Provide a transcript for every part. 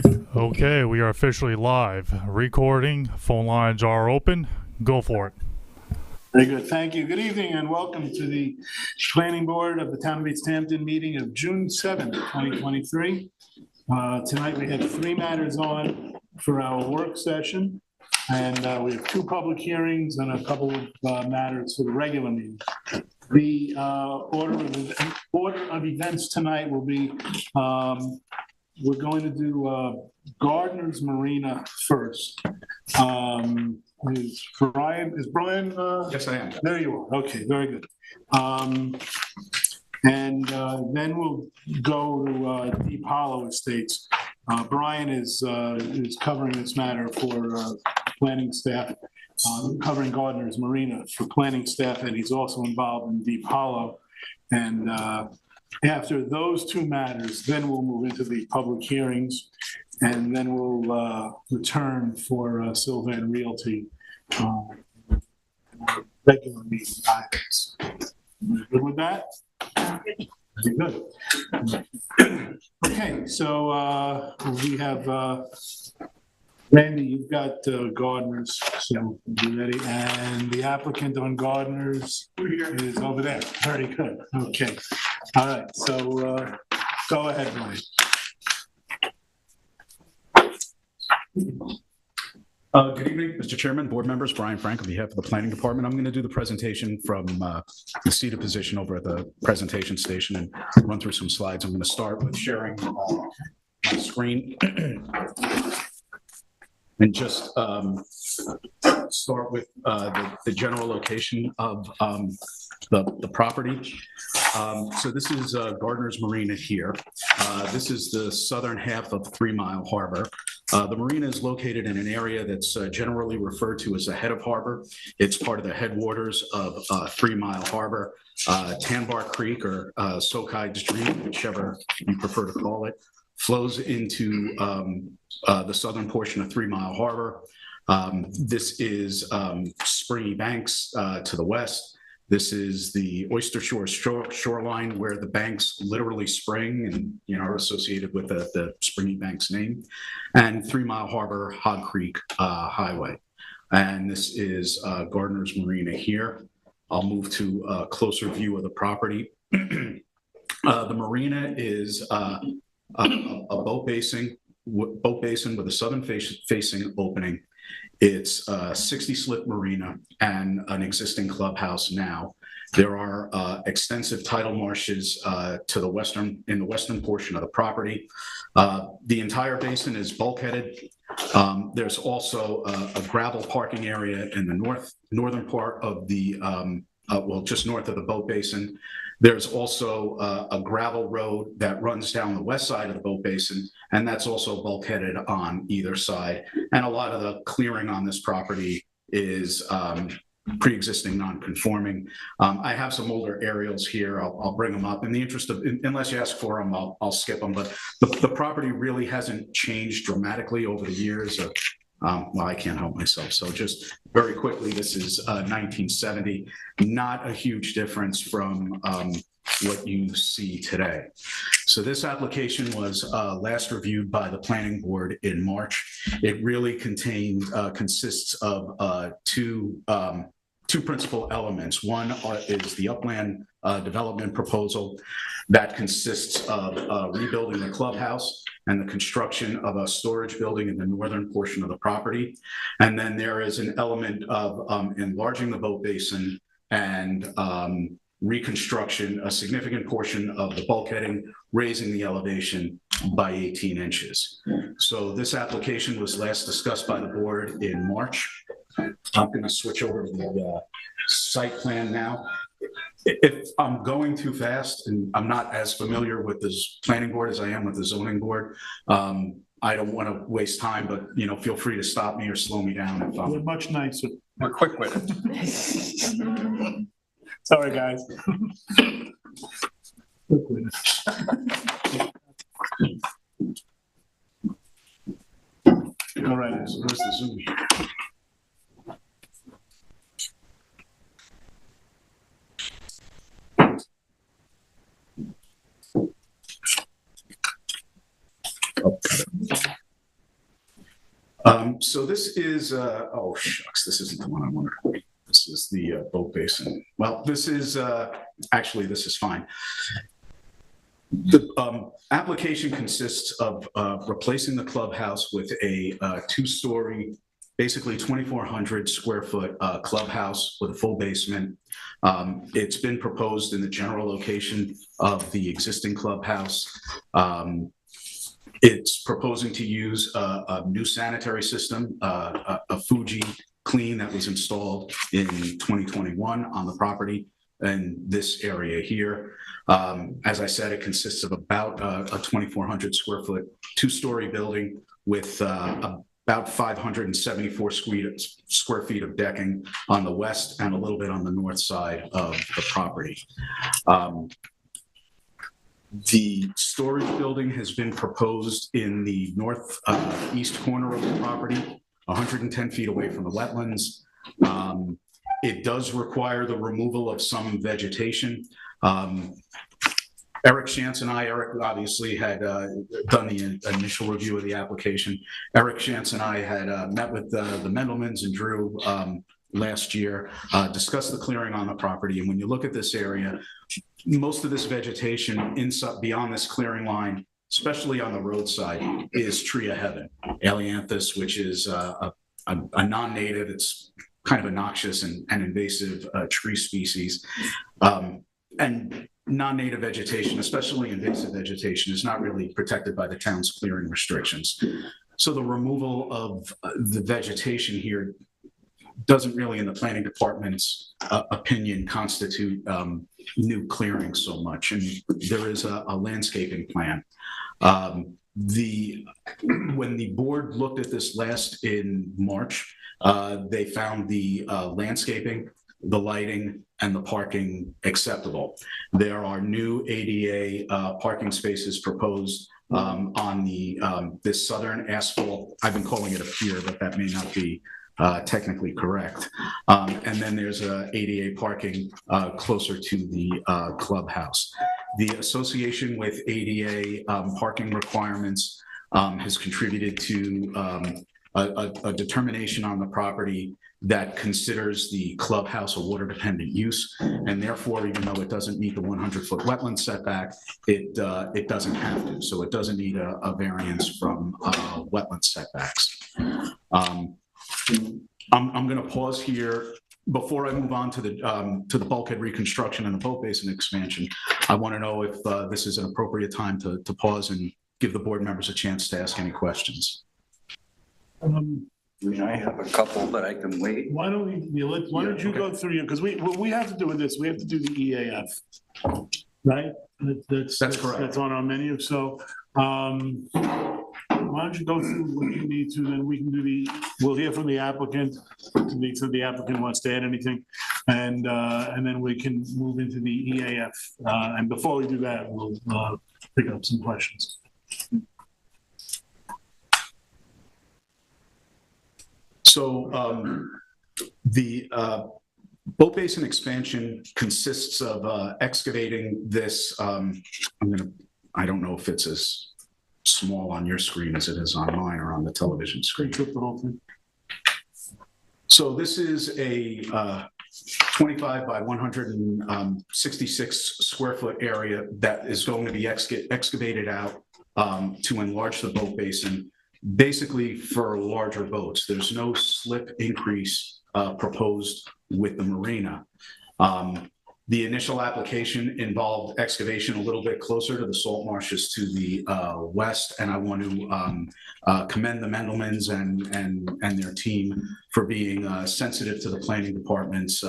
Okay, we are officially live. Recording, phone lines are open. Go for it. Very good. Thank you. Good evening and welcome to the Planning Board of the Town of East Hampton meeting of June 7th, 2023. Tonight we have three matters on for our work session, and we have two public hearings and a couple of matters for the regular meeting. The order of events tonight will be we're going to do Gardner's Marina first. Is Brian? Yes, I am. There you are. Okay, very good. And then we'll go to Deep Hollow Estates. Brian is covering this matter for planning staff, covering Gardner's Marina for planning staff, and he's also involved in Deep Hollow. And after those two matters, then we'll move into the public hearings, and then we'll return for Sylvan Realty regular meeting items. Good with that? Very good. Okay, so we have Randy, you've got Gardner's, so you ready? And the applicant on Gardner's is over there. Very good. Okay. All right. So go ahead, Brian. Good evening, Mr. Chairman, board members. Brian Frank on behalf of the Planning Department. I'm going to do the presentation from the seated position over at the presentation station and run through some slides. I'm going to start with sharing my screen and just start with the general location of the property. So this is Gardner's Marina here. This is the southern half of 3 Mile Harbor. The marina is located in an area that's generally referred to as the head of harbor. It's part of the headwaters of 3 Mile Harbor. Tanbar Creek or Sokai Stream, whichever you prefer to call it, flows into the southern portion of 3 Mile Harbor. This is Springy Banks to the west. This is the Oyster Shore shoreline where the banks literally spring and are associated with the Springy Banks name, and 3 Mile Harbor Hog Creek Highway. And this is Gardner's Marina here. I'll move to a closer view of the property. The marina is a boat basin with a southern facing opening. It's a 60-slip marina and an existing clubhouse now. There are extensive tidal marshes in the western portion of the property. The entire basin is bulkheaded. There's also a gravel parking area in the northern part of the, just north of the boat basin. There's also a gravel road that runs down the west side of the boat basin, and that's also bulkheaded on either side. And a lot of the clearing on this property is pre-existing non-conforming. I have some older aerials here. I'll bring them up. In the interest of, unless you ask for them, I'll skip them. But the property really hasn't changed dramatically over the years. Well, I can't help myself. So just very quickly, this is 1970, not a huge difference from what you see today. So this application was last reviewed by the planning board in March. It really consists of two principal elements. One is the upland development proposal that consists of rebuilding the clubhouse and the construction of a storage building in the northern portion of the property. And then there is an element of enlarging the boat basin and reconstruction, a significant portion of the bulkheading, raising the elevation by 18 inches. So this application was last discussed by the board in March. I'm going to switch over to the site plan now. If I'm going too fast and I'm not as familiar with this planning board as I am with the zoning board, I don't want to waste time, but feel free to stop me or slow me down if I'm. We're much nicer. We're quick with it. Sorry, guys. Quick with it. All right, so where's the Zoom here? So this is, oh shucks, this isn't the one I wanted to read. This is the boat basin. Well, this is, actually, this is fine. The application consists of replacing the clubhouse with a two-story, basically 2,400 square foot clubhouse with a full basement. It's been proposed in the general location of the existing clubhouse. It's proposing to use a new sanitary system, a Fuji Clean that was installed in 2021 on the property in this area here. As I said, it consists of about a 2,400 square foot, two-story building with about 574 square feet of decking on the west and a little bit on the north side of the property. The storage building has been proposed in the northeast corner of the property, 110 feet away from the wetlands. It does require the removal of some vegetation. Eric Shantz and Eric obviously had done the initial review of the application. Eric Shantz and I had met with the Mendelmans and Drew last year, discussed the clearing on the property. And when you look at this area, most of this vegetation inside beyond this clearing line, especially on the roadside, is tree of heaven, Ailanthus, which is a non-native. It's kind of a noxious and invasive tree species. And non-native vegetation, especially invasive vegetation, is not really protected by the town's clearing restrictions. So the removal of the vegetation here doesn't really, in the planning department's opinion, constitute new clearing so much. And there is a landscaping plan. When the board looked at this last in March, they found the landscaping, the lighting, and the parking acceptable. There are new ADA parking spaces proposed on the this southern asphalt. I've been calling it a pier, but that may not be technically correct. And then there's a ADA parking closer to the clubhouse. The association with ADA parking requirements has contributed to a determination on the property that considers the clubhouse a water dependent use, and therefore, even though it doesn't meet the 100-foot wetland setback, it doesn't have to. So it doesn't need a variance from wetland setbacks. I'm going to pause here. Before I move on to the bulkhead reconstruction and the boat basin expansion, I want to know if this is an appropriate time to pause and give the board members a chance to ask any questions. I mean, I have a couple, but I can wait. Why don't you go through your, because what we have to do with this, we have to do the EAF, right? That's correct. That's on our menu. So why don't you go through what you need to, then we can do we'll hear from the applicant to the extent the applicant wants to add anything. And then we can move into the EAF. And before we do that, we'll pick up some questions. So the boat basin expansion consists of excavating this. I don't know if it's as small on your screen as it is on mine or on the television screen. So this is a 25 by 166 square foot area that is going to be excavated out to enlarge the boat basin, basically for larger boats. There's no slip increase proposed with the marina. The initial application involved excavation a little bit closer to the salt marshes to the west, and I want to commend the Mendelmans and their team for being sensitive to the planning department's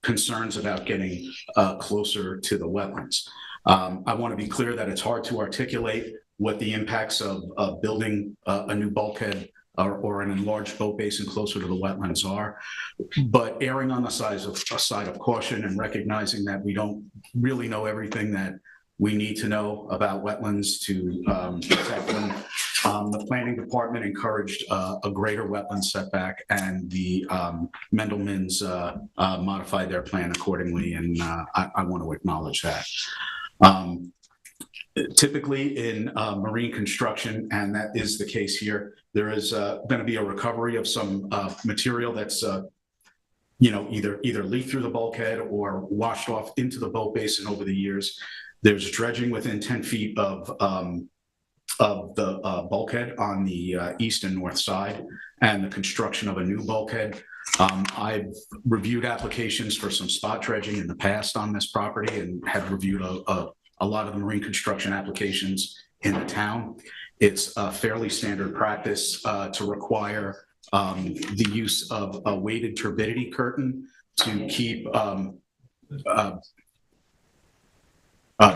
concerns about getting closer to the wetlands. I want to be clear that it's hard to articulate what the impacts of building a new bulkhead or an enlarged boat basin closer to the wetlands are, but erring on the side of caution and recognizing that we don't really know everything that we need to know about wetlands to protect them. The planning department encouraged a greater wetland setback, and the Mendelmans modified their plan accordingly, and I want to acknowledge that. Typically in marine construction, and that is the case here, there is going to be a recovery of some material that's either leaked through the bulkhead or washed off into the boat basin over the years. There's dredging within 10 feet of the bulkhead on the east and north side, and the construction of a new bulkhead. I've reviewed applications for some spot dredging in the past on this property, and have reviewed a lot of the marine construction applications in the town. It's a fairly standard practice to require the use of a weighted turbidity curtain to keep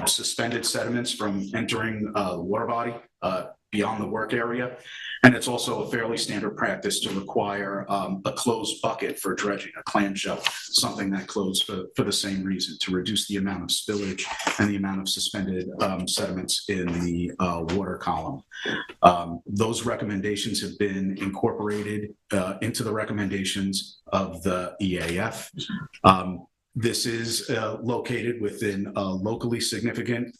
suspended sediments from entering the water body beyond the work area. And it's also a fairly standard practice to require a closed bucket for dredging, a clamshell, something that closed for the same reason, to reduce the amount of spillage and the amount of suspended sediments in the water column. Those recommendations have been incorporated into the recommendations of the EAF. This is located within a locally significant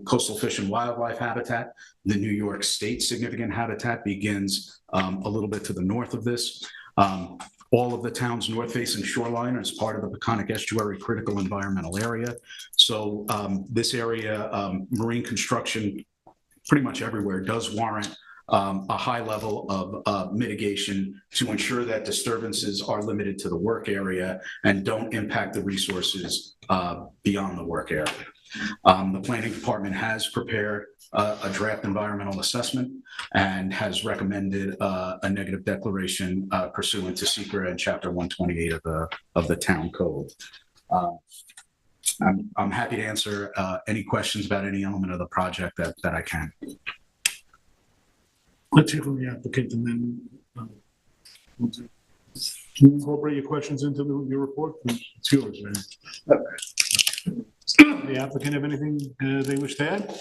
coastal fish and wildlife habitat. The New York State significant habitat begins a little bit to the north of this. All of the town's north-facing shoreline is part of the Peconic Estuary Critical Environmental Area. So this area, marine construction pretty much everywhere, does warrant a high level of mitigation to ensure that disturbances are limited to the work area and don't impact the resources beyond the work area. The planning department has prepared a draft environmental assessment and has recommended a negative declaration pursuant to SECRA and Chapter 128 of the town code. I'm happy to answer any questions about any element of the project that I can. Let's hear from the applicant, and then can you incorporate your questions into your report? It's yours, man. Okay. The applicant have anything they wish to add?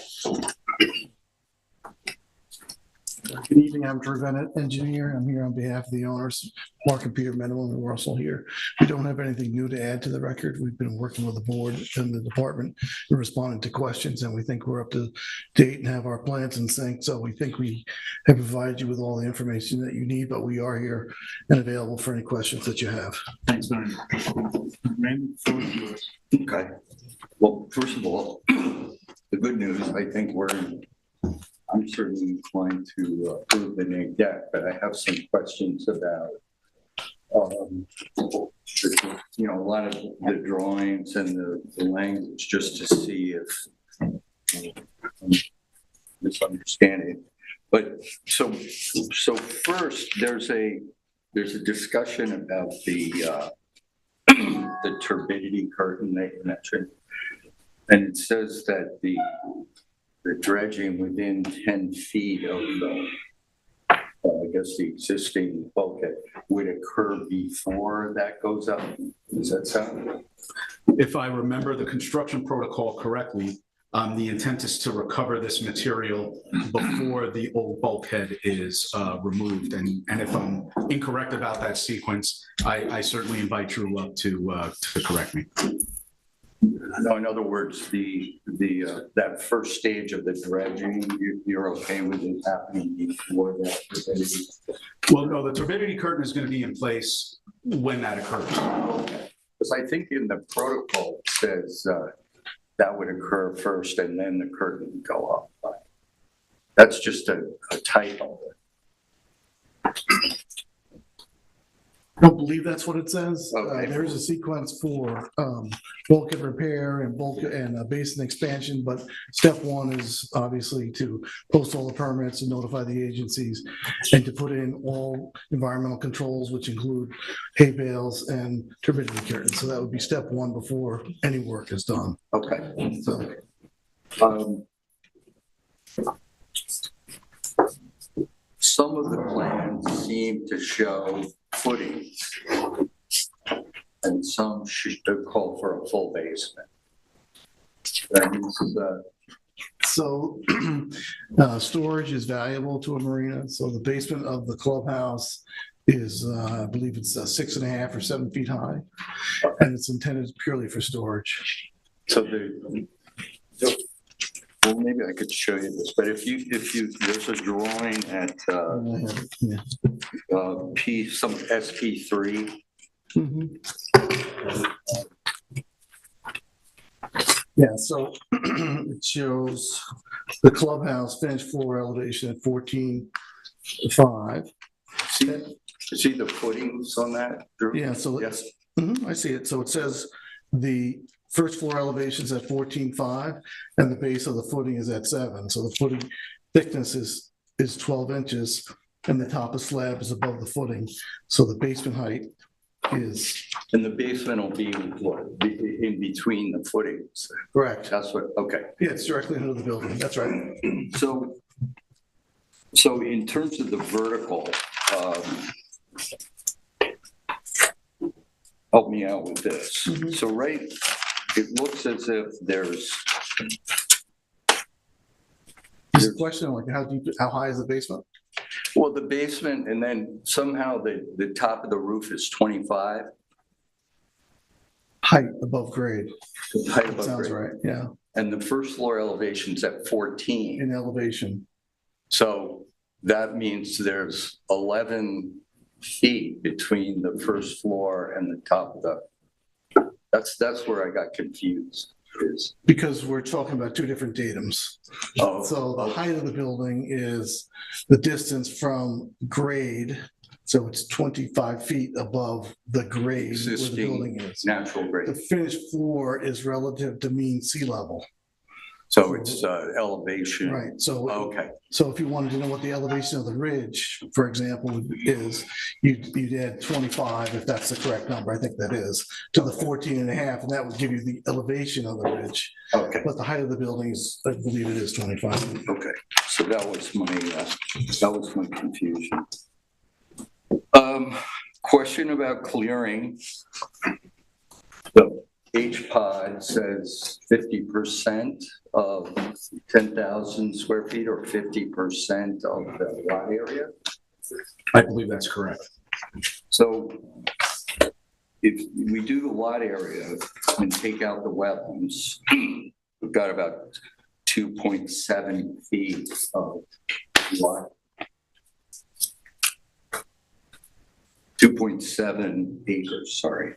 Good evening, I'm Drew Bennett, engineer. I'm here on behalf of the owners, Mark and Peter Mendelman, and we're also here. We don't have anything new to add to the record. We've been working with the board and the department and responding to questions, and we think we're up to date and have our plans in sync. So we think we have provided you with all the information that you need, but we are here and available for any questions that you have. Thanks very much. Randy, the floor is yours. Okay. Well, first of all, the good news, I think I'm certainly inclined to approve the name deck, but I have some questions about, a lot of the drawings and the language, just to see if I'm misunderstanding. But so first, there's a discussion about the turbidity curtain that you mentioned, and it says that the dredging within 10 feet of the, I guess, the existing bulkhead would occur before that goes up. Does that sound? If I remember the construction protocol correctly, the intent is to recover this material before the old bulkhead is removed. And if I'm incorrect about that sequence, I certainly invite Drew up to correct me. No, in other words, that first stage of the dredging, you're okay with it happening before that turbidity? Well, no, the turbidity curtain is going to be in place when that occurs. Because I think in the protocol it says that would occur first and then the curtain would go up. But that's just a typo. I don't believe that's what it says. Okay. There's a sequence for bulkhead repair and basin expansion, but step one is obviously to post all the permits and notify the agencies and to put in all environmental controls, which include hay bales and turbidity curtains. So that would be step one before any work is done. Okay. So some of the plans seem to show footings, and some should call for a full basement. So storage is valuable to a marina. So the basement of the clubhouse is, I believe it's 6.5 or 7 feet high, and it's intended purely for storage. So for Well, maybe I could show you this, but if you, there's a drawing at, Yeah. some SP3. Yeah, so it shows the clubhouse finished floor elevation at 14.5. See the footings on that, Drew? Yeah, so Yes, I see it. So it says the first floor elevation's at 14.5 and the base of the footing is at 7. So the footing thickness is 12 inches and the top of slab is above the footing. So the basement height is and the basement will be what, in between the footings? correct. That's what, okay. Yeah, it's directly under the building. That's right. So in terms of the vertical, help me out with this. So it looks as if there's There's a question like how high is the basement? well, the basement, and then somehow the top of the roof is 25. Height above grade. Height above Sounds grade. right, yeah, And the first floor elevation's at 14. in elevation. So that means there's 11 feet between the first floor and the top of the, that's where I got confused. Is Because we're talking about two different datums. So the height of the building is the distance from grade. So it's 25 feet above the grade where the existing building is. natural The grade. finished floor is relative to mean sea level. So it's elevation. Right, so, Okay, so if you wanted to know what the elevation of the ridge, for example, is, you'd add 25, if that's the correct number, I think that is, to the 14.5, and that would give you the elevation of the ridge. okay, But the height of the building is, I believe it is 25. okay. So that was my confusion. Question about clearing. The H-pod says 50% of 10,000 square feet or 50% of the lot area. I believe that's correct. So if we do the lot area and take out the wetlands, we've got about 2.7 feet of lot. 2.7 acres, sorry.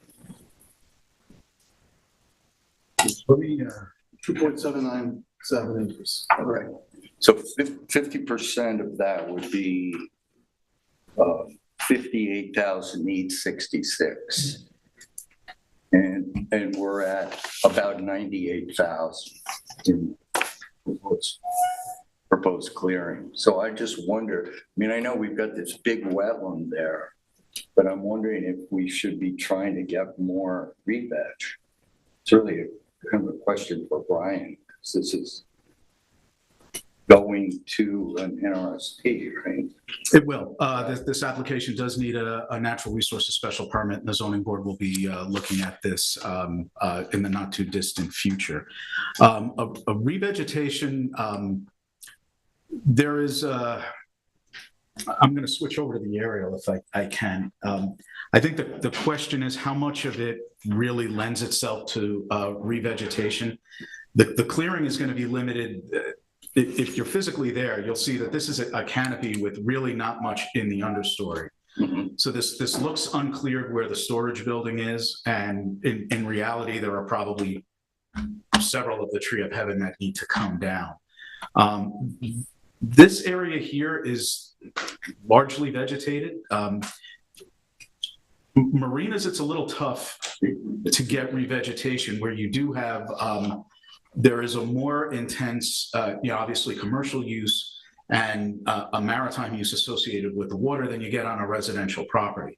2.797 inches. All right. So 50% of that would be 58,866. And we're at about 98,000 in proposed clearing. So I just wonder, I mean, I know we've got this big wetland there, but I'm wondering if we should be trying to get more re-veg. It's really kind of a question for Brian, because this is going to an NRSP, right? It will. This application does need a natural resources special permit, and the zoning board will be looking at this in the not too distant future. A revegetation, there is I'm going to switch over to the aerial if I can. I think the question is how much of it really lends itself to revegetation. The clearing is going to be limited. If you're physically there, you'll see that this is a canopy with really not much in the understory. Mm-hmm. So this looks uncleared where the storage building is, and in reality, there are probably several of the tree of heaven that need to come down. This area here is largely vegetated. Marinas, it's a little tough to get revegetation where you do have, there is a more intense, obviously commercial use and a maritime use associated with the water than you get on a residential property.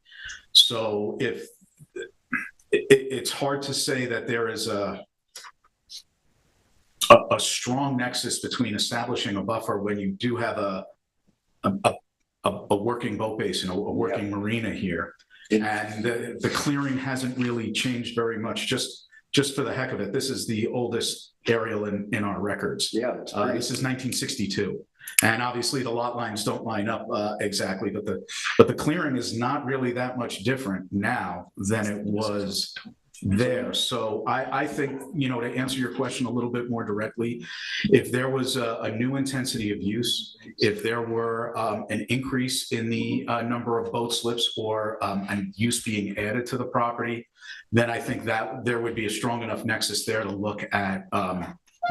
So if it's hard to say that there is a strong nexus between establishing a buffer when you do have a working boat basin, a working marina here. And the clearing hasn't really changed very much, just for the heck of it. This is the oldest aerial in our records. Yeah, this is 1962. And obviously the lot lines don't line up exactly, but the clearing is not really that much different now than it was there. So I think, to answer your question a little bit more directly, if there was a new intensity of use, if there were an increase in the number of boat slips or and use being added to the property, then I think that there would be a strong enough nexus there to look at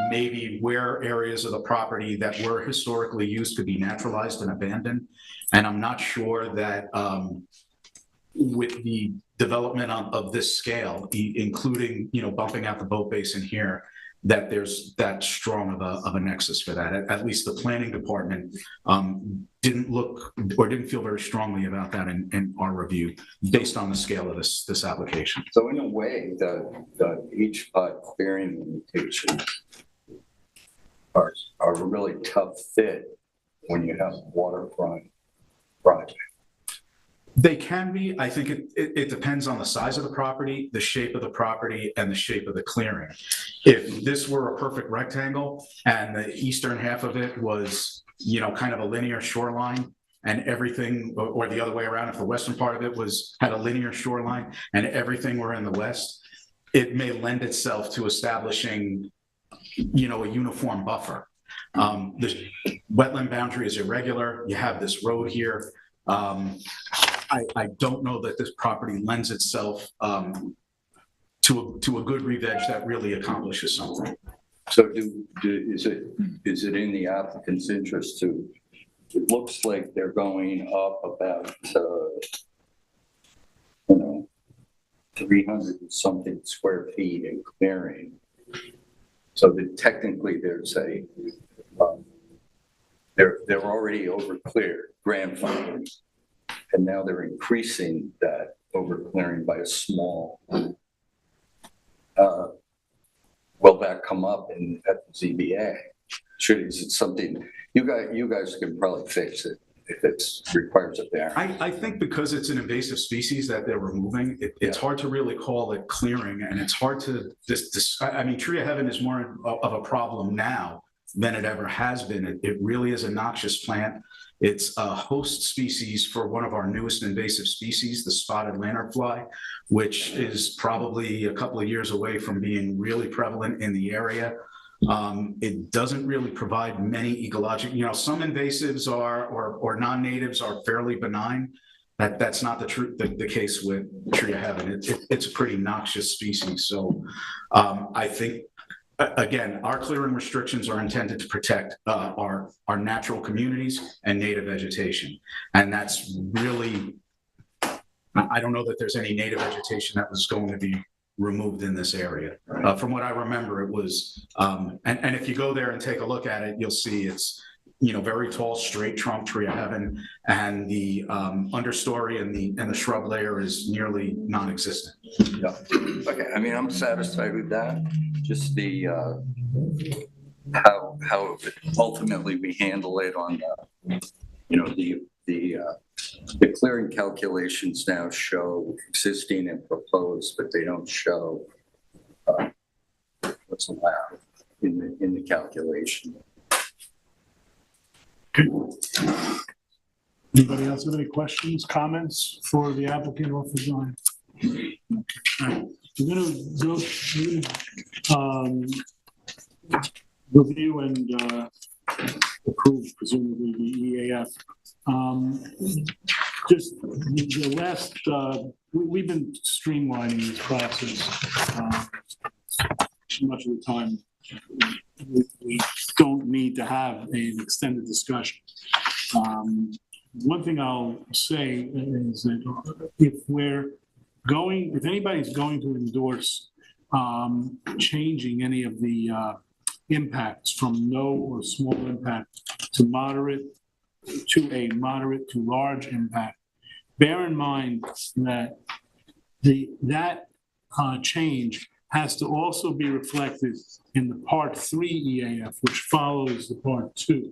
maybe where areas of the property that were historically used could be naturalized and abandoned. And I'm not sure that with the development of this scale, including, bumping out the boat basin here, that there's that strong of a nexus for that. At least the planning department didn't look or didn't feel very strongly about that in our review based on the scale of this application. So in a way, the beach pot clearing limitations are a really tough fit when you have a waterfront project. They can be. I think it depends on the size of the property, the shape of the property, and the shape of the clearing. If this were a perfect rectangle and the eastern half of it was, kind of a linear shoreline, and everything, or the other way around, if the western part of it had a linear shoreline and everything were in the west, it may lend itself to establishing, a uniform buffer. The wetland boundary is irregular. You have this road here. I don't know that this property lends itself to a good re-veg that really accomplishes something. So is it in the applicant's interest to, it looks like they're going up about, 300 and something square feet in clearing. So that technically there's they're already over cleared, grandfathered. And now they're increasing that over clearing by a small, will that come up at the ZBA? Is it something, you guys can probably fix it if it requires a variance. I think because it's an invasive species that they're removing, it's hard to really call it clearing, and it's hard to, tree of heaven is more of a problem now than it ever has been. It really is a noxious plant. It's a host species for one of our newest invasive species, the spotted lanternfly, which is probably a couple of years away from being really prevalent in the area. It doesn't really provide many ecological, some invasives or non-natives are fairly benign. That's not the case with tree of heaven. It's a pretty noxious species. So I think, again, our clearing restrictions are intended to protect our natural communities and native vegetation. And that's really, I don't know that there's any native vegetation that was going to be removed in this area. From what I remember, it was, and if you go there and take a look at it, you'll see it's, very tall, straight trunk tree of heaven, and the understory and the shrub layer is nearly non-existent. Yeah. Okay, I'm satisfied with that. Just the how ultimately we handle it on the clearing calculations now show existing and proposed, but they don't show what's allowed in the calculation. Anybody else have any questions, comments for the applicant or for John? Okay. All right. We're going to review and approve, presumably, the EAF. Just the last, we've been streamlining this process. Much of the time, we don't need to have an extended discussion. One thing I'll say is that if anybody's going to endorse changing any of the impacts from no or small impact to moderate to large impact, bear in mind that that change has to also be reflected in the Part 3 EAF, which follows the Part 2.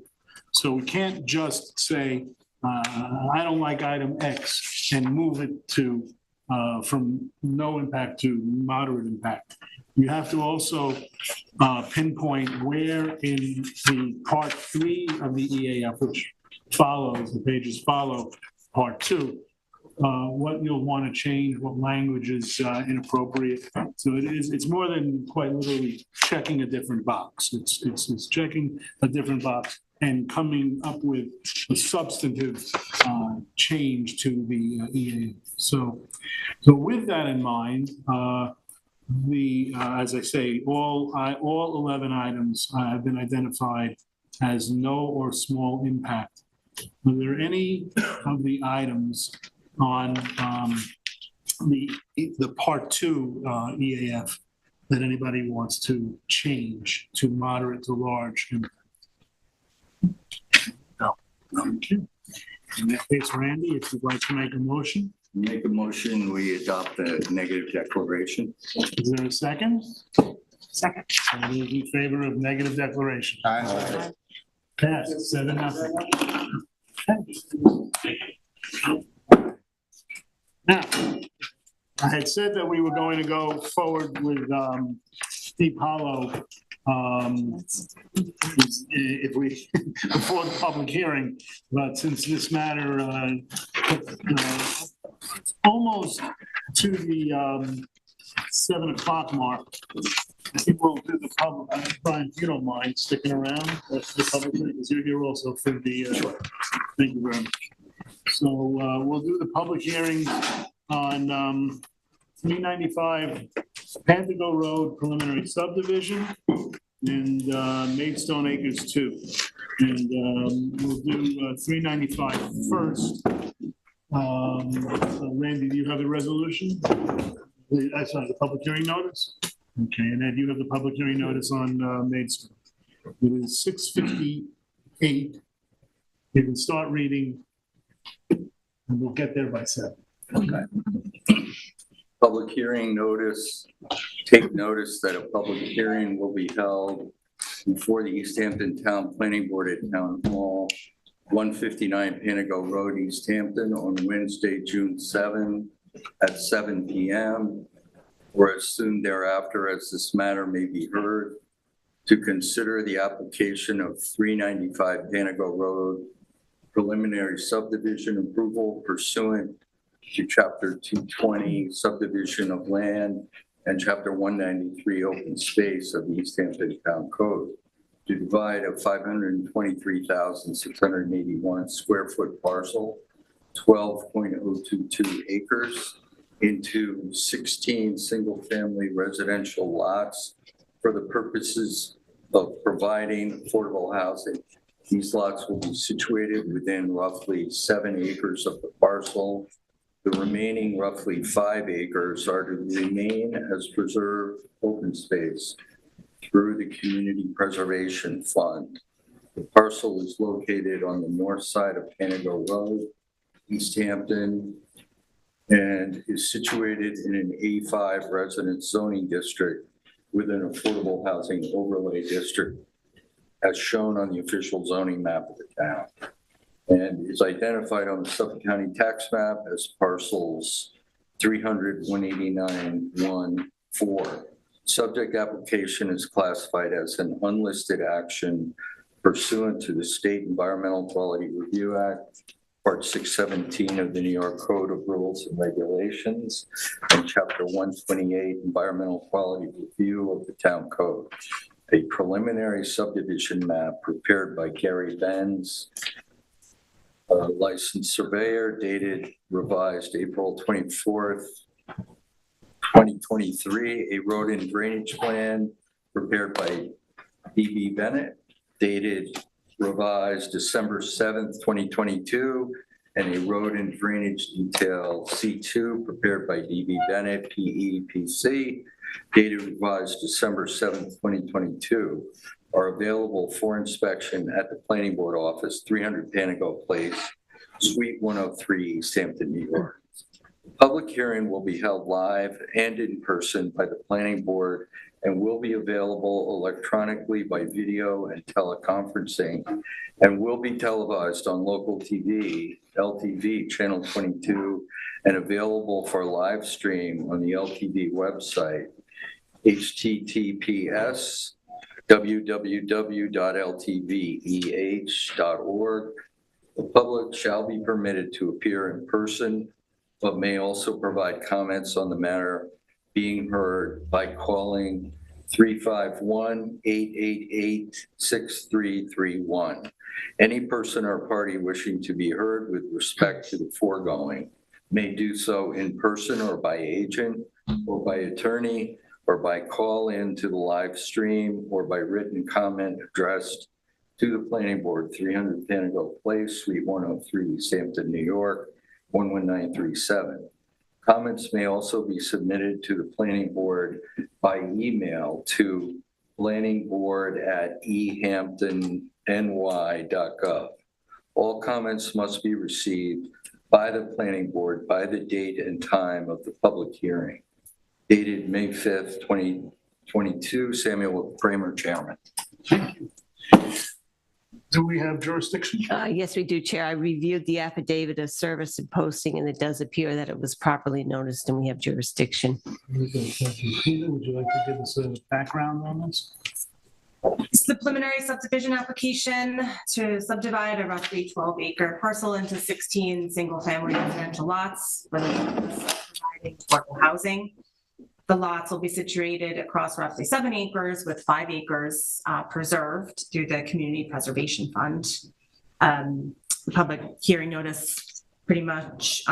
So we can't just say, I don't like item X and move it to from no impact to moderate impact. You have to also pinpoint where in the Part 3 of the EAF, which follows, the pages follow Part 2, what you'll want to change, what language is inappropriate. So it's more than quite literally checking a different box. It's checking a different box and coming up with a substantive change to the EAF. So with that in mind, as I say, all 11 items have been identified as no or small impact. Are there any of the items on the Part 2 EAF that anybody wants to change to moderate to large impact? No. Okay. In that case, Randy, if you'd like to make a motion. Make a motion, we adopt the negative declaration. Is there a second? Second. All those in favor of negative declaration? Aye. Passed, 7-0. Now, I had said that we were going to go forward with Deep Hollow if we, before the public hearing, but since this matter almost to the 7 o'clock mark, I think we'll do the public, Brian, if you don't mind sticking around for the public hearing, because you're here also for the, thank you very much. So we'll do the public hearing on 395 Pantego Road preliminary subdivision and Maidstone Acres 2. And we'll do 395 first. Randy, do you have the resolution? Sorry, the public hearing notice? Okay, and Ed, you have the public hearing notice on Maidstone. It is 6:58. You can start reading, and we'll get there by 7. Okay. Public hearing notice. Take notice that a public hearing will be held before the East Hampton Town Planning Board at Town Hall, 159 Pantego Road, East Hampton, on Wednesday, June 7 at 7 p.m. or as soon thereafter as this matter may be heard, to consider the application of 395 Pantego Road preliminary subdivision approval pursuant to Chapter 220 subdivision of land and Chapter 193 open space of the East Hampton Town Code to divide a 523,681 square foot parcel, 12.022 acres, into 16 single-family residential lots for the purposes of providing affordable housing. These lots will be situated within roughly 7 acres of the parcel. The remaining roughly 5 acres are to remain as preserved open space through the Community Preservation Fund. The parcel is located on the north side of Pantego Road, East Hampton, and is situated in an A5 residence zoning district with an affordable housing overlay district as shown on the official zoning map of the town, and is identified on the Suffolk County tax map as parcels 300, 189, 1, 4. Subject application is classified as an unlisted action pursuant to the State Environmental Quality Review Act, Part 617 of the New York Code of Rules and Regulations, and Chapter 128 Environmental Quality Review of the Town Code. A preliminary subdivision map prepared by Gary Benz, a licensed surveyor, dated revised April 24th, 2023. A road and drainage plan prepared by B.B. Bennett, dated revised December 7th, 2022, and a road and drainage detail C2 prepared by D.B. Bennett, PEPC, dated revised December 7th, 2022, are available for inspection at the Planning Board Office, 300 Pantego Place, Suite 103, East Hampton, New York. Public hearing will be held live and in person by the Planning Board and will be available electronically by video and teleconferencing, and will be televised on local TV, LTV Channel 22, and available for live stream on the LTV website, https://www.ltveh.org. The public shall be permitted to appear in person but may also provide comments on the matter being heard by calling 351-888-6331. Any person or party wishing to be heard with respect to the foregoing may do so in person or by agent or by attorney or by call in to the live stream or by written comment addressed to the planning board, 300 Panago Place, Suite 103, East Hampton, New York, 11937. Comments may also be submitted to the planning board by email to planningboard@ehamptonny.gov. All comments must be received by the planning board by the date and time of the public hearing. Dated May 5th, 2022, Samuel Kramer, Chairman. Do we have jurisdiction? Yes, we do, Chair. I reviewed the affidavit of service and posting, and it does appear that it was properly noticed and we have jurisdiction. Very good, thank you. Peter, would you like to give us a background on this? It's the preliminary subdivision application to subdivide a roughly 12-acre parcel into 16 single-family residential lots for the purpose of providing affordable housing. The lots will be situated across roughly 7 acres with 5 acres preserved through the Community Preservation Fund. The public hearing notice pretty much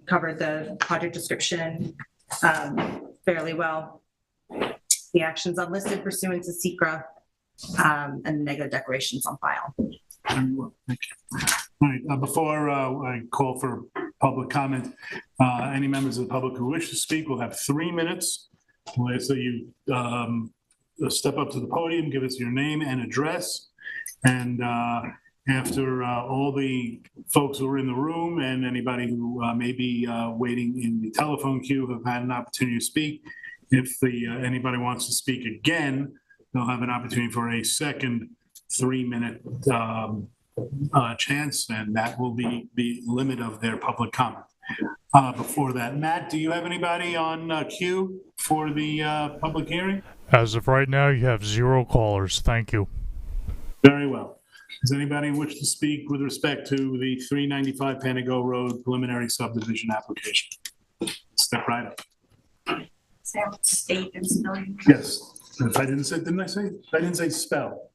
covered the project description fairly well. The actions unlisted pursuant to SECRA and negative declarations on file. Very well, thank you. All right, before I call for public comment, any members of the public who wish to speak will have 3 minutes. We'll ask that you step up to the podium, give us your name and address. And after all the folks who are in the room and anybody who may be waiting in the telephone queue have had an opportunity to speak, if anybody wants to speak again, they'll have an opportunity for a second 3-minute chance, and that will be the limit of their public comment. Before that, Matt, do you have anybody on queue for the public hearing? As of right now, you have 0 callers. Thank you. Very well. Does anybody wish to speak with respect to the 395 Panago Road preliminary subdivision application? Step right up. State and spelling. Yes. If I didn't say, I didn't say spell.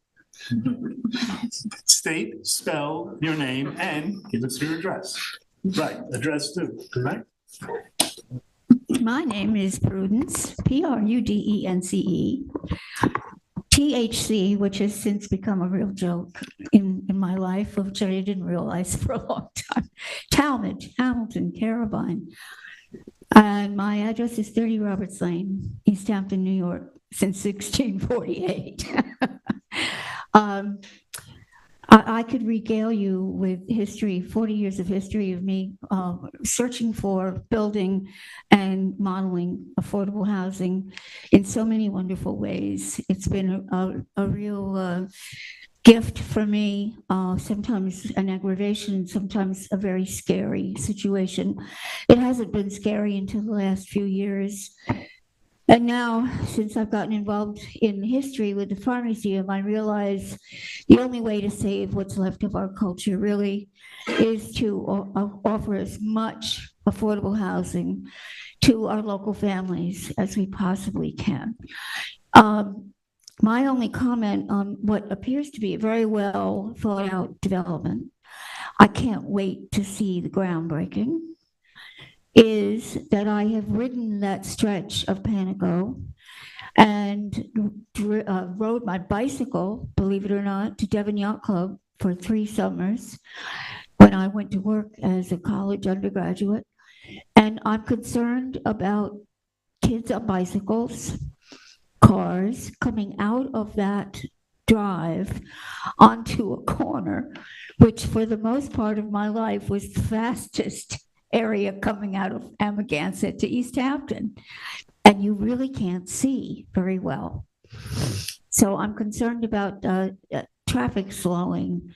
State, spell your name, and give us your address. Right, address too, correct? My name is Prudence, Prudence. THC, which has since become a real joke in my life, which I didn't realize for a long time. Talmadge, Hamilton, Carabine. And my address is 30 Roberts Lane, East Hampton, New York, since 1648. I could regale you with history, 40 years of history of me searching for, building, and modeling affordable housing in so many wonderful ways. It's been a real gift for me, sometimes an aggravation, sometimes a very scary situation. It hasn't been scary until the last few years. And now, since I've gotten involved in history with the Farm Museum, I realize the only way to save what's left of our culture really is to offer as much affordable housing to our local families as we possibly can. My only comment on what appears to be a very well thought out development, I can't wait to see the groundbreaking, is that I have ridden that stretch of Panago and rode my bicycle, believe it or not, to Devon Yacht Club for 3 summers when I went to work as a college undergraduate. And I'm concerned about kids on bicycles, cars coming out of that drive onto a corner, which for the most part of my life was the fastest area coming out of Amagansett to East Hampton, and you really can't see very well. So I'm concerned about traffic slowing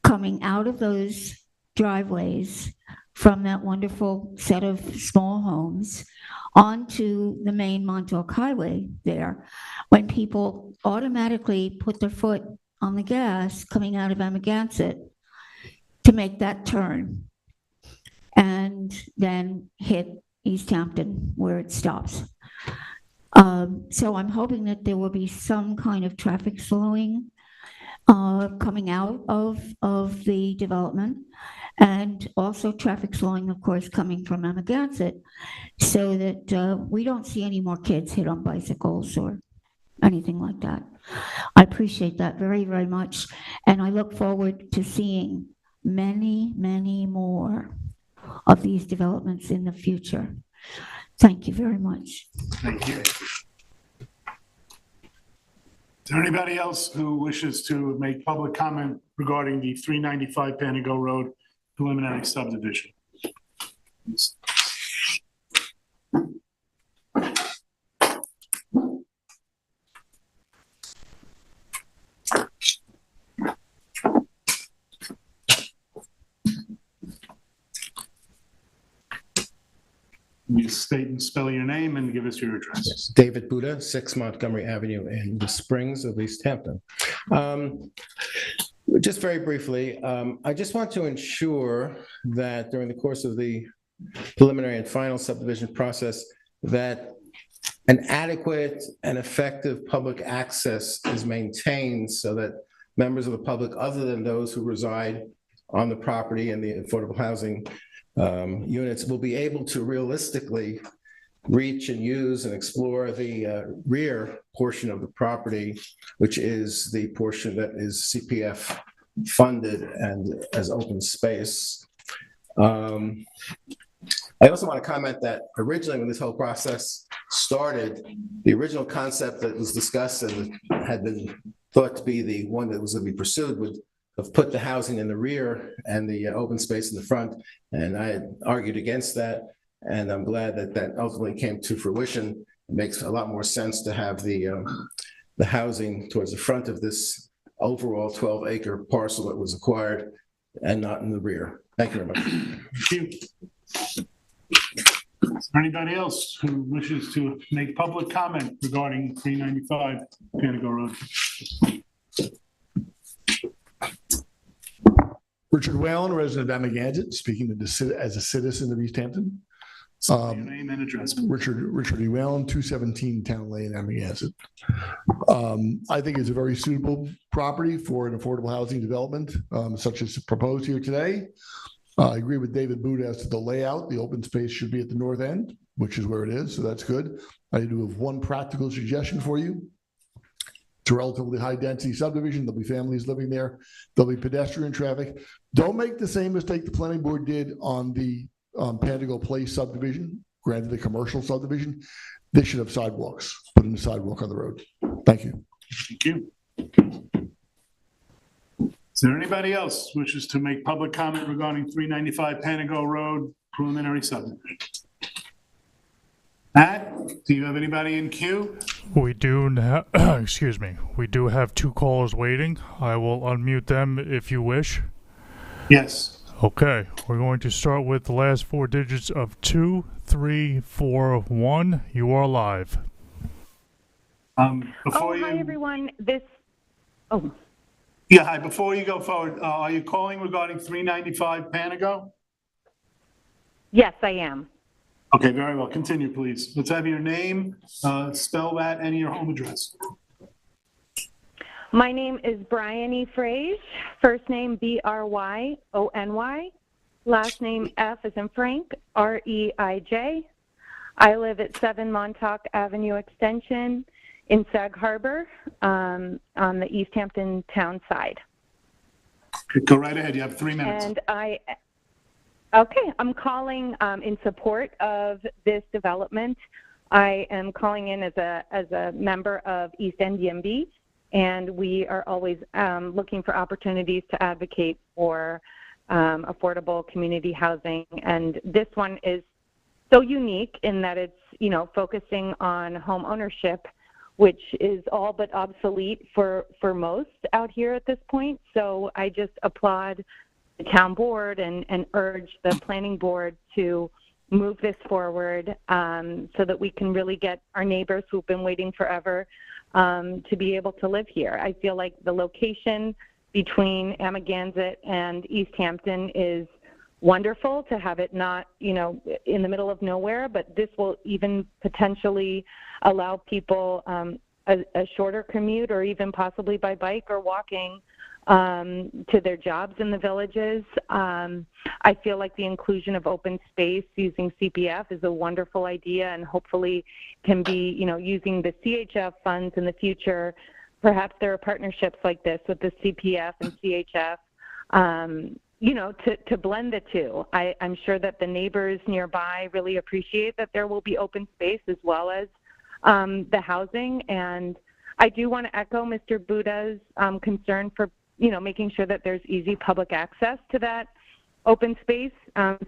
coming out of those driveways from that wonderful set of small homes onto the main Montauk Highway there, when people automatically put their foot on the gas coming out of Amagansett to make that turn. and then hit East Hampton where it stops. So I'm hoping that there will be some kind of traffic slowing coming out of the development, and also traffic slowing, of course, coming from Amagansett, so that we don't see any more kids hit on bicycles or anything like that. I appreciate that very, very much, and I look forward to seeing many, many more of these developments in the future. Thank you very much. Thank you. Is there anybody else who wishes to make public comment regarding the 395 Panago Road preliminary subdivision? You state and spell your name and give us your address. Yes, David Buddha, 6 Montgomery Avenue in the Springs of East Hampton. Just very briefly, I just want to ensure that during the course of the preliminary and final subdivision process, that an adequate and effective public access is maintained so that members of the public, other than those who reside on the property and the affordable housing units, will be able to realistically reach and use and explore the rear portion of the property, which is the portion that is CPF funded and as open space. I also want to comment that originally when this whole process started, the original concept that was discussed and had been thought to be the one that was going to be pursued would have put the housing in the rear and the open space in the front. And I had argued against that. And I'm glad that that ultimately came to fruition. It makes a lot more sense to have the housing towards the front of this overall 12-acre parcel that was acquired and not in the rear. Thank you very much. Thank you. Is there anybody else who wishes to make public comment regarding 395 Panago Road? Richard Whalen, resident of Amagansett, speaking as a citizen of East Hampton. Your name and address. Richard E. Whalen, 217 Town Lane, Amagansett. I think it's a very suitable property for an affordable housing development, such as proposed here today. I agree with David Buddha as to the layout. The open space should be at the north end, which is where it is, so that's good. I do have one practical suggestion for you. It's a relatively high-density subdivision. There'll be families living there. There'll be pedestrian traffic. Don't make the same mistake the planning board did on the Panago Place subdivision, granted the commercial subdivision. They should have sidewalks. Put in a sidewalk on the road. Thank you. Thank you. Is there anybody else who wishes to make public comment regarding 395 Panago Road preliminary subdivision? Matt, do you have anybody in queue? We do, excuse me, we do have two callers waiting. I will unmute them if you wish. Yes. Okay, we're going to start with the last four digits of 2341. You are live. Hi everyone. Yeah, hi. Before you go forward, are you calling regarding 395 Panago? Yes, I am. Okay, very well. Continue, please. Let's have your name, spell that, and your home address. My name is Bryony Frage. First name Bryony. Last name F as in Frank, Reij. I live at 7 Montauk Avenue Extension in Sag Harbor on the East Hampton town side. Okay, go right ahead. You have 3 minutes. And I'm calling in support of this development. I am calling in as a member of East End DMB, and we are always looking for opportunities to advocate for affordable community housing. And this one is so unique in that it's, focusing on home ownership, which is all but obsolete for most out here at this point. So I just applaud the town board and urge the planning board to move this forward so that we can really get our neighbors who've been waiting forever to be able to live here. I feel like the location between Amagansett and East Hampton is wonderful to have it not, in the middle of nowhere, but this will even potentially allow people a shorter commute, or even possibly by bike or walking to their jobs in the villages. I feel like the inclusion of open space using CPF is a wonderful idea, and hopefully can be, using the CHF funds in the future. Perhaps there are partnerships like this with the CPF and CHF, to blend the two. I'm sure that the neighbors nearby really appreciate that there will be open space as well as the housing. And I do want to echo Mr. Buda's concern for, making sure that there's easy public access to that open space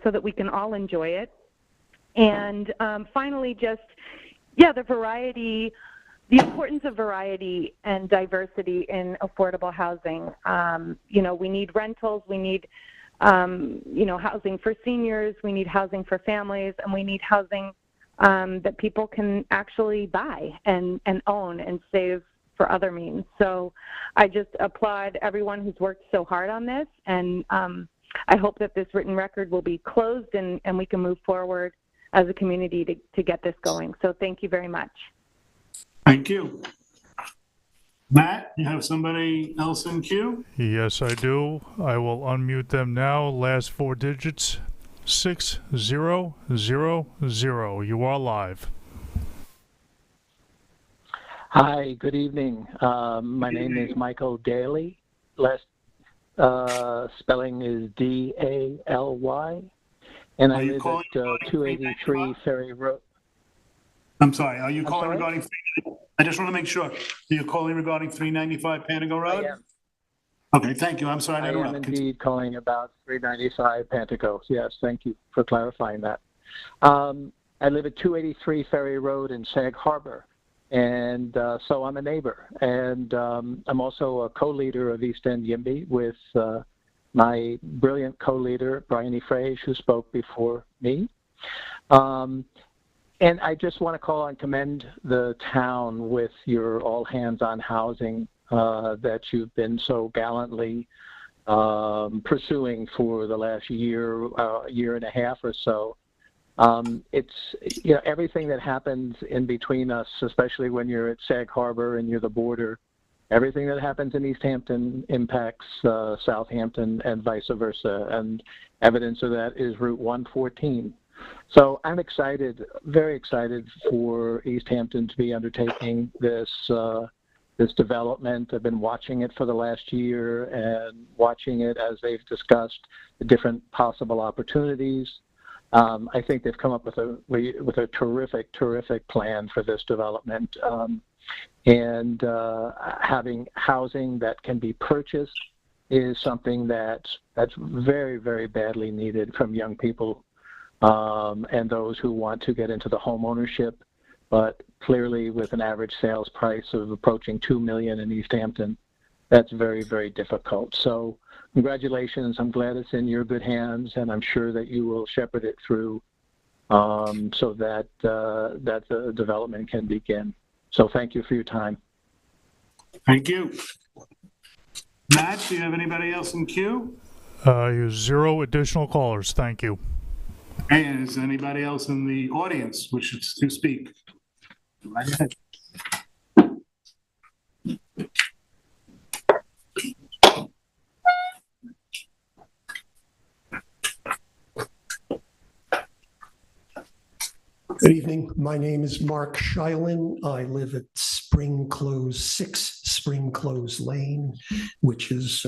so that we can all enjoy it. And finally, the importance of variety and diversity in affordable housing. We need rentals, we need, housing for seniors, we need housing for families, and we need housing that people can actually buy and own and save for other means. So I just applaud everyone who's worked so hard on this, and I hope that this written record will be closed and we can move forward as a community to get this going. So thank you very much. Thank you. Matt, you have somebody else in queue? Yes, I do. I will unmute them now. Last four digits, 6000. You are live. Hi, good evening. My name is Michael Daly. Last spelling is D-A-L-Y. And I live at 283 Ferry Road. I'm sorry, are you calling regarding, I just want to make sure, you're calling regarding 395 Panago Road? I am. Okay, thank you, I'm sorry to interrupt. I am indeed calling about 395 Pantico. Yes, thank you for clarifying that. I live at 283 Ferry Road in Sag Harbor, and so I'm a neighbor. And I'm also a co-leader of East End YIMBY with my brilliant co-leader, Brian E. Frage, who spoke before me. And I just want to call and commend the town with your all hands on housing that you've been so gallantly pursuing for the last year and a half or so. It's, everything that happens in between us, especially when you're at Sag Harbor and you're the border, everything that happens in East Hampton impacts Southampton and vice versa. And evidence of that is Route 114. So I'm excited, very excited for East Hampton to be undertaking this development. I've been watching it for the last year and watching it as they've discussed the different possible opportunities. I think they've come up with a terrific plan for this development. And having housing that can be purchased is something that's very, very badly needed from young people. And those who want to get into the home ownership, but clearly with an average sales price of approaching $2 million in East Hampton, that's very, very difficult. So congratulations. I'm glad it's in your good hands, and I'm sure that you will shepherd it through so that the development can begin. So thank you for your time. Thank you. Matt, do you have anybody else in queue? Zero additional callers. Thank you. And is anybody else in the audience wishes to speak? Go right ahead. Good evening. My name is Mark Shylin. I live at 6 Spring Close Lane, which is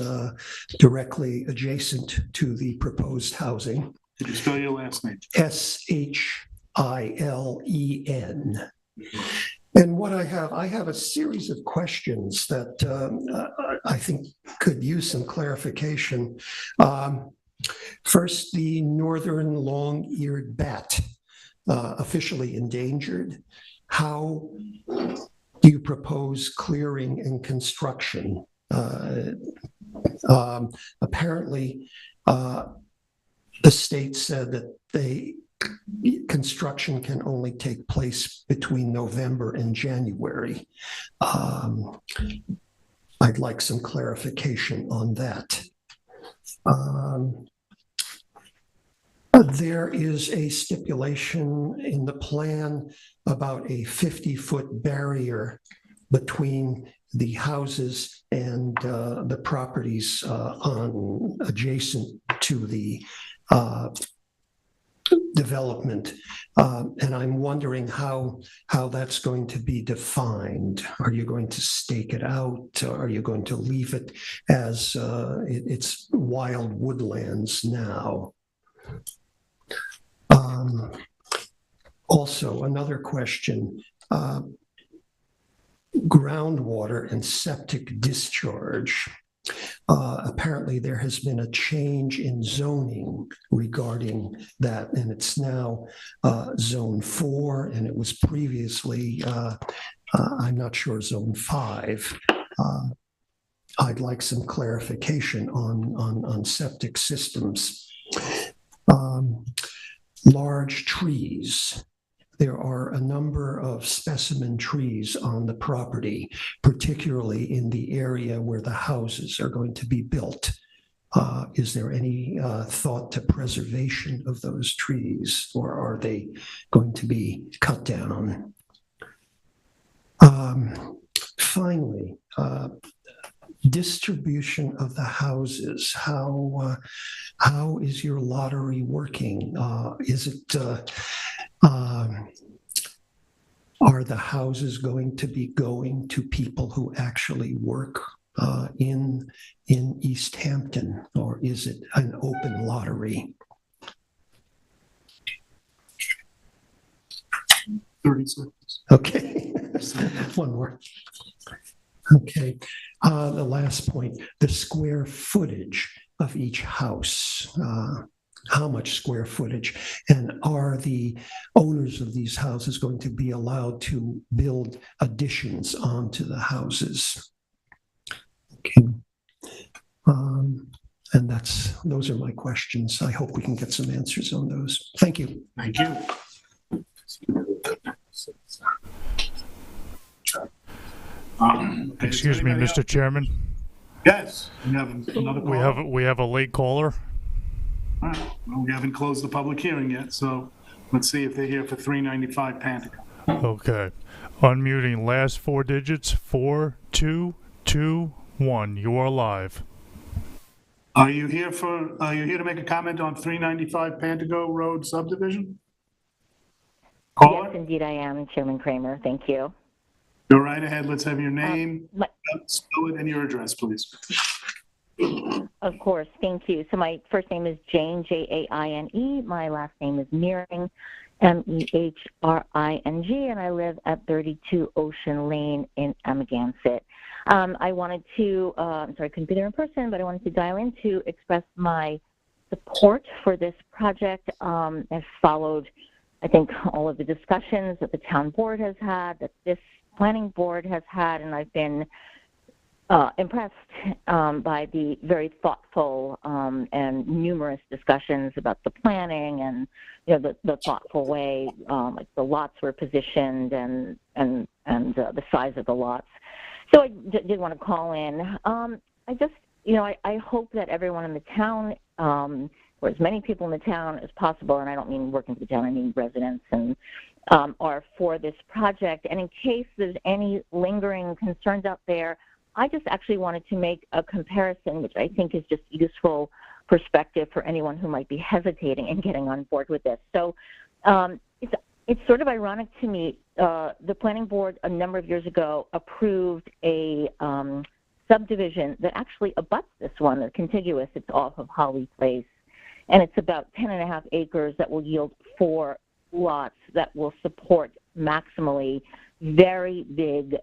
directly adjacent to the proposed housing. Could you spell your last name? S-H-I-L-E-N. And what I have a series of questions that I think could use some clarification. First, the northern long-eared bat, officially endangered. How do you propose clearing and construction? Apparently, the state said that construction can only take place between November and January. I'd like some clarification on that. There is a stipulation in the plan about a 50-foot barrier between the houses and the properties on adjacent to the development. And I'm wondering how that's going to be defined. Are you going to stake it out? Are you going to leave it as it's wild woodlands now? Also, another question, groundwater and septic discharge. Apparently, there has been a change in zoning regarding that, and it's now Zone 4, and it was previously, I'm not sure, Zone 5. I'd like some clarification on septic systems. Large trees. There are a number of specimen trees on the property, particularly in the area where the houses are going to be built. Is there any thought to preservation of those trees, or are they going to be cut down? Finally, distribution of the houses. How is your lottery working? Is it are the houses going to be going to people who actually work in East Hampton, or is it an open lottery? 30 seconds. Okay, one more. Okay, the last point, the square footage of each house. How much square footage, and are the owners of these houses going to be allowed to build additions onto the houses? Okay. And those are my questions. I hope we can get some answers on those. Thank you. Thank you. Excuse me, Mr. Chairman. Yes, we have another caller. We have a late caller. All right. Well, we haven't closed the public hearing yet, so let's see if they're here for 395 Panther. Okay. Unmuting last four digits, 4221. You are live. Are you here to make a comment on 395 Pantago Road subdivision? Caller? Yes, indeed I am, Chairman Kramer. Thank you. Go right ahead. Let's have your name, spell it, and your address, please. Of course, thank you. So my first name is Jane, Jaine. My last name is Meehring, Mehring, and I live at 32 Ocean Lane in Amagansett. I wanted to, I'm sorry, I couldn't be there in person, but I wanted to dial in to express my support for this project. I've followed, I think, all of the discussions that the town board has had, that this planning board has had, and I've been impressed by the very thoughtful and numerous discussions about the planning and the thoughtful way like the lots were positioned and the size of the lots. So I did want to call in. I just I hope that everyone in the town, or as many people in the town as possible, and I don't mean working for the town, I mean residents, and are for this project. And in case there's any lingering concerns out there, I just actually wanted to make a comparison, which I think is just useful perspective for anyone who might be hesitating in getting on board with this. So it's sort of ironic to me. The planning board a number of years ago approved a subdivision that actually abuts this one. They're contiguous. It's off of Holly Place. And it's about 10.5 acres that will yield 4 lots that will support maximally very big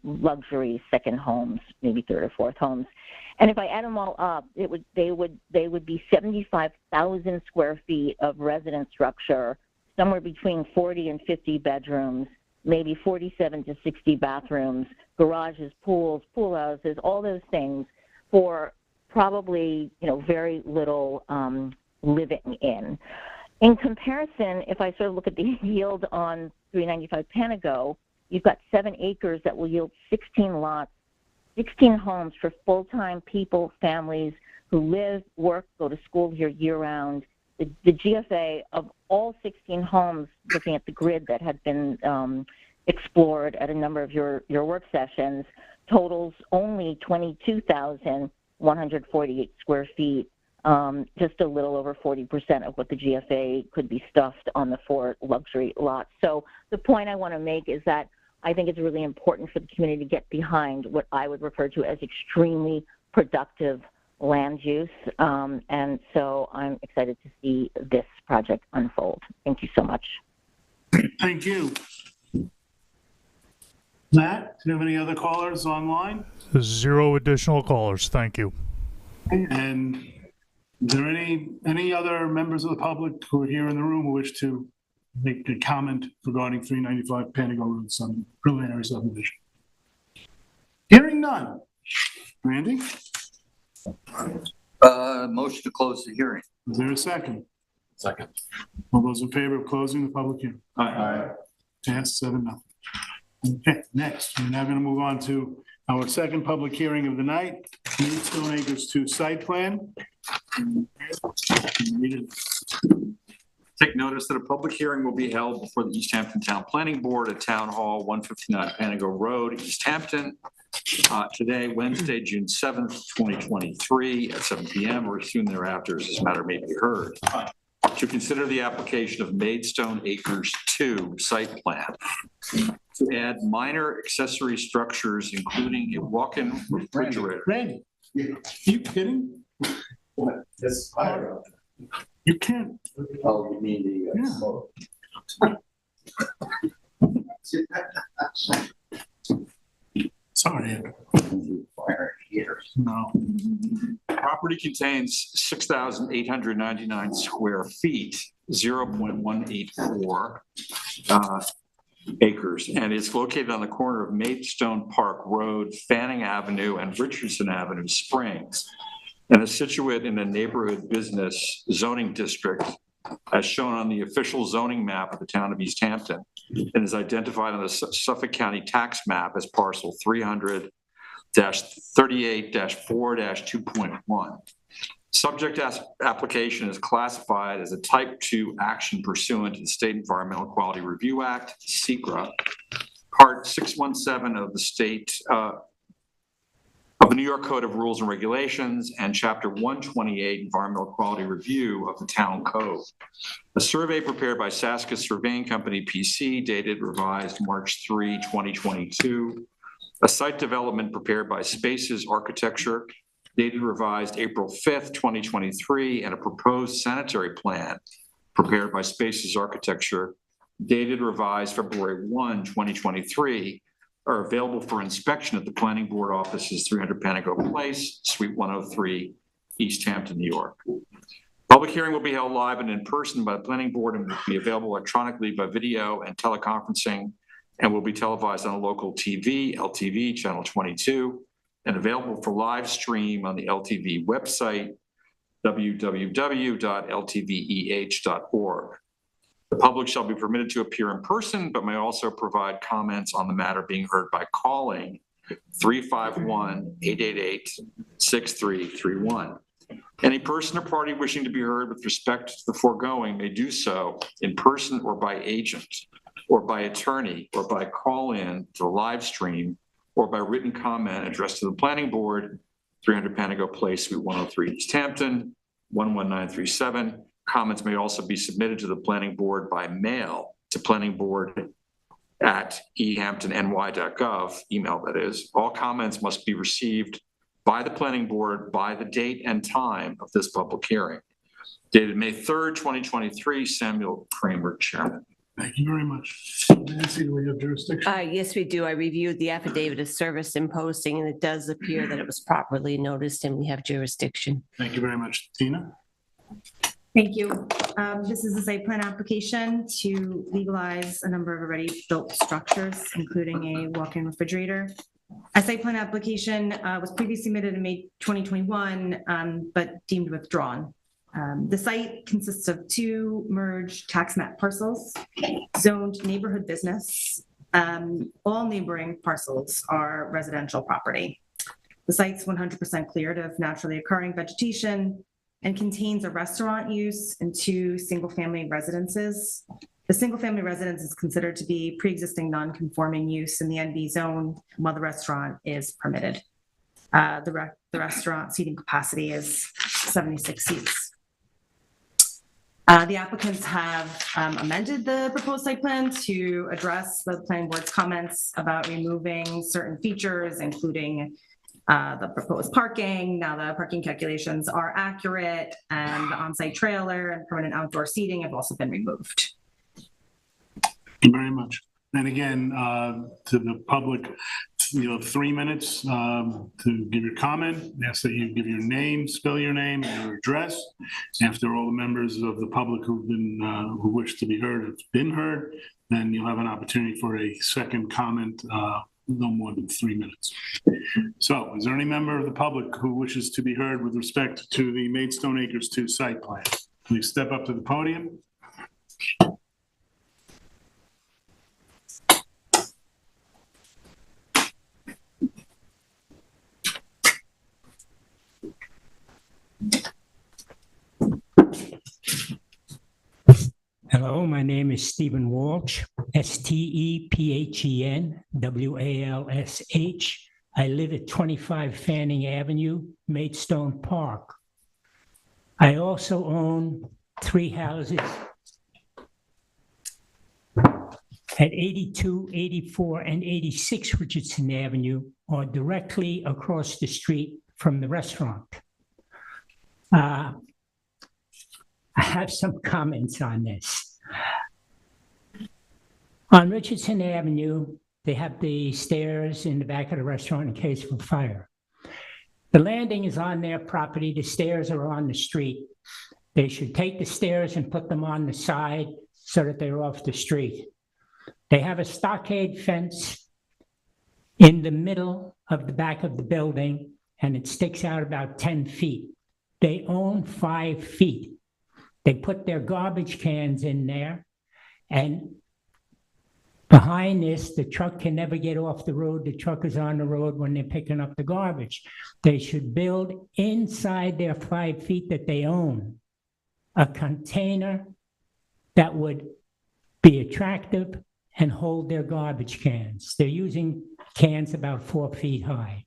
luxury second homes, maybe third or fourth homes. And if I add them all up, they would be 75,000 square feet of residence structure, somewhere between 40 and 50 bedrooms, maybe 47 to 60 bathrooms, garages, pools, pool houses, all those things for probably very little living in. In comparison, if I sort of look at the yield on 395 Panago, you've got 7 acres that will yield 16 lots, 16 homes for full-time people, families who live, work, go to school here year-round, the GFA of all 16 homes, looking at the grid that had been explored at a number of your work sessions, totals only 22,148 square feet, just a little over 40% of what the GFA could be stuffed on the 4 luxury lots. So the point I want to make is that I think it's really important for the community to get behind what I would refer to as extremely productive land use. And so I'm excited to see this project unfold. Thank you so much. Thank you. Matt, do you have any other callers online? 0 additional callers. Thank you. And is there any other members of the public who are here in the room who wish to make a comment regarding 395 Panago Road, some preliminary subdivision? Hearing none. Randy? Motion to close the hearing. Is there a second? Second. All those in favor of closing the public hearing? Aye. Passed 7-0. Okay, next, we're now going to move on to our second public hearing of the night, Maidstone Acres 2 site plan. Take notice that a public hearing will be held before the East Hampton Town Planning Board at Town Hall, 159 Panago Road, East Hampton, today, Wednesday, June 7th, 2023, at 7 p.m. or soon thereafter, as this matter may be heard. To consider the application of Maidstone Acres 2 site plan to add minor accessory structures, including a walk-in refrigerator. Randy, are you kidding? That's fire. You can't. Oh, you mean Sorry. Fire here. No. Property contains 6,899 square feet, 0.184 acres, and is located on the corner of Maidstone Park Road, Fanning Avenue, and Richardson Avenue, Springs, and is situated in a neighborhood business zoning district as shown on the official zoning map of the town of East Hampton, and is identified on the Suffolk County tax map as parcel 300-38-4-2.1. Subject application is classified as a type 2 action pursuant to the State Environmental Quality Review Act, SEQRA, Part 617 of the state of the New York Code of Rules and Regulations, and Chapter 128 Environmental Quality Review of the Town Code. A survey prepared by Saska Surveying Company, PC, dated revised March 3, 2022. A site development prepared by Spaces Architecture, dated revised April 5th, 2023, and a proposed sanitary plan prepared by Spaces Architecture, dated revised February 1, 2023, are available for inspection at the Planning Board offices, 300 Panago Place, Suite 103, East Hampton, New York. Public hearing will be held live and in person by the Planning Board and will be available electronically by video and teleconferencing, and will be televised on a local TV, LTV Channel 22, and available for live stream on the LTV website, www.ltveh.org. The public shall be permitted to appear in person, but may also provide comments on the matter being heard by calling 351-888-6331. Any person or party wishing to be heard with respect to the foregoing may do so in person or by agent, or by attorney, or by call-in to the live stream, or by written comment addressed to the Planning Board, 300 Panago Place, Suite 103, East Hampton, 11937. Comments may also be submitted to the Planning Board by mail to planningboard@ehamptonny.gov, email that is. All comments must be received by the Planning Board by the date and time of this public hearing. Dated May 3rd, 2023, Samuel Kramer, Chairman. Thank you very much. Nancy, do we have jurisdiction? Yes, we do. I reviewed the affidavit of service and posting, and it does appear that it was properly noticed and we have jurisdiction. Thank you very much. Tina? Thank you. This is a site plan application to legalize a number of already built structures, including a walk-in refrigerator. A site plan application was previously submitted in May 2021, but deemed withdrawn. The site consists of 2 merged tax map parcels, zoned neighborhood business. All neighboring parcels are residential property. The site's 100% cleared of naturally occurring vegetation. and contains a restaurant use and 2 single-family residences. The single-family residence is considered to be pre-existing non-conforming use in the NB zone, while the restaurant is permitted. The restaurant seating capacity is 76 seats. The applicants have amended the proposed site plan to address the planning board's comments about removing certain features, including the proposed parking. Now the parking calculations are accurate, and the on-site trailer and permanent outdoor seating have also been removed. Thank you very much. And again, to the public, you have 3 minutes to give your comment. Ask that you give your name, spell your name, and your address. After all the members of the public who wish to be heard have been heard, then you'll have an opportunity for a second comment, no more than 3 minutes. So, is there any member of the public who wishes to be heard with respect to the Maidstone Acres 2 site plan? Please step up to the podium. Hello, my name is Stephen Walsh, STEPHEN WALSH. I live at 25 Fanning Avenue, Maidstone Park. I also own 3 houses at 82, 84, and 86 Richardson Avenue, or directly across the street from the restaurant. I have some comments on this. On Richardson Avenue, they have the stairs in the back of the restaurant in case of a fire. The landing is on their property. The stairs are on the street. They should take the stairs and put them on the side so that they're off the street. They have a stockade fence in the middle of the back of the building, and it sticks out about 10 feet. They own 5 feet. They put their garbage cans in there, and behind this, the truck can never get off the road. The truck is on the road when they're picking up the garbage. They should build inside their 5 feet that they own a container that would be attractive and hold their garbage cans. They're using cans about 4 feet high.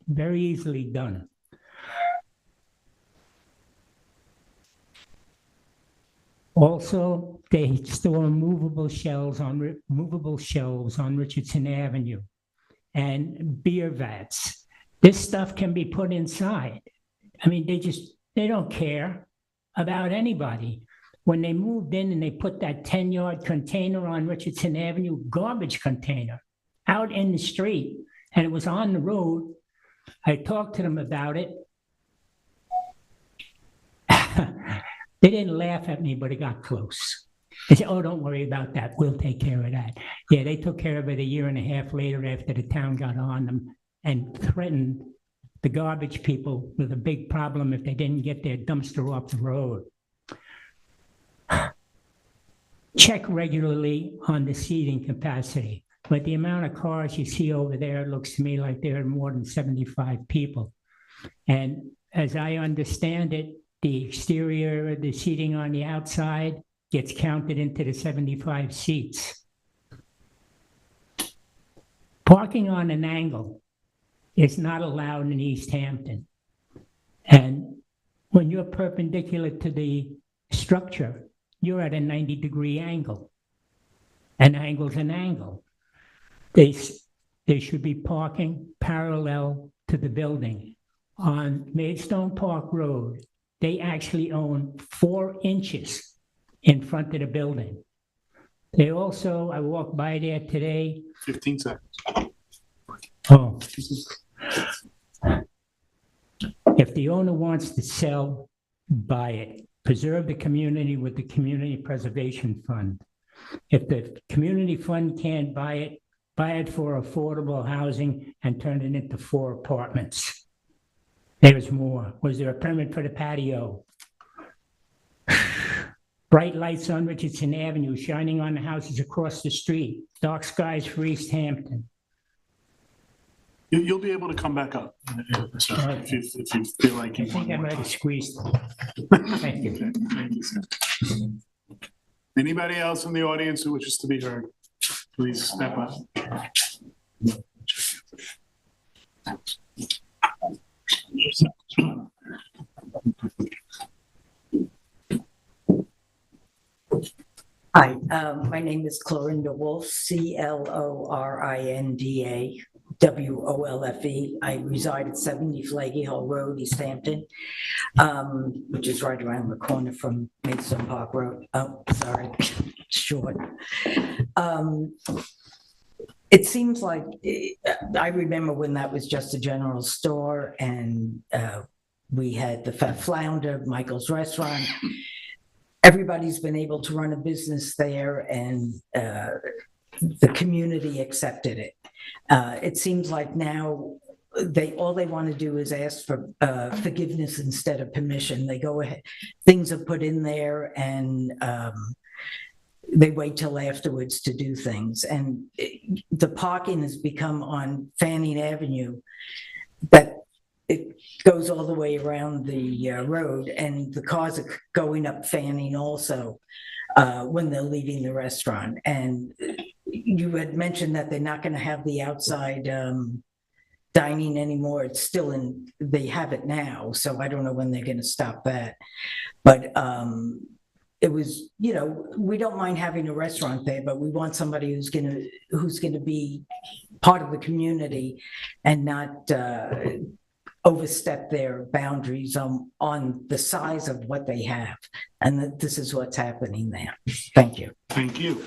Very easily done. Also, they store movable shelves on Richardson Avenue and beer vats. This stuff can be put inside. I mean, they don't care about anybody. When they moved in and they put that 10-yard container on Richardson Avenue, garbage container, out in the street, and it was on the road, I talked to them about it. They didn't laugh at me, but it got close. They said, oh, don't worry about that. We'll take care of that. Yeah, they took care of it 1.5 years later after the town got on them and threatened the garbage people with a big problem if they didn't get their dumpster off the road. Check regularly on the seating capacity, but the amount of cars you see over there looks to me like there are more than 75 people. And as I understand it, the exterior, the seating on the outside gets counted into the 75 seats. Parking on an angle is not allowed in East Hampton. And when you're perpendicular to the structure, you're at a 90-degree angle. An angle's an angle. They should be parking parallel to the building. On Maidstone Park Road, they actually own 4 inches in front of the building. They also, I walked by there today. 15 seconds. Oh. If the owner wants to sell, buy it. Preserve the community with the Community Preservation Fund. If the community fund can't buy it for affordable housing and turn it into 4 apartments. There's more. Was there a permit for the patio? Bright lights on Richardson Avenue shining on the houses across the street. Dark skies for East Hampton. You'll be able to come back up so if you feel like you I want think I more might have time. squeezed. Thank you. Okay, thank you, sir. Anybody else in the audience who wishes to be heard, please step up. Hi, my name is Clorinda Wolf, Clorinda Wolfe. I reside at 70 Flaggy Hill Road, East Hampton, which is right around the corner from Maidstone Park Road. Oh, sorry, short. It seems like, I remember when that was just a general store and we had the Fat Flounder, Michael's Restaurant. Everybody's been able to run a business there and the community accepted it. It seems like now all they want to do is ask for forgiveness instead of permission. They go ahead, things are put in there and they wait till afterwards to do things. And the parking has become on Fanning Avenue that it goes all the way around the road, and the cars are going up Fanning also when they're leaving the restaurant. And you had mentioned that they're not going to have the outside dining anymore. It's still in, they have it now, so I don't know when they're going to stop that. But it was, we don't mind having a restaurant there, but we want somebody who's going to be part of the community and not overstep their boundaries on the size of what they have. And that this is what's happening there. Thank you. Thank you.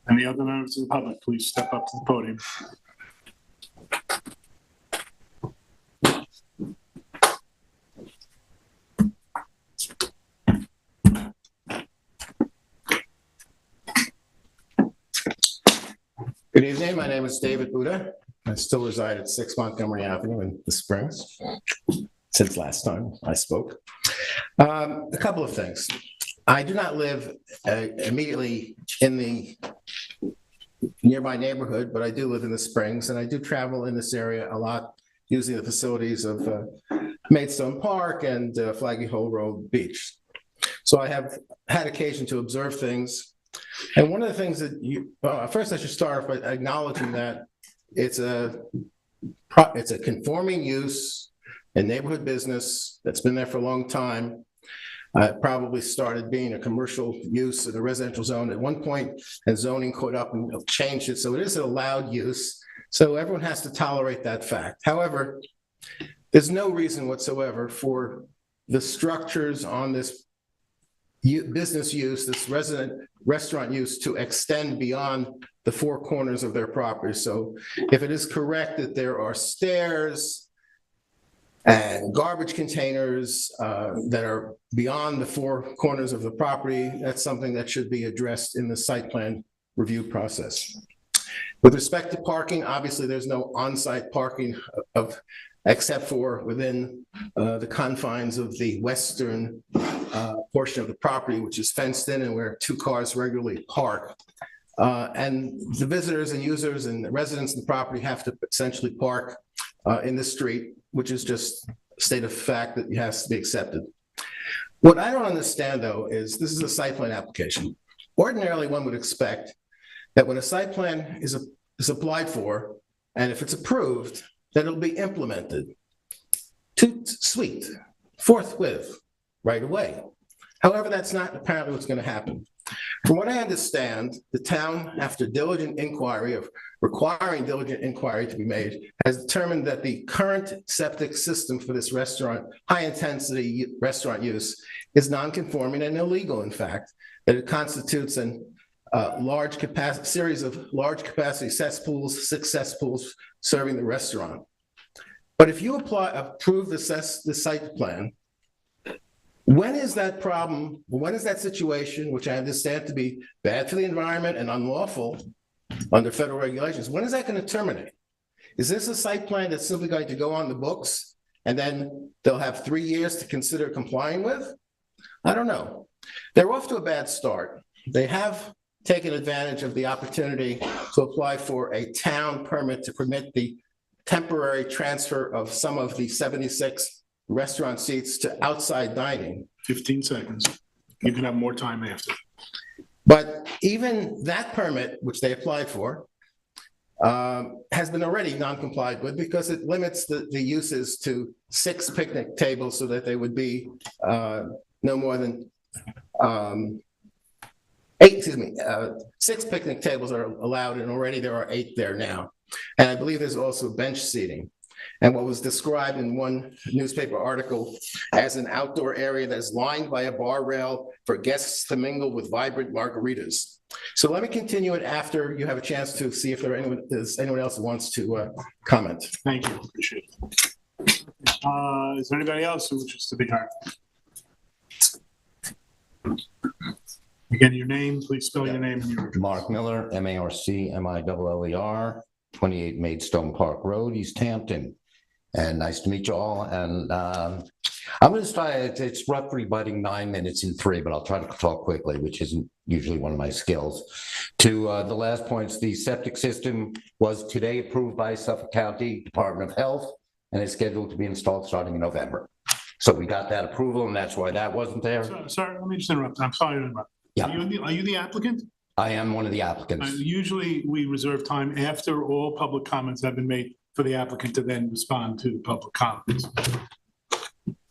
Any other members of the public, please step up to the podium. Good evening. My name is David Buda. I still reside at 6 Montgomery Avenue in the Springs, since last time I spoke. A couple of things. I do not live immediately in the nearby neighborhood, but I do live in the Springs, and I do travel in this area a lot, using the facilities of Maidstone Park and Flaggy Hole Road Beach. So I have had occasion to observe things. And one of the things that first I should start by acknowledging that it's a conforming use, a neighborhood business that's been there for a long time. It probably started being a commercial use in a residential zone at one point, and zoning caught up and changed it. So it is an allowed use. So everyone has to tolerate that fact. However, there's no reason whatsoever for the structures on this business use, this restaurant use, to extend beyond the four corners of their property. So if it is correct that there are stairs and garbage containers that are beyond the four corners of the property, that's something that should be addressed in the site plan review process. With respect to parking, obviously there's no on-site parking except for within the confines of the western portion of the property, which is fenced in and where two cars regularly park. And the visitors and users and the residents of the property have to essentially park in the street, which is just a state of fact that has to be accepted. What I don't understand, though, is this is a site plan application. Ordinarily, one would expect that when a site plan is applied for, and if it's approved, that it'll be implemented forthwith, right away. However, that's not apparently what's going to happen. From what I understand, the town, after diligent inquiry of requiring diligent inquiry to be made, has determined that the current septic system for this restaurant, high-intensity restaurant use, is non-conforming and illegal, in fact, that it constitutes a series of large capacity cesspools, 6 cesspools serving the restaurant. But if you approve the site plan, when is that problem, when is that situation, which I understand to be bad for the environment and unlawful under federal regulations, when is that going to terminate? Is this a site plan that's simply going to go on the books and then they'll have 3 years to consider complying with? I don't know. They're off to a bad start. They have taken advantage of the opportunity to apply for a town permit to permit the temporary transfer of some of the 76 restaurant seats to outside dining. 15 seconds. You can have more time after. But even that permit, which they applied for, has been already non-complied with because it limits the uses to 6 picnic tables so that they would be no more than 6 picnic tables are allowed, and already there are 8 there now. And I believe there's also bench seating. And what was described in one newspaper article as an outdoor area that is lined by a bar rail for guests to mingle with vibrant margaritas. So let me continue it after you have a chance to see if there's anyone else who wants to comment. Thank you, appreciate it. Is there anybody else who wishes to be heard? Again, your name, please spell your name. And your... Mark Miller, MARCMILLER, 28 Maidstone Park Road, East Hampton. And nice to meet you all. And I'm going to try, it's roughly budding 9 minutes in 3, but I'll try to talk quickly, which isn't usually one of my skills. To the last points, the septic system was today approved by Suffolk County Department of Health and is scheduled to be installed starting in November. So we got that approval, and that's why that wasn't there. Sorry, let me just interrupt. I'm sorry to interrupt. Yeah. Are you the applicant? I am one of the applicants. Usually we reserve time after all public comments have been made for the applicant to then respond to the public comments.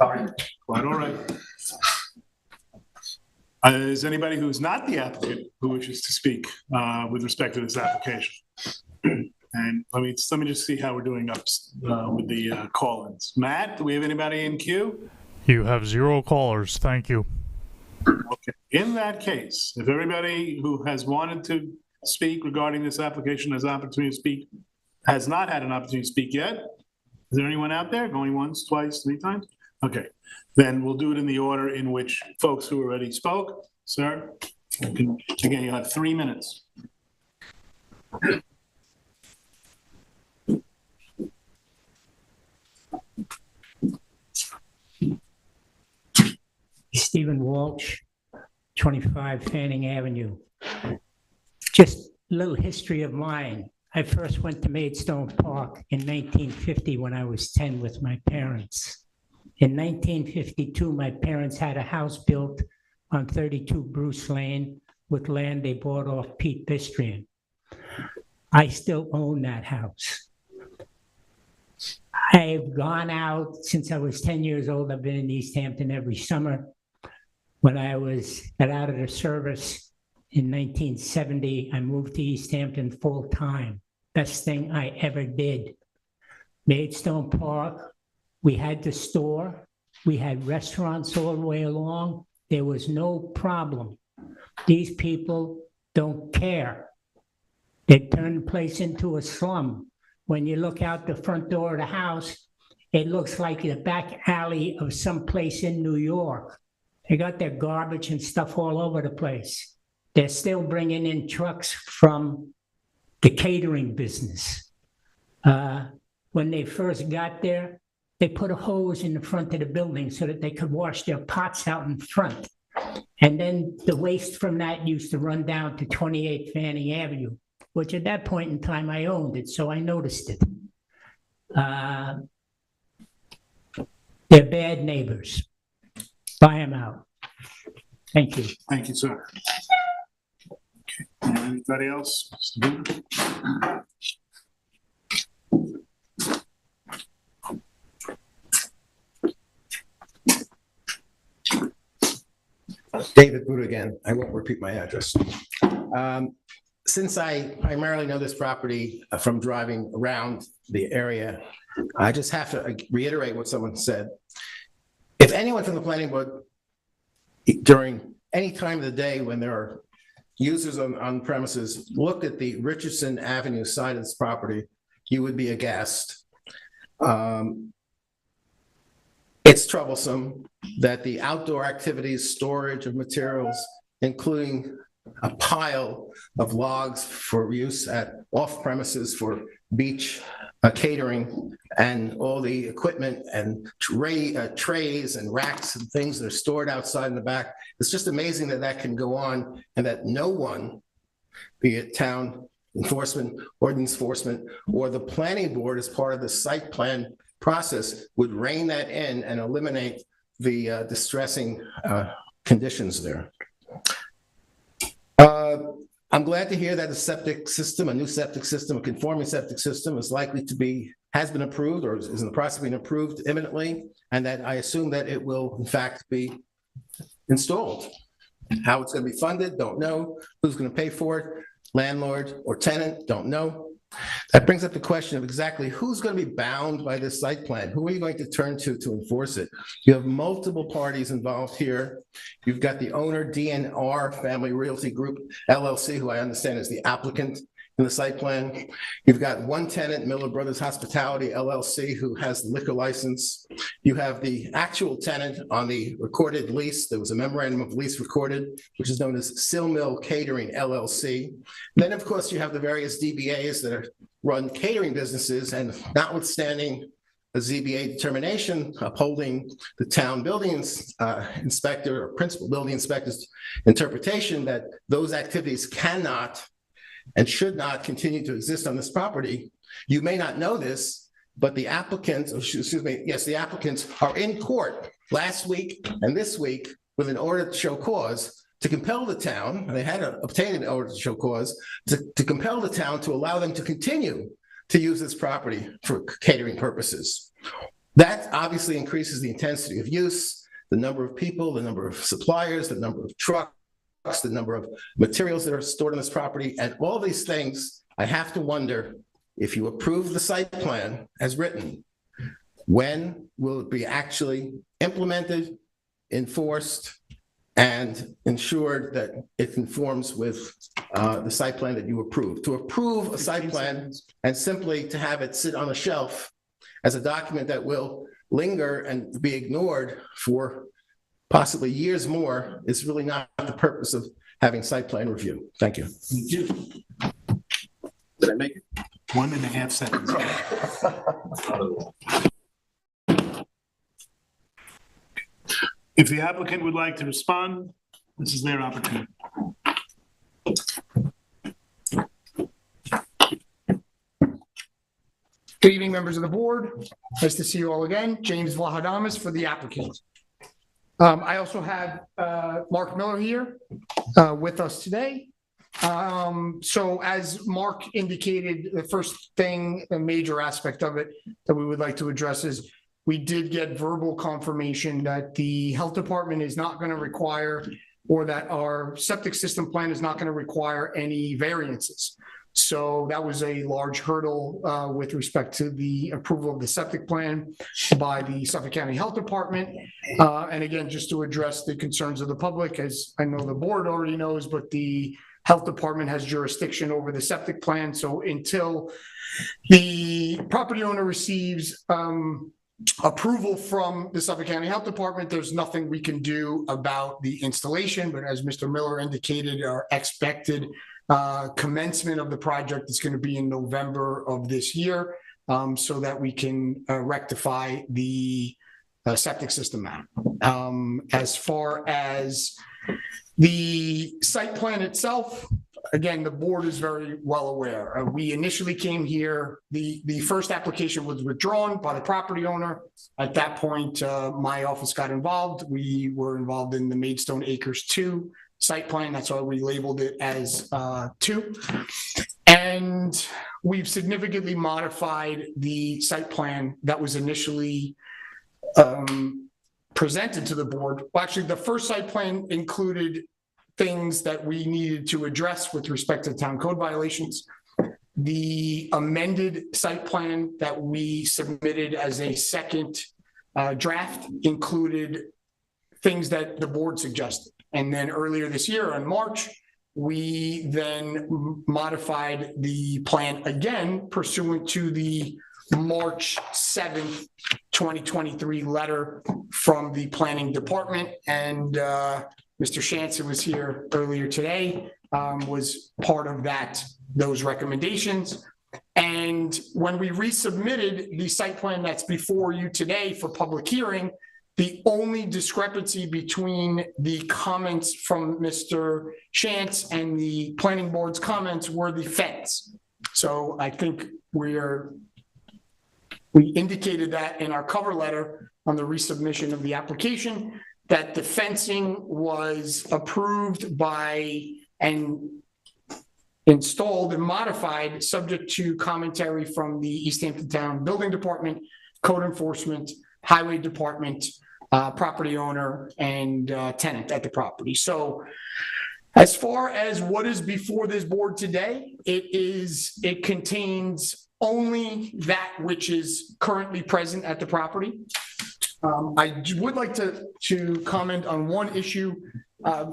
Sorry. Quite all right. Is anybody who's not the applicant who wishes to speak with respect to this application? And let me just see how we're doing up with the call-ins. Matt, do we have anybody in queue? You have 0 callers. Thank you. Okay. In that case, if everybody who has wanted to speak regarding this application has opportunity to speak, has not had an opportunity to speak yet, is there anyone out there going once, twice, 3 times? Okay, then we'll do it in the order in which folks who already spoke. Sir, again, you have 3 minutes. Stephen Walsh, 25 Fanning Avenue. Just a little history of mine. I first went to Maidstone Park in 1950 when I was 10 with my parents. In 1952, my parents had a house built on 32 Bruce Lane with land they bought off Pete Bistrian. I still own that house. I've gone out since I was 10 years old. I've been in East Hampton every summer. When I got out of the service in 1970, I moved to East Hampton full time. Best thing I ever did. Maidstone Park, we had the store, we had restaurants all the way along. There was no problem. These people don't care. They turned the place into a slum. When you look out the front door of the house, it looks like the back alley of some place in New York. They got their garbage and stuff all over the place. They're still bringing in trucks from the catering business. When they first got there, they put a hose in the front of the building so that they could wash their pots out in front. And then the waste from that used to run down to 28 Fanning Avenue, which at that point in time I owned it, so I noticed it. They're bad neighbors. Buy them out. Thank you. Thank you, sir. Okay. Anybody else? David Buda again. I won't repeat my address. Since I primarily know this property from driving around the area, I just have to reiterate what someone said. If anyone from the planning board, during any time of the day when there are users on premises, looked at the Richardson Avenue side of this property, you would be aghast. It's troublesome that the outdoor activities, storage of materials, including a pile of logs for use at off premises for beach catering, and all the equipment and trays and racks and things that are stored outside in the back. It's just amazing that that can go on and that no one, be it town enforcement, ordinance enforcement, or the planning board as part of the site plan process would rein that in and eliminate the distressing conditions there. I'm glad to hear that a septic system, a new septic system, a conforming septic system is likely to be, has been approved or is in the process of being approved imminently, and that I assume that it will in fact be installed. How it's going to be funded, don't know. Who's going to pay for it? Landlord or tenant, don't know. That brings up the question of exactly who's going to be bound by this site plan. Who are you going to turn to enforce it? You have multiple parties involved here. You've got the owner, DNR Family Realty Group, LLC, who I understand is the applicant in the site plan. You've got one tenant, Miller Brothers Hospitality, LLC, who has the liquor license. You have the actual tenant on the recorded lease. There was a memorandum of lease recorded, which is known as Sill Mill Catering, LLC. Then, of course, you have the various DBAs that run catering businesses, and notwithstanding a ZBA determination upholding the town building inspector or principal building inspector's interpretation that those activities cannot and should not continue to exist on this property. You may not know this, but the applicants, the applicants are in court last week and this week with an order to show cause to compel the town, and they had obtained an order to show cause, to compel the town to allow them to continue to use this property for catering purposes. That obviously increases the intensity of use, the number of people, the number of suppliers, the number of trucks, the number of materials that are stored on this property, and all these things. I have to wonder, if you approve the site plan as written, when will it be actually implemented, enforced, and ensured that it conforms with the site plan that you approve? To approve a site plan and simply to have it sit on a shelf as a document that will linger and be ignored for possibly years more is really not the purpose of having site plan review. Thank you. Thank you. Did I make it? 1.5 seconds. If the applicant would like to respond, this is their opportunity. Good evening, members of the board. Nice to see you all again. James Vlahadamas for the applicant. I also have Mark Miller here with us today. So as Mark indicated, the first thing, a major aspect of it that we would like to address is we did get verbal confirmation that the health department is not going to require, or that our septic system plan is not going to require any variances. So that was a large hurdle with respect to the approval of the septic plan by the Suffolk County Health Department. And again, just to address the concerns of the public, as I know the board already knows, but the health department has jurisdiction over the septic plan. So until the property owner receives approval from the Suffolk County Health Department, there's nothing we can do about the installation. But as Mr. Miller indicated, our expected commencement of the project is going to be in November of this year, so that we can rectify the septic system map. As far as the site plan itself, again, the board is very well aware. We initially came here, the first application was withdrawn by the property owner. At that point, my office got involved. We were involved in the Maidstone Acres 2 site plan. That's why we labeled it as 2. And we've significantly modified the site plan that was initially presented to the board. Well, actually, the first site plan included things that we needed to address with respect to town code violations. The amended site plan that we submitted as a second draft included things that the board suggested. And then earlier this year, in March, we then modified the plan again pursuant to the March 7th, 2023 letter from the planning department. And Mr. Shanson was here earlier today, was part of those recommendations. And when we resubmitted the site plan that's before you today for public hearing, The only discrepancy between the comments from Mr. Shantz and the planning board's comments were the fence. So I think we indicated that in our cover letter on the resubmission of the application, that the fencing was approved by and installed and modified subject to commentary from the East Hampton Town Building Department, Code Enforcement, Highway Department, property owner, and tenant at the property. So as far as what is before this board today, it contains only that which is currently present at the property. I would like to comment on one issue.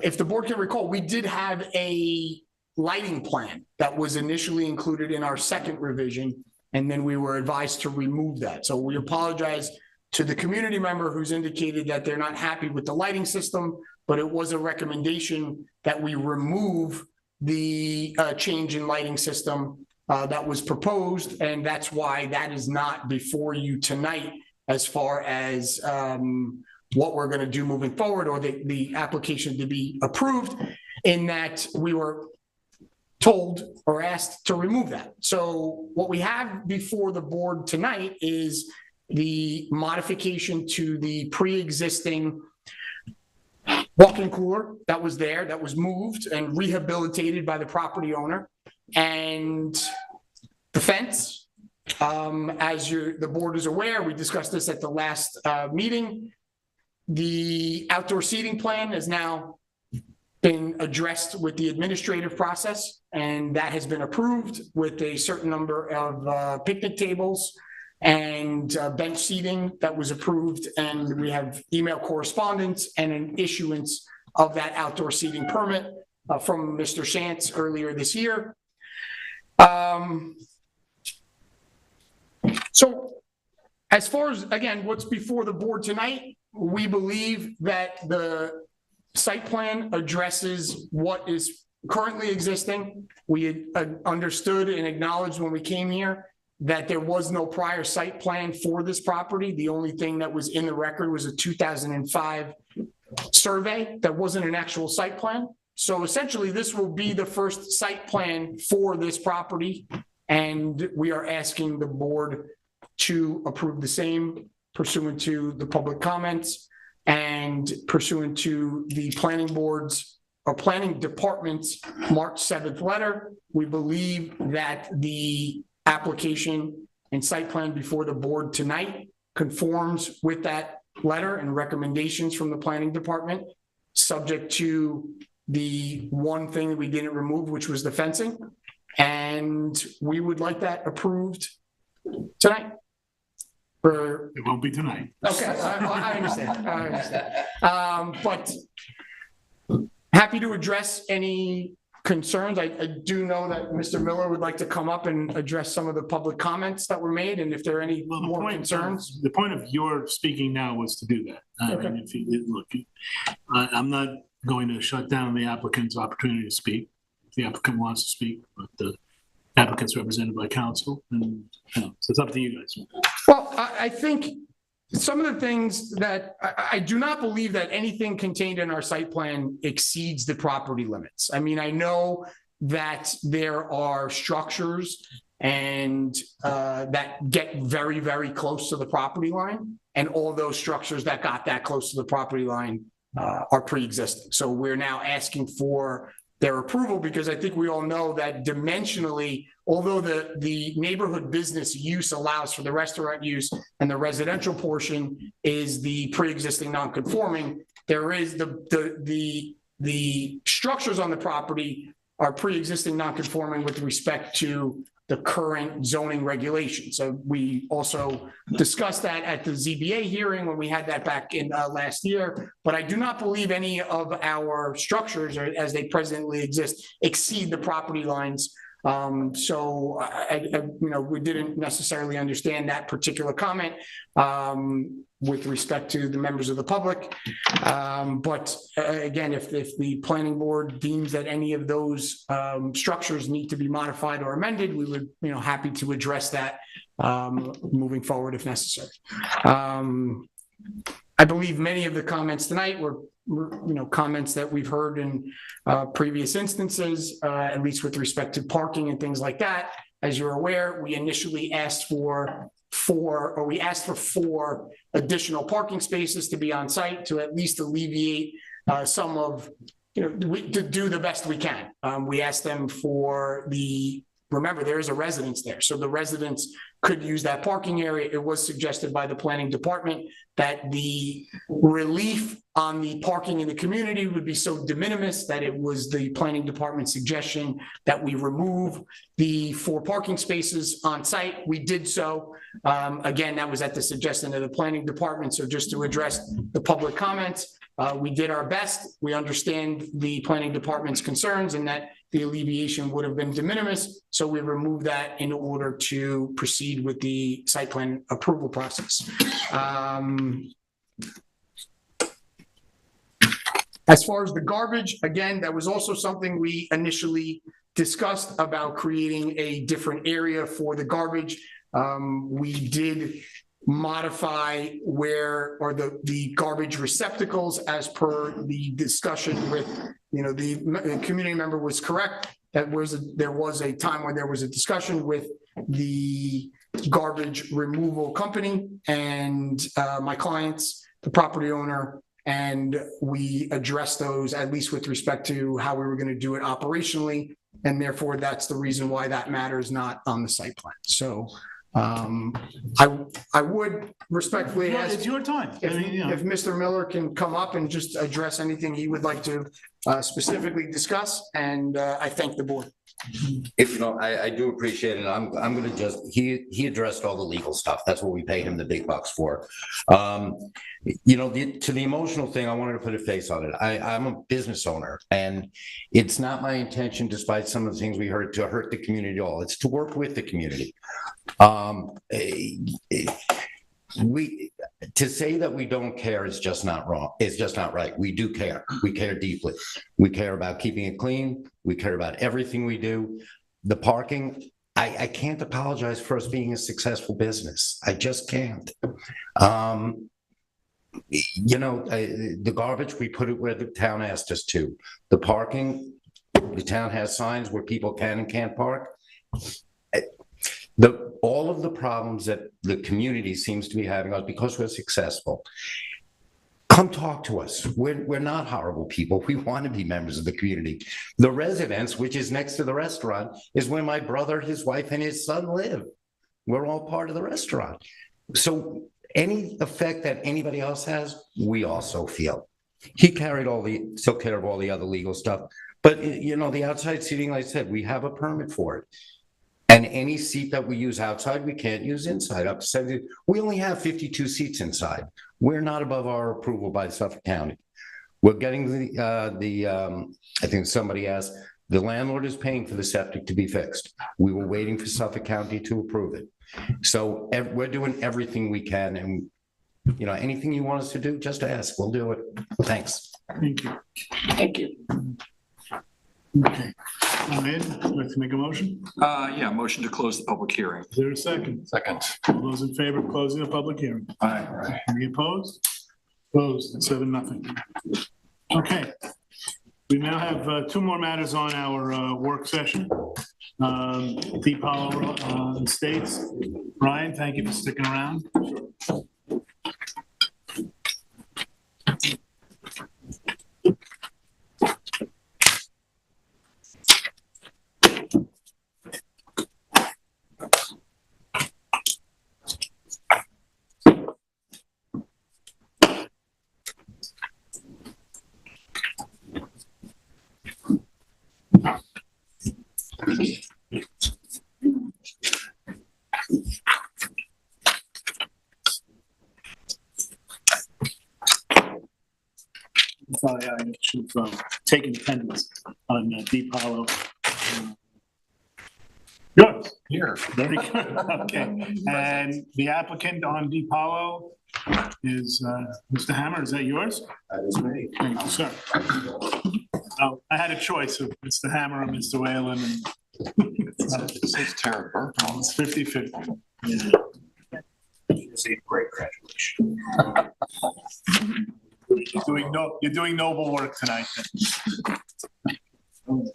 If the board can recall, we did have a lighting plan that was initially included in our second revision, and then we were advised to remove that. So we apologize to the community member who's indicated that they're not happy with the lighting system, but it was a recommendation that we remove the change in lighting system that was proposed, and that's why that is not before you tonight as far as what we're going to do moving forward, or the application to be approved, in that we were told or asked to remove that. So what we have before the board tonight is the modification to the pre-existing walk-in cooler that was there, that was moved and rehabilitated by the property owner, and the fence. As the board is aware, we discussed this at the last meeting. The outdoor seating plan has now been addressed with the administrative process, and that has been approved with a certain number of picnic tables and bench seating that was approved, and we have email correspondence and an issuance of that outdoor seating permit from Mr. Shantz earlier this year. So as far as, again, what's before the board tonight, we believe that the site plan addresses what is currently existing. We had understood and acknowledged when we came here that there was no prior site plan for this property. The only thing that was in the record was a 2005 survey that wasn't an actual site plan. So essentially, this will be the first site plan for this property, and we are asking the board to approve the same pursuant to the public comments and pursuant to the planning board's or planning department's March 7th letter. We believe that the application and site plan before the board tonight conforms with that letter and recommendations from the planning department, subject to the one thing that we didn't remove, which was the fencing. And we would like that approved tonight. It won't be tonight. Okay, I understand. I understand. But happy to address any concerns. I do know that Mr. Miller would like to come up and address some of the public comments that were made, and if there are any more concerns. The point of your speaking now was to do that. I mean, if you look, I'm not going to shut down the applicant's opportunity to speak. If the applicant wants to speak, but the applicant's represented by counsel, and so it's up to you guys. Well, I think some of the things that I do not believe that anything contained in our site plan exceeds the property limits. I mean, I know that there are structures and that get very, very close to the property line, and all those structures that got that close to the property line are pre-existing. So we're now asking for their approval, because I think we all know that dimensionally, although the neighborhood business use allows for the restaurant use and the residential portion is the pre-existing non-conforming, there is the structures on the property are pre-existing non-conforming with respect to the current zoning regulations. So we also discussed that at the ZBA hearing when we had that back in last year, but I do not believe any of our structures, or as they presently exist, exceed the property lines. So we didn't necessarily understand that particular comment with respect to the members of the public. But again, if the planning board deems that any of those structures need to be modified or amended, we would, happy to address that moving forward if necessary. I believe many of the comments tonight were, comments that we've heard in previous instances, at least with respect to parking and things like that. As you're aware, we initially asked for four additional parking spaces to be on site to at least alleviate some of, to do the best we can. We asked them remember, there is a residence there. So the residents could use that parking area. It was suggested by the planning department that the relief on the parking in the community would be so de minimis that it was the planning department's suggestion that we remove the 4 parking spaces on site. We did so. Again, that was at the suggestion of the planning department. So just to address the public comments, we did our best. We understand the planning department's concerns and that the alleviation would have been de minimis. So we removed that in order to proceed with the site plan approval process. As far as the garbage, again, that was also something we initially discussed about creating a different area for the garbage. We did modify the garbage receptacles as per the discussion with, the community member was correct. There was a time when there was a discussion with the garbage removal company and my clients, the property owner, and we addressed those at least with respect to how we were going to do it operationally. And therefore, that's the reason why that matter is not on the site plan. So I would respectfully ask. It's your time. If Mr. Miller can come up and just address anything he would like to specifically discuss, and I thank the board. If I do appreciate it. I'm going to just, he addressed all the legal stuff. That's what we pay him the big bucks for. To the emotional thing, I wanted to put a face on it. I'm a business owner, and it's not my intention, despite some of the things we heard, to hurt the community at all. It's to work with the community. To say that we don't care is just not wrong. It's just not right. We do care. We care deeply. We care about keeping it clean. We care about everything we do. The parking, I can't apologize for us being a successful business. I just can't. The garbage, we put it where the town asked us to. The parking, the town has signs where people can and can't park. All of the problems that the community seems to be having are because we're successful. Come talk to us. We're not horrible people. We want to be members of the community. The residence, which is next to the restaurant, is where my brother, his wife, and his son live. We're all part of the restaurant. So any effect that anybody else has, we also feel. He took care of all the other legal stuff. But, the outside seating, like I said, we have a permit for it. And any seat that we use outside, we can't use inside. Up to 70. We only have 52 seats inside. We're not above our approval by Suffolk County. We're getting I think somebody asked, the landlord is paying for the septic to be fixed. We were waiting for Suffolk County to approve it. So we're doing everything we can. And, anything you want us to do, just ask. We'll do it. Thanks. Thank you. Thank you. Okay. Ed, would you like to make a motion? Yeah, motion to close the public hearing. Is there a second? Second. All those in favor of closing the public hearing? Aye. Any opposed? Opposed, 7-0. Okay. We now have 2 more matters on our work session. Deep Hollow Estates. Brian, thank you for sticking around. I should have taken attendance on Deep Hollow. Good. Here. Very good. Okay. And the applicant on Deep Hollow is Mr. Hammer. Is that yours? That is me. Thank you, sir. Oh, I had a choice of Mr. Hammer or Mr. Whalen. It's terrible. It's 50-50. It's a great graduation. You're doing noble work tonight. Morning,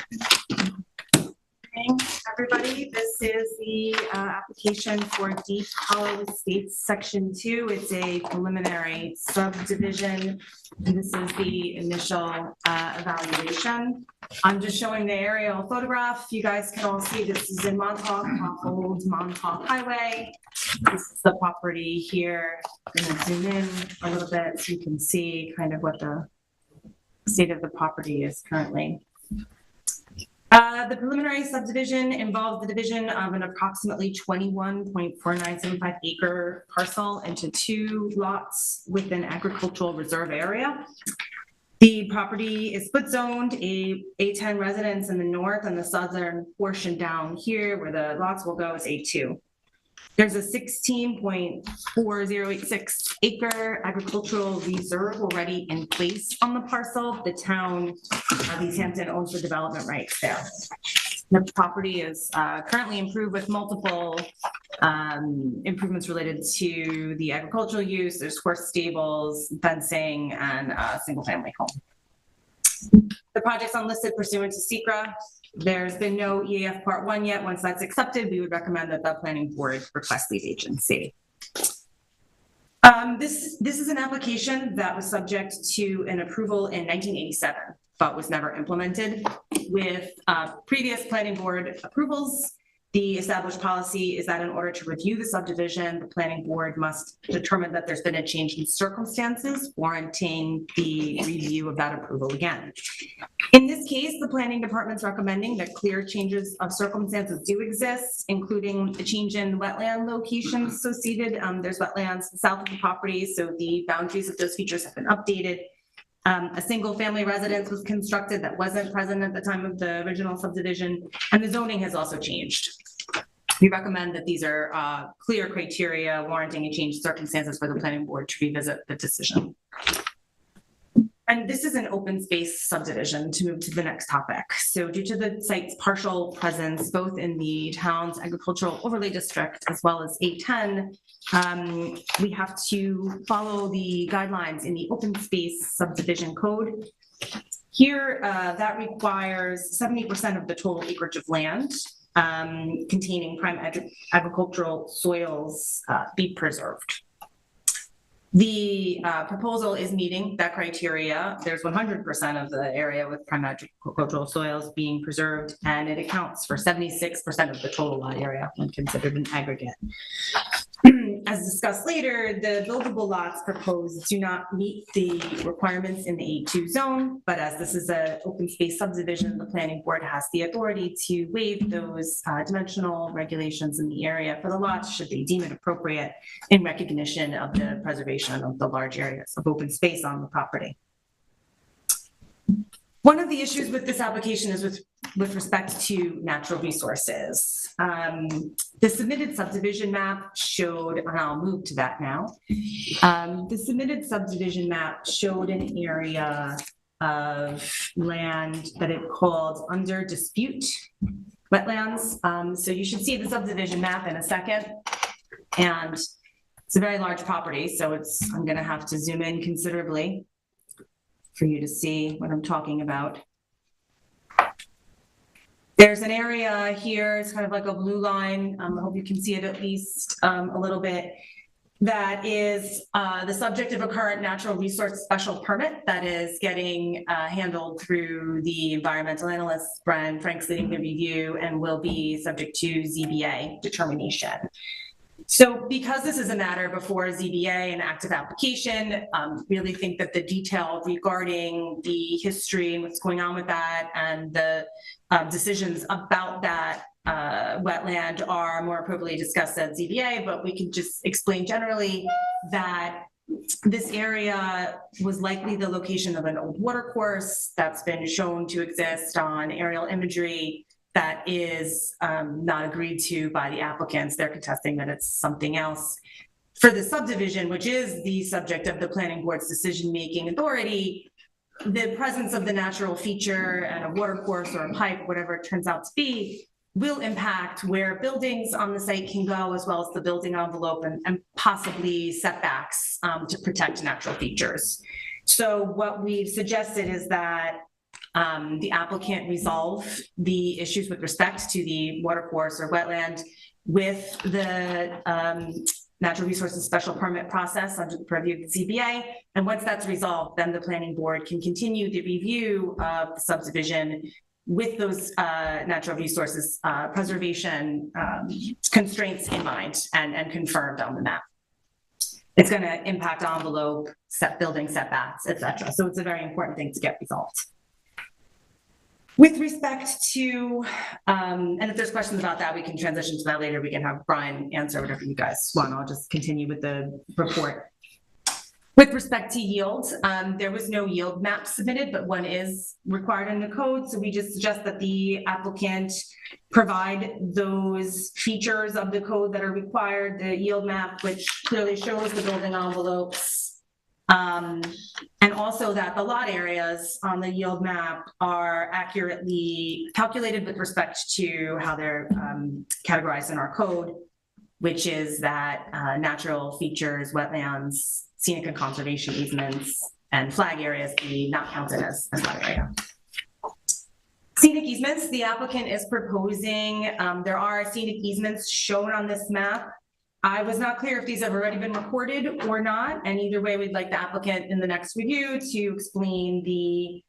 everybody. This is the application for Deep Hollow Estates Section 2. It's a preliminary subdivision. And this is the initial evaluation. I'm just showing the aerial photograph. You guys can all see this is in Montauk, off Old Montauk Highway. This is the property here. I'm going to zoom in a little bit so you can see kind of what the state of the property is currently. The preliminary subdivision involved the division of an approximately 21.4975 acre parcel into 2 lots with an agricultural reserve area. The property is split zoned, A10 residence in the north, and the southern portion down here where the lots will go is A2. There's a 16.4086 acre agricultural reserve already in place on the parcel. The town of East Hampton owns the development rights there. The property is currently improved with multiple improvements related to the agricultural use. There's horse stables, fencing, and a single family home. The project's unlisted pursuant to SECRA. There's been no EAF Part 1 yet. Once that's accepted, we would recommend that the planning board request lead agency. This is an application that was subject to an approval in 1987, but was never implemented. With previous planning board approvals, the established policy is that in order to review the subdivision, the planning board must determine that there's been a change in circumstances warranting the review of that approval again. In this case, the planning department's recommending that clear changes of circumstances do exist, including the change in wetland locations associated. There's wetlands south of the property, so the boundaries of those features have been updated. A single family residence was constructed that wasn't present at the time of the original subdivision, and the zoning has also changed. We recommend that these are clear criteria warranting a change in circumstances for the planning board to revisit the decision. And this is an open space subdivision, to move to the next topic. So due to the site's partial presence, both in the town's agricultural overlay district, as well as A10, we have to follow the guidelines in the open space subdivision code. Here, that requires 70% of the total acreage of land containing prime agricultural soils be preserved. The proposal is meeting that criteria. There's 100% of the area with prime agricultural soils being preserved, and it accounts for 76% of the total lot area when considered an aggregate. As discussed later, the buildable lots proposed do not meet the requirements in the A2 zone, but as this is an open space subdivision, the planning board has the authority to waive those dimensional regulations in the area for the lots should they deem it appropriate in recognition of the preservation of the large areas of open space on the property. One of the issues with this application is with respect to natural resources. The submitted subdivision map showed, and I'll move to that now. The submitted subdivision map showed an area of land that it called under dispute wetlands. So you should see the subdivision map in a second. And it's a very large property, so I'm gonna have to zoom in considerably for you to see what I'm talking about. There's an area here, it's kind of like a blue line. I hope you can see it at least a little bit. That is the subject of a current natural resource special permit that is getting handled through the environmental analyst, Frank's leading the review, and will be subject to ZBA determination. So because this is a matter before ZBA, an active application, really think that the detail regarding the history and what's going on with that and the decisions about that wetland are more appropriately discussed at ZBA, but we can just explain generally that this area was likely the location of an old watercourse that's been shown to exist on aerial imagery that is not agreed to by the applicants. They're contesting that it's something else. For the subdivision, which is the subject of the planning board's decision-making authority, the presence of the natural feature and a watercourse or a pipe, whatever it turns out to be, will impact where buildings on the site can go, as well as the building envelope and possibly setbacks to protect natural features. So what we've suggested is that the applicant resolve the issues with respect to the watercourse or wetland with the natural resources special permit process under the purview of the ZBA. And once that's resolved, then the planning board can continue the review of the subdivision with those natural resources preservation constraints in mind and confirmed on the map. It's going to impact envelope, building setbacks, etc. So it's a very important thing to get resolved. With respect to, and if there's questions about that, we can transition to that later. We can have Brian answer whatever you guys want. I'll just continue with the report. With respect to yield, there was no yield map submitted, but one is required in the code. So we just suggest that the applicant provide those features of the code that are required, the yield map, which clearly shows the building envelopes, and also that the lot areas on the yield map are accurately calculated with respect to how they're categorized in our code, which is that natural features, wetlands, scenic and conservation easements, and flag areas be not counted as lot area. Scenic easements, the applicant is proposing, there are scenic easements shown on this map. I was not clear if these have already been recorded or not, and either way, we'd like the applicant in the next review to explain the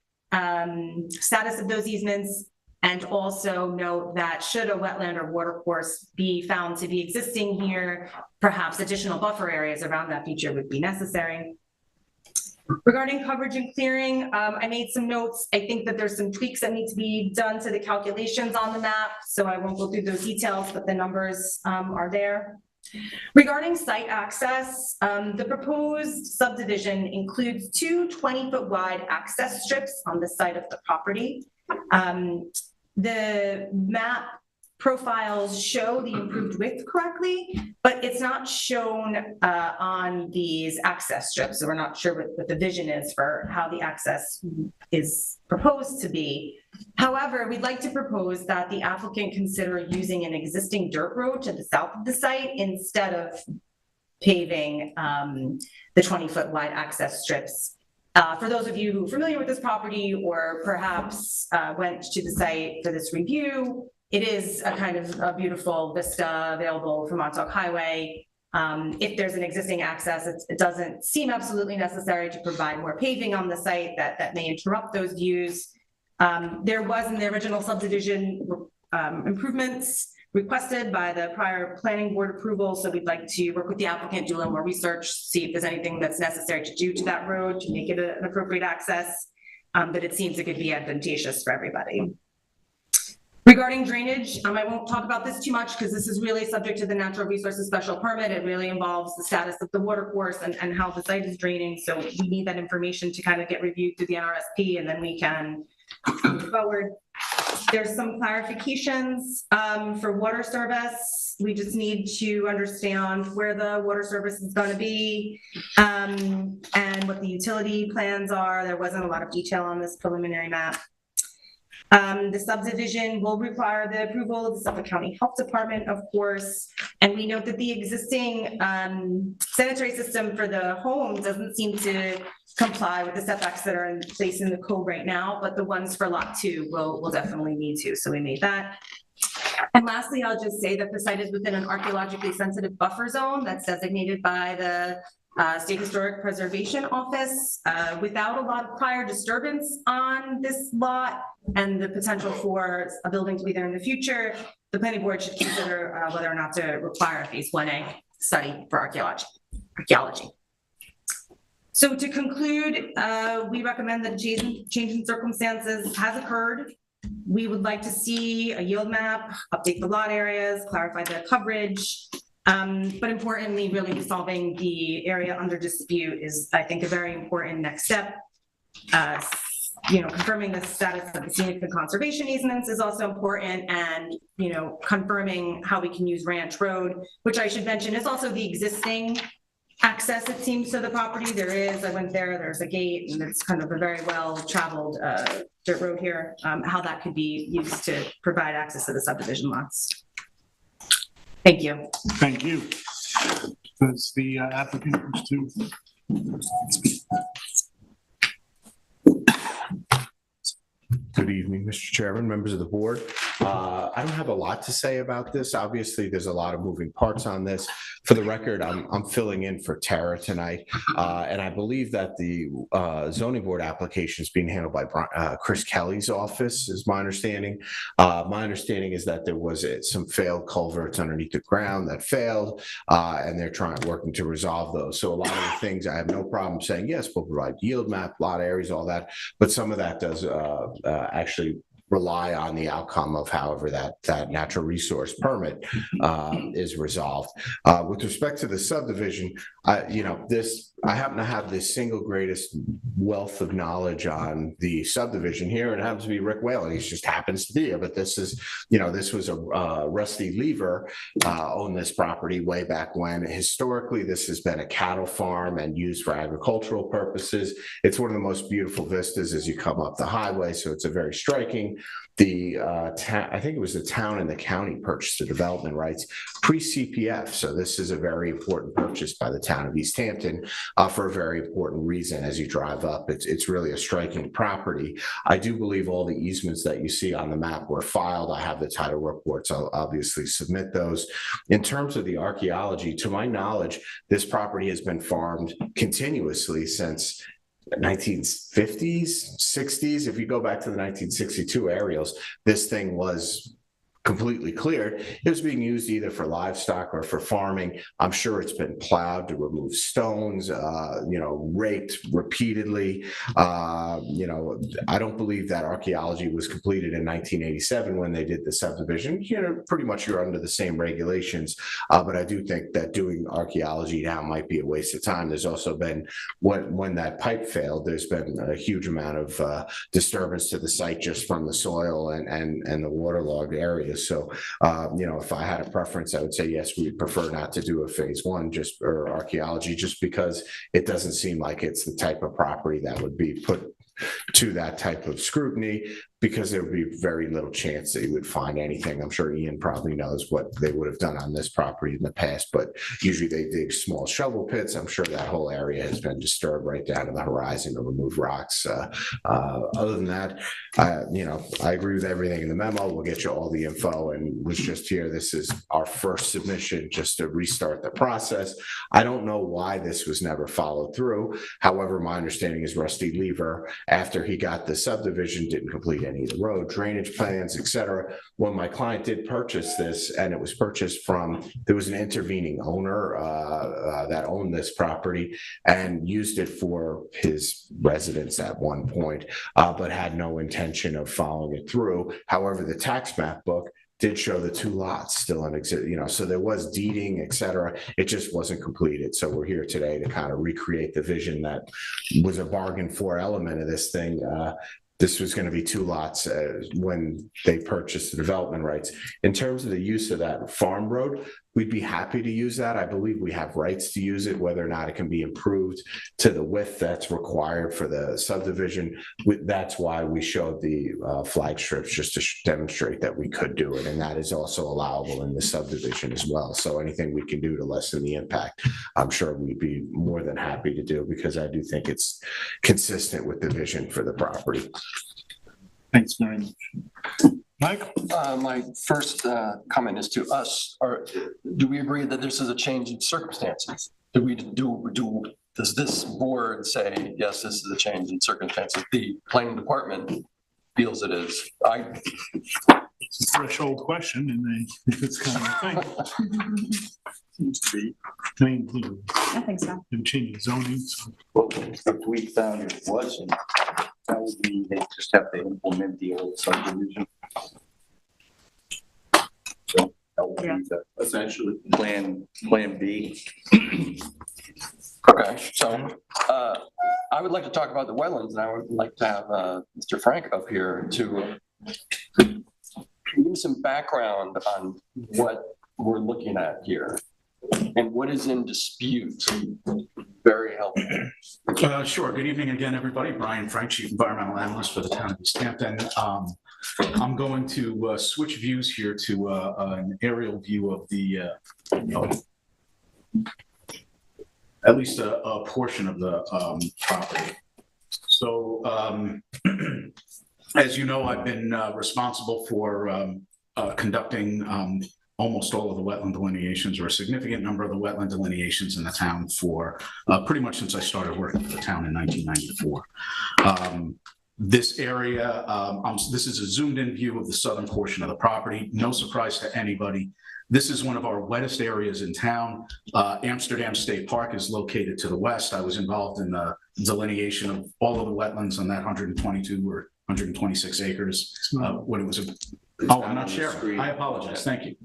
status of those easements, and also note that should a wetland or watercourse be found to be existing here, perhaps additional buffer areas around that feature would be necessary. Regarding coverage and clearing, I made some notes. I think that there's some tweaks that need to be done to the calculations on the map, so I won't go through those details, but the numbers are there. Regarding site access, the proposed subdivision includes two 20-foot wide access strips on the site of the property. The map profiles show the improved width correctly, but it's not shown on these access strips. So we're not sure what the vision is for how the access is proposed to be. However, we'd like to propose that the applicant consider using an existing dirt road to the south of the site instead of paving the 20-foot wide access strips. For those of you who are familiar with this property or perhaps went to the site for this review, it is a kind of a beautiful vista available from Montauk Highway. If there's an existing access, it doesn't seem absolutely necessary to provide more paving on the site that may interrupt those views. There was in the original subdivision improvements requested by the prior planning board approval. So we'd like to work with the applicant, do a little more research, see if there's anything that's necessary to do to that road to make it an appropriate access. But it seems it could be advantageous for everybody. Regarding drainage, I won't talk about this too much because this is really subject to the natural resources special permit. It really involves the status of the water course and how the site is draining. So we need that information to kind of get reviewed through the NRSP, and then we can move forward. There's some clarifications for water service. We just need to understand where the water service is going to be and what the utility plans are. There wasn't a lot of detail on this preliminary map. The subdivision will require the approval of the Suffolk County Health Department, of course, and we note that the existing sanitary system for the home doesn't seem to comply with the setbacks that are in place in the code right now, but the ones for lot 2 will definitely need to, so we made that. And lastly, I'll just say that the site is within an archaeologically sensitive buffer zone that's designated by the State Historic Preservation Office. Without a lot of prior disturbance on this lot and the potential for a building to be there in the future, the planning board should consider whether or not to require a phase 1A study for archaeology. So to conclude, we recommend that a change in circumstances has occurred. We would like to see a yield map, update the lot areas, clarify the coverage, but importantly, really resolving the area under dispute is, I think, a very important next step. Confirming the status of the scenic and conservation easements is also important, and confirming how we can use Ranch Road, which I should mention is also the existing access, it seems, to the property. I went there, there's a gate, and it's kind of a very well-traveled dirt road here, how that could be used to provide access to the subdivision lots. Thank you. Thank you. Does the applicant wish to speak? Good evening, Mr. Chairman, members of the board. I don't have a lot to say about this. Obviously, there's a lot of moving parts on this. For the record, I'm filling in for Tara tonight, and I believe that the zoning board application is being handled by Chris Kelly's office, is my understanding. My understanding is that there was some failed culverts underneath the ground that failed, and they're working to resolve those. So a lot of the things, I have no problem saying, yes, we'll provide yield map, lot areas, all that, but some of that does actually rely on the outcome of however that natural resource permit is resolved. With respect to the subdivision, I happen to have this single greatest wealth of knowledge on the subdivision here, and it happens to be Rick Whalen. He just happens to be here, but this is, this was a Rusty Lever owned this property way back when. Historically, this has been a cattle farm and used for agricultural purposes. It's one of the most beautiful vistas as you come up the highway, so it's a very striking. I think it was the town and the county purchased the development rights pre-CPF. So this is a very important purchase by the town of East Hampton for a very important reason. As you drive up, it's really a striking property. I do believe all the easements that you see on the map were filed. I have the title reports. I'll obviously submit those. In terms of the archaeology, to my knowledge, this property has been farmed continuously since 1950s, 60s. If you go back to the 1962 aerials, this thing was completely cleared. It was being used either for livestock or for farming. I'm sure it's been plowed to remove stones, raked repeatedly. I don't believe that archaeology was completed in 1987 when they did the subdivision. Pretty much you're under the same regulations, but I do think that doing archaeology now might be a waste of time. There's also been, when that pipe failed, there's been a huge amount of disturbance to the site just from the soil and the waterlogged areas. So, if I had a preference, I would say, yes, we'd prefer not to do a phase one or archaeology, just because it doesn't seem like it's the type of property that would be put to that type of scrutiny, because there would be very little chance that you would find anything. I'm sure Ian probably knows what they would have done on this property in the past, but usually they dig small shovel pits. I'm sure that whole area has been disturbed right down to the horizon to remove rocks. Other than that, I agree with everything in the memo. We'll get you all the info, and was just here. This is our first submission just to restart the process. I don't know why this was never followed through. However, my understanding is Rusty Lever, after he got the subdivision, didn't complete any of the road drainage plans, etc. When my client did purchase this, and it was purchased from, there was an intervening owner that owned this property and used it for his residence at one point, but had no intention of following it through. However, the tax map book did show the two lots still in existence, so there was deeding, etc. It just wasn't completed. So we're here today to kind of recreate the vision that was a bargain for element of this thing. This was going to be two lots when they purchased the development rights. In terms of the use of that farm road, we'd be happy to use that. I believe we have rights to use it, whether or not it can be improved to the width that's required for the subdivision. That's why we showed the flag strips, just to demonstrate that we could do it. And that is also allowable in the subdivision as well. So anything we can do to lessen the impact, I'm sure we'd be more than happy to do, because I do think it's consistent with the vision for the property. Thanks very much. Mike? My first comment is to us. Do we agree that this is a change in circumstances? Does this board say, yes, this is a change in circumstances? The planning department feels it is. It's a threshold question, and it's kind of a thing. Seems to be. I think so. And changing zoning. So. Well, if we found it wasn't, that would mean they just have to implement the old subdivision. So that would be essentially plan B. Okay, so I would like to talk about the wetlands, and I would like to have Mr. Frank up here to give some background on what we're looking at here and what is in dispute. very helpful. Sure. Good evening again, everybody. Brian Frank, Chief Environmental Analyst for the town of East Hampton. I'm going to switch views here to an aerial view of the, at least a portion of the property. So, as you know, I've been responsible for conducting almost all of the wetland delineations, or a significant number of the wetland delineations in the town for pretty much since I started working for the town in 1994. This area, this is a zoomed in view of the southern portion of the property. No surprise to anybody. This is one of our wettest areas in town. Amsterdam State Park is located to the west. I was involved in the delineation of all of the wetlands on that 122 or 126 acres when it was a. Oh, I'm not sharing. I apologize. Thank you.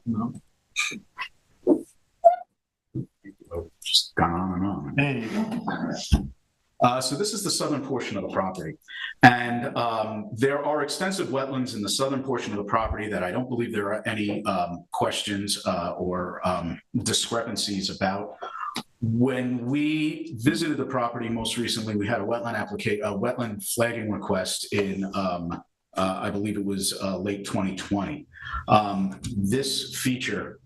No. Just gone on and on. There you go. So this is the southern portion of the property. And there are extensive wetlands in the southern portion of the property that I don't believe there are any questions or discrepancies about. When we visited the property most recently, we had a wetland flagging request in, I believe it was late 2020. This feature,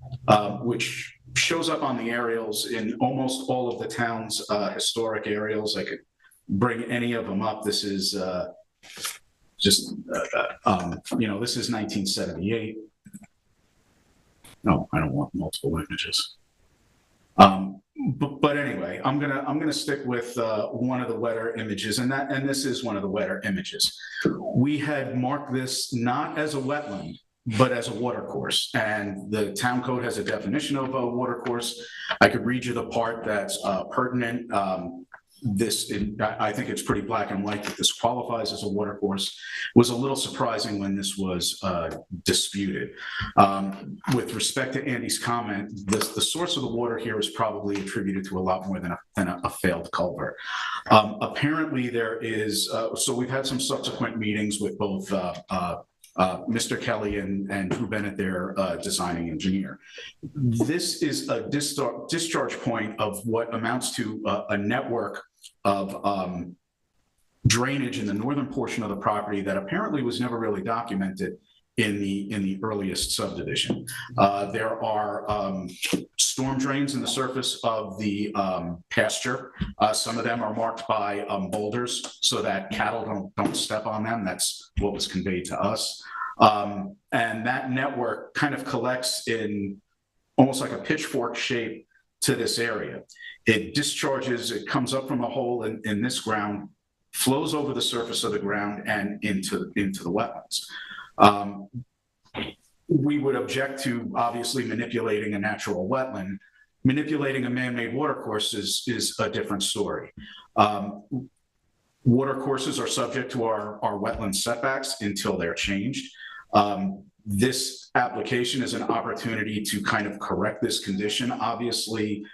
which shows up on the aerials in almost all of the town's historic aerials, I could bring any of them up. This is just, this is 1978. No, I don't want multiple images. But anyway, I'm gonna stick with one of the wetter images, and this is one of the wetter images. We had marked this not as a wetland, but as a watercourse, and the town code has a definition of a watercourse. I could read you the part that's pertinent. I think it's pretty black and white that this qualifies as a watercourse. Was a little surprising when this was disputed. With respect to Andy's comment, the source of the water here is probably attributed to a lot more than a failed culvert. Apparently there is, so we've had some subsequent meetings with both Mr. Kelly and Drew Bennett, their designing engineer. This is a discharge point of what amounts to a network of drainage in the northern portion of the property that apparently was never really documented in the earliest subdivision. There are storm drains in the surface of the pasture. Some of them are marked by boulders so that cattle don't step on them. That's what was conveyed to us. And that network kind of collects in almost like a pitchfork shape to this area. It discharges, it comes up from a hole in this ground, flows over the surface of the ground and into the wetlands. We would object to obviously manipulating a natural wetland. Manipulating a man-made watercourse is a different story. Watercourses are subject to our wetland setbacks until they're changed. This application is an opportunity to kind of correct this condition. Obviously,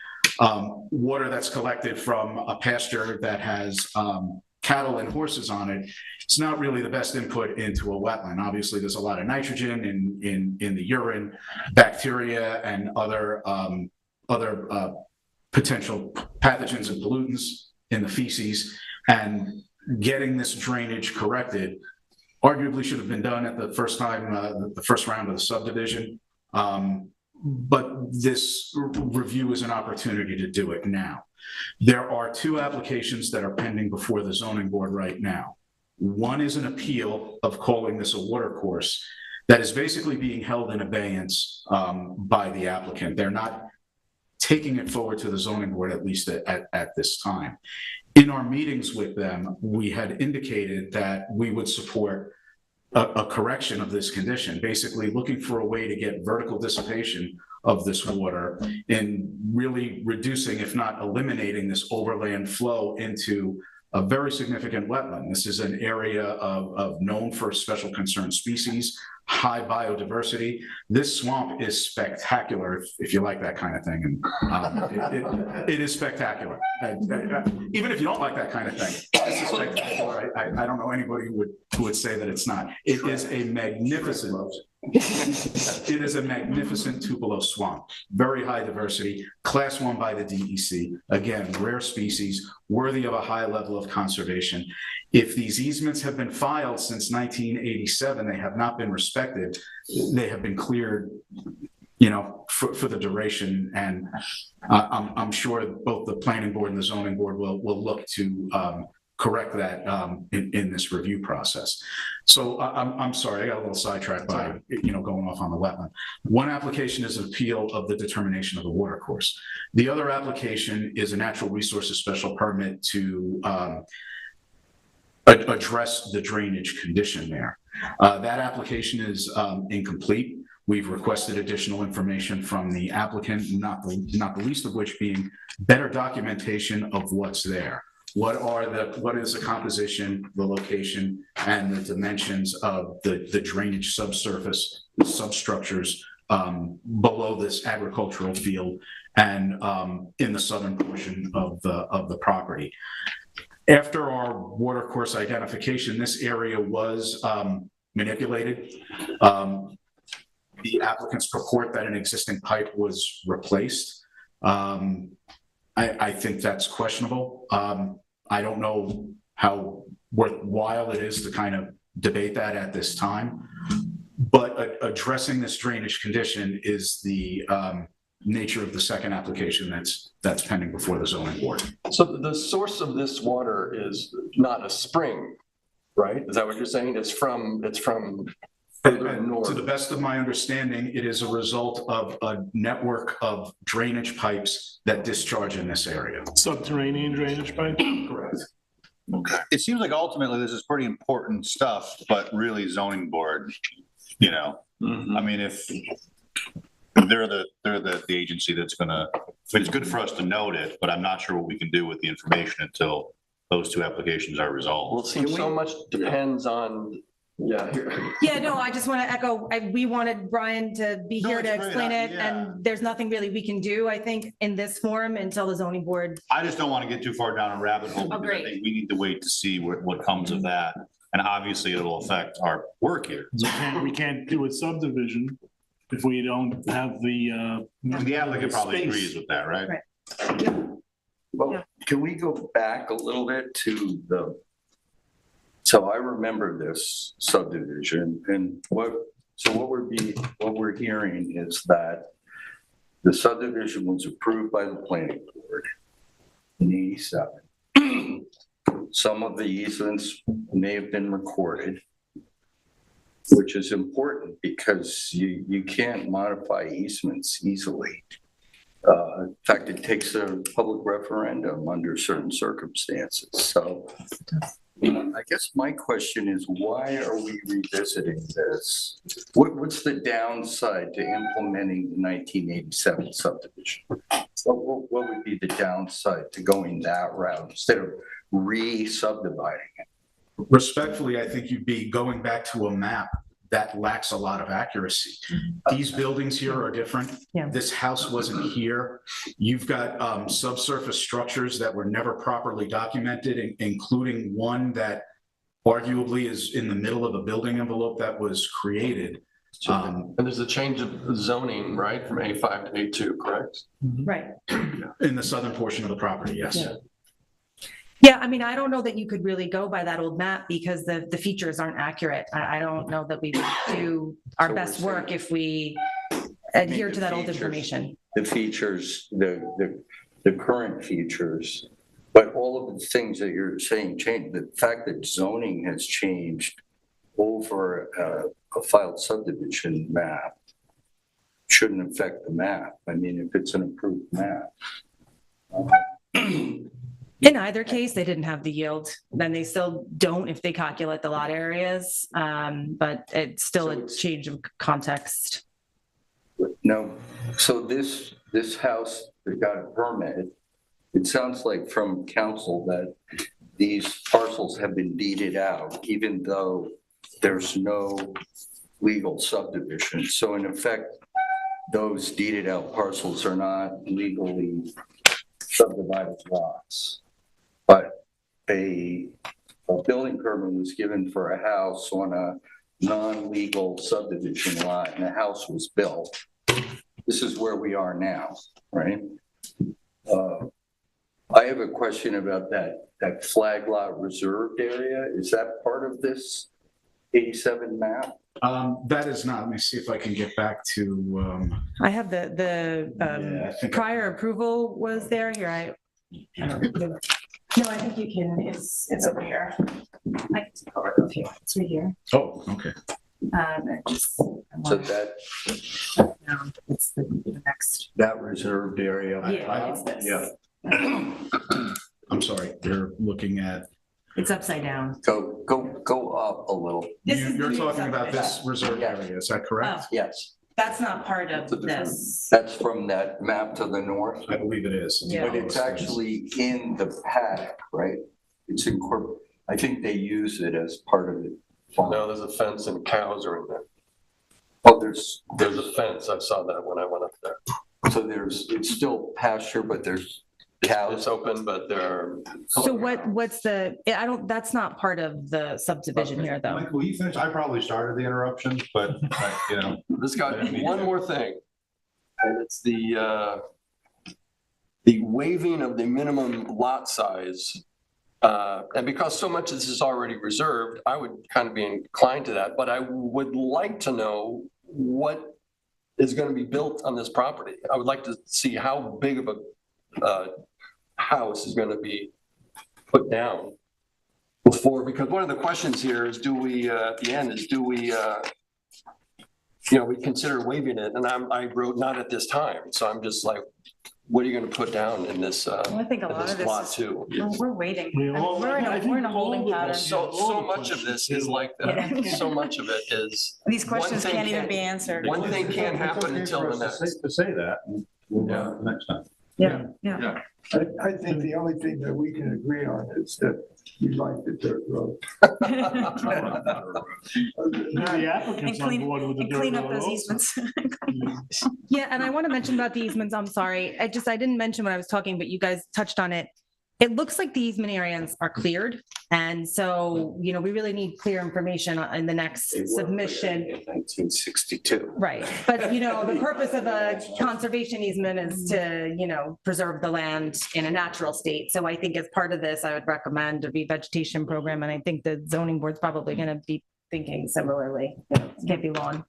water that's collected from a pasture that has cattle and horses on it, it's not really the best input into a wetland. Obviously, there's a lot of nitrogen in the urine, bacteria, and other potential pathogens and pollutants in the feces. And getting this drainage corrected arguably should have been done at the first round of the subdivision. But this review is an opportunity to do it now. There are two applications that are pending before the zoning board right now. One is an appeal of calling this a watercourse that is basically being held in abeyance by the applicant. They're not taking it forward to the zoning board, at least at this time. In our meetings with them, we had indicated that we would support a correction of this condition, basically looking for a way to get vertical dissipation of this water and really reducing, if not eliminating, this overland flow into a very significant wetland. This is an area of known for special concern species, high biodiversity. This swamp is spectacular, if you like that kind of thing. And it is spectacular. Even if you don't like that kind of thing, it's spectacular. I don't know anybody who would say that it's not. It is a magnificent, It is a magnificent Tupelo swamp, very high diversity, class 1 by the DEC. Again, rare species, worthy of a high level of conservation. If these easements have been filed since 1987, they have not been respected. They have been cleared, you know, for the duration. And I'm sure both the planning board and the zoning board will look to correct that in this review process. So I'm sorry, I got a little sidetracked by, you know, going off on the wetland. One application is an appeal of the determination of the water course. The other application is a natural resources special permit to address the drainage condition there. That application is incomplete. We've requested additional information from the applicant, not the least of which being better documentation of what's there. What is the composition, the location, and the dimensions of the drainage subsurface substructures below this agricultural field and in the southern portion of the property. After our water course identification, this area was manipulated. The applicants purport that an existing pipe was replaced. I think that's questionable. I don't know how worthwhile it is to kind of debate that at this time, but addressing this drainage condition is the nature of the second application that's pending before the zoning board. So the source of this water is not a spring, right? Is that what you're saying? It's from further north. To the best of my understanding, it is a result of a network of drainage pipes that discharge in this area. Subterranean drainage pipe? Correct. Okay. It seems like ultimately this is pretty important stuff, but really zoning board, you know, I mean, if they're the agency that's gonna, it's good for us to note it, but I'm not sure what we can do with the information until those two applications are resolved. Well, it seems so much depends on, Yeah, no, I just want to echo, we wanted Brian to be here to explain it, and there's nothing really we can do, I think, in this forum until the zoning board. I just don't want to get too far down a rabbit hole. Because I think we need to wait to see what comes of that. And obviously it'll affect our work here. We can't do a subdivision if we don't have the. The applicant probably space. agrees with that, right? Well, can we go back a little bit to so I remember this subdivision, and what we're hearing is that the subdivision was approved by the planning board in '87. Some of the easements may have been recorded, which is important because you can't modify easements easily. In fact, it takes a public referendum under certain circumstances. So I guess my question is, why are we revisiting this? What's the downside to implementing the 1987 subdivision? What would be the downside to going that route instead of re-subdividing it? Respectfully, I think you'd be going back to a map that lacks a lot of accuracy. These buildings here are different. Yeah. This house wasn't here. You've got subsurface structures that were never properly documented, including one that arguably is in the middle of a building envelope that was created. And there's a change of zoning, right, from A5 to A2, correct? Right. In the southern portion of the property, yes. Yeah. Yeah, I mean, I don't know that you could really go by that old map because the features aren't accurate. I don't know that we would do our best work if we adhere to that old information. The features, the current features, but all of the things that you're saying change. The fact that zoning has changed over a filed subdivision map shouldn't affect the map. I mean, if it's an approved map. In either case, they didn't have the yield, then they still don't if they calculate the lot areas, but it's still a change of context. No, so this house that got a permit, it sounds like from council that these parcels have been deeded out, even though there's no legal subdivision. So in effect, those deeded out parcels are not legally subdivided lots. But a building permit was given for a house on a non-legal subdivision lot and the house was built. This is where we are now, right? I have a question about that flag lot reserved area. Is that part of this 87 map? That is not. Let me see if I can get back to, I have the Yeah, I think prior approval was there here. I don't know. No, I think you can, it's over here. I can take over if you want. It's right here. oh, okay. Just, So that it's the next. that reserved area. Yeah, it's this. Yeah. I'm sorry, you're looking at, It's upside down. Go up a little. you're talking about this reserve area, is that correct? Oh, Yes, that's not part of this. that's from that map to the north. I believe it is. Yeah. But it's actually in the paddock, right? It's I think they use it as part of it. No, there's a fence and cows are in there. Oh, There's a fence. I saw that when I went up there. so it's still pasture, but there's cows. It's open, but there are. So what's that's not part of the subdivision here, though. Mike, will you finish? I probably started the interruption, but, you know. This guy, one more thing, and it's the waiving of the minimum lot size. And because so much of this is already reserved, I would kind of be inclined to that, but I would like to know what is going to be built on this property. I would like to see how big of a house is going to be put down before, because one of the questions here is, do we, at the end is, do we, we consider waiving it? And I wrote not at this time. So I'm just like, what are you going to put down in this, Well, I think a lot of this lot is- too? Well, we're waiting. I think We're in a holding pattern. So much of this is like that. Yeah. So much of it is. These one questions thing can't even be answered. One thing can't happen It's okay until for the us next. To say that, and move on to the next time. Yeah. I think the only thing that we can agree on is that we like the dirt road. The applicant's on board with the And clean dirt up road those also. easements. Yeah, and I want to mention about the easements, I'm sorry. I didn't mention when I was talking, but you guys touched on it. It looks like the easement areas are cleared. And so, we really need clear information in the next submission. 1962. Right, but the purpose of a conservation easement is to, preserve the land in a natural state. So I think as part of this, I would recommend a revegetation program, and I think the zoning board's probably gonna be thinking similarly. It can't be long.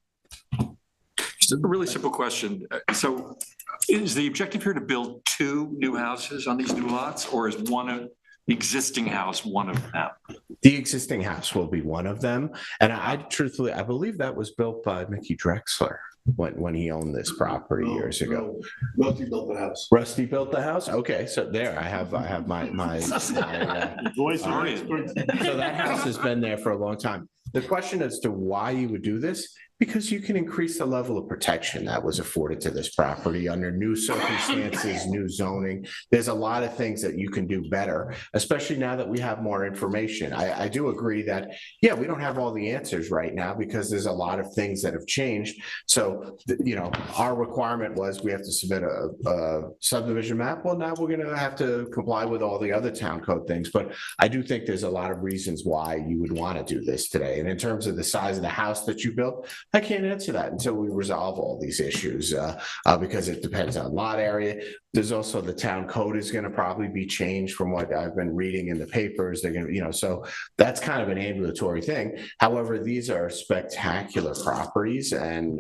Just a really simple question. So is the objective here to build 2 new houses on these new lots, or is the existing house one of them? The existing house will be one of them. And I truthfully, I believe that was built by Mickey Drexler when he owned this property years ago. Rusty built the house. Rusty built the house? Okay, so there, I have my Voice of Sorry. expert. so that house has been there for a long time. The question as to why you would do this, because you can increase the level of protection that was afforded to this property under new circumstances, new zoning. There's a lot of things that you can do better, especially now that we have more information. I do agree that, we don't have all the answers right now because there's a lot of things that have changed. So, our requirement was we have to submit a subdivision map. Well, now we're going to have to comply with all the other town code things. But I do think there's a lot of reasons why you would want to do this today. And in terms of the size of the house that you built, I can't answer that until we resolve all these issues because it depends on lot area. There's also the town code is going to probably be changed from what I've been reading in the papers. They're going to, so that's kind of an ambulatory thing. However, these are spectacular properties. And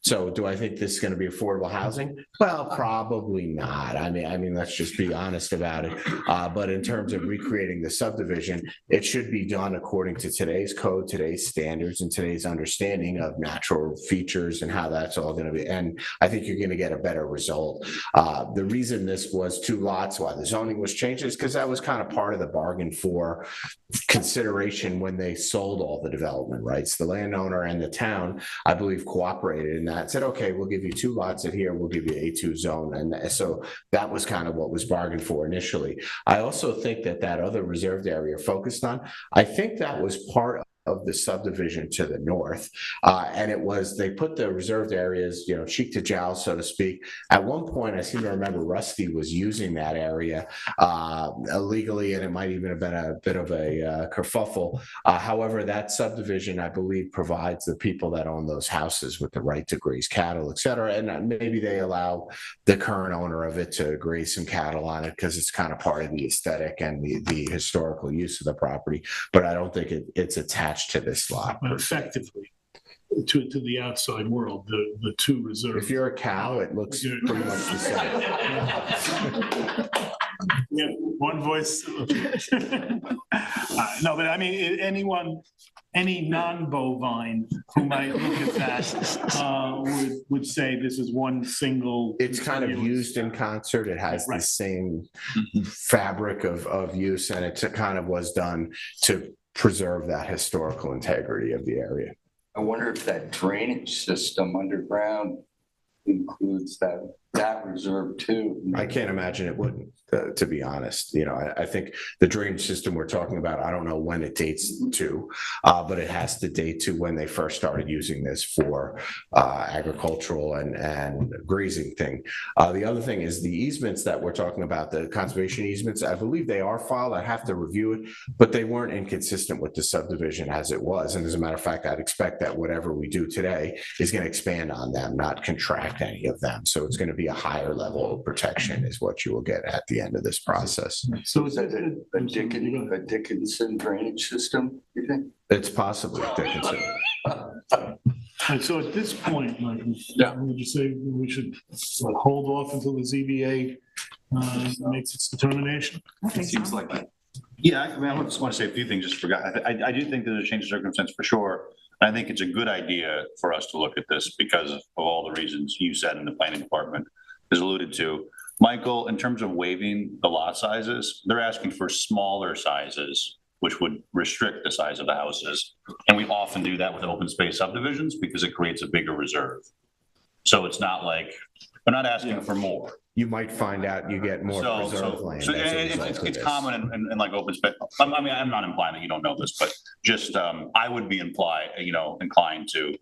so do I think this is going to be affordable housing? Well, probably not. I mean, let's just be honest about it. But in terms of recreating the subdivision, it should be done according to today's code, today's standards, and today's understanding of natural features and how that's all going to be. And I think you're going to get a better result. The reason this was 2 lots, why the zoning was changed, is because that was kind of part of the bargain for consideration when they sold all the development rights. The landowner and the town, I believe, cooperated in that, said, okay, we'll give you 2 lots at here, we'll give you A2 zone. And so that was kind of what was bargained for initially. I also think that other reserved area focused on, I think that was part of the subdivision to the north. And they put the reserved areas, cheek to jowl, so to speak. At one point, I seem to remember Rusty was using that area illegally, and it might even have been a bit of a kerfuffle. However, that subdivision, I believe, provides the people that own those houses with the right to graze cattle, et cetera. And maybe they allow the current owner of it to graze some cattle on it because it's kind of part of the aesthetic and the historical use of the property. But I don't think it's attached to this lot. But effectively, to the outside world, the two reserves. If you're a cow, it looks pretty much the same. Yeah, one voice. No, but I mean, any non-bovine who might look at that would say this is one single. It's kind of used in concert. It has the same fabric of use, and it kind of was done to preserve that historical integrity of the area. I wonder if that drainage system underground includes that reserve too. I can't imagine it wouldn't, to be honest. I think the drainage system we're talking about, I don't know when it dates to, but it has to date to when they first started using this for agricultural and grazing thing. The other thing is the easements that we're talking about, the conservation easements, I believe they are filed. I have to review it, but they weren't inconsistent with the subdivision as it was. And as a matter of fact, I'd expect that whatever we do today is going to expand on them, not contract any of them. So it's going to be a higher level of protection is what you will get at the end of this process. So is that a Dickinson drainage system, you think? It's possibly Dickinson. And so at this point, Michael, would you say we should hold off until the ZBA makes its determination? It seems like that. Yeah, I mean, I just want to say a few things, just forgot. I do think there's a change of circumstance for sure. I think it's a good idea for us to look at this because of all the reasons you said in the planning department is alluded to. Michael, in terms of waiving the lot sizes, they're asking for smaller sizes, which would restrict the size of the houses. And we often do that with open space subdivisions because it creates a bigger reserve. So it's not like, we're not asking for more. You might find out you get more preserved land. So it's common in like open space. I mean, I'm not implying that you don't know this, but just I would be inclined to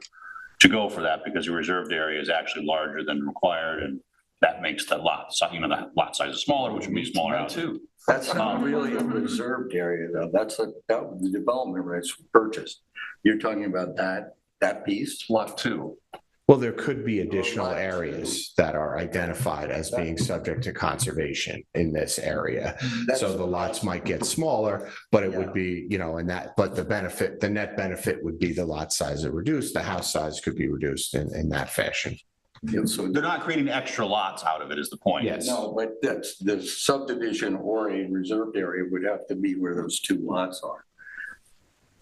go for that because your reserved area is actually larger than required, and that makes the lot, the lot size is smaller, which would be smaller out too. That's not really a reserved area though. That was the development rights purchased. You're talking about that piece? Lot 2. Well, there could be additional areas that are identified as being subject to conservation in this area. So the lots might get smaller, but it would be, but the net benefit would be the lot size are reduced. The house size could be reduced in that fashion. Yeah, so they're not creating extra lots out of it is the point. Yes. No, but that's the subdivision or a reserved area would have to be where those two lots are.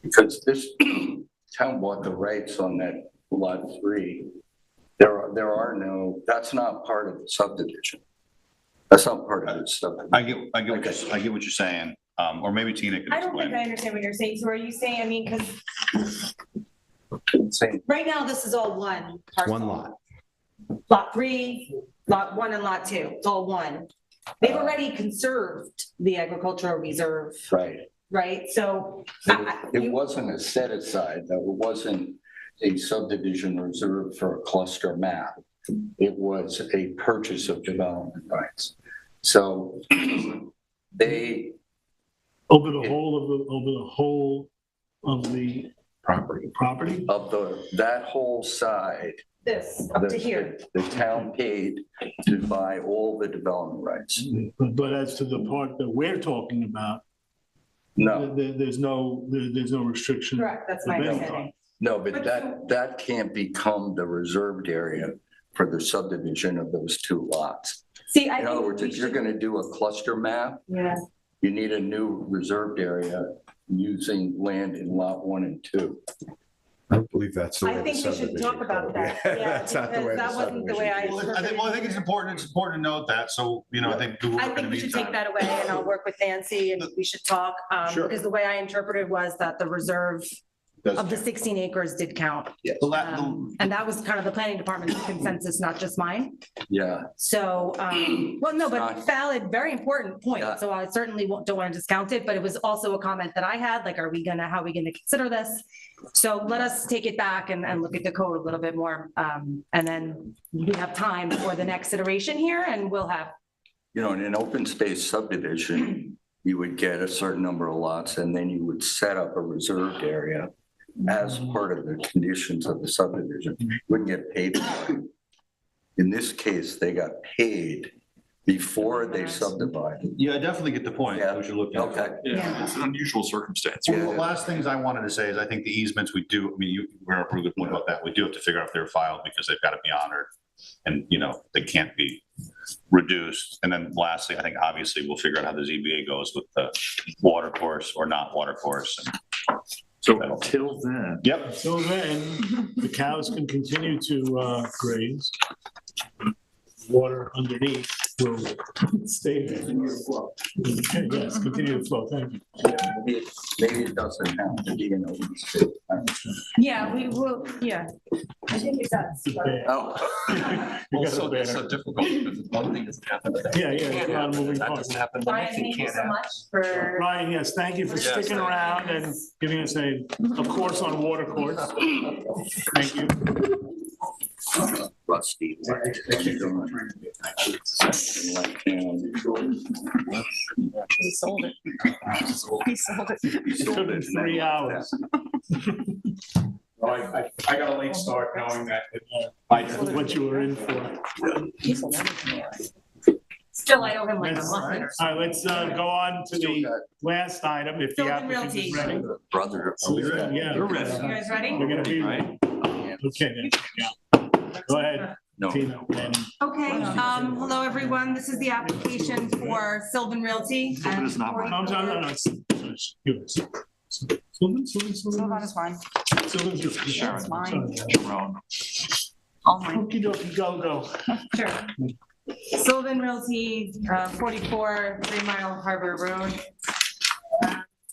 Because this town bought the rights on that lot 3. There are no, that's not part of the subdivision. That's not part of the subdivision. I get what you're saying. Or maybe Tina could I don't think explain. I understand what you're saying. So are you saying, because right now this is all one parcel. One lot. Lot 3, lot 1 and lot 2, it's all one. They've already conserved the agricultural reserve. Right, so. It wasn't a set aside, though. It wasn't a subdivision reserved for a cluster map. It was a purchase of development rights. So they. Over the whole of the property? Of that whole side. This, up to here. The town paid to buy all the development rights. But as to the part that we're talking about, no, there's no restriction. Correct, that's my understanding. No, but that can't become the reserved area for the subdivision of those two lots. See, in other words, if you're going to do a cluster map, you need a new reserved area using land in lot 1 and 2. I don't believe that's the way I think we should talk about that. Yeah, That's not the way that wasn't the way I interpreted it. I think it's important to note that. So, I think we should take that away and I'll work with Nancy and we should talk. Sure. Because the way I interpreted was that the reserve of the 16 acres did count. And that was kind of the planning department's consensus, not just mine. Yeah. So, well, no, but valid, very important point. So I certainly don't want to discount it, but it was also a comment that I had, like, how are we gonna consider this? So let us take it back and look at the code a little bit more. And then we have time for the next iteration here, and we'll have. You know, in an open space subdivision, you would get a certain number of lots, and then you would set up a reserved area as part of the conditions of the subdivision. You wouldn't get paid for it. In this case, they got paid before they subdivided. Yeah, I definitely get the point. Yeah. What you're looking at. Okay. Yeah, it's an unusual circumstance. Well, the last things I wanted to say is I think the easements we do, I mean, you brought up a really good point about that. We do have to figure out if they're filed because they've got to be honored and, you know, they can't be reduced. And then lastly, I think obviously we'll figure out how the ZBA goes with the water course or not water course. So until then. Yep. Until then, the cows can continue to graze. Water underneath will stay there. Okay, yes, continue to flow, thank you. Maybe it doesn't have to be an open space. Yeah, we will, yeah. I think it does. Also, it's so difficult because one thing is happening. Yeah, it's a lot of moving That parts. doesn't happen. The Ryan, next thing thank you can't so happen. much for. Ryan, yes, thank you for Yes, sticking thank you. around and giving us a course on water course. Thank you. Rusty. He sold it. He sold it. It took him 3 hours. Well, I got a late start knowing that. I know what you were in for. Still, I owe him like a Let's- month or so. All right, let's go on to the last item, if the Sylvan applicant is Realty. ready. Brother. Yeah. We're ready. You guys ready? We're gonna be ready. Okay, then, yeah. Go ahead, No. Tina. And Okay, hello, everyone. This is the application for Sylvan Realty. Sylvan is not mine. No, it's yours. Sylvan is fine. Sylvan's yours. Sharon. It's mine. Jerome. All mine. Okey dokey, go. Sure. Sylvan Realty, 44 3 Mile Harbor Road.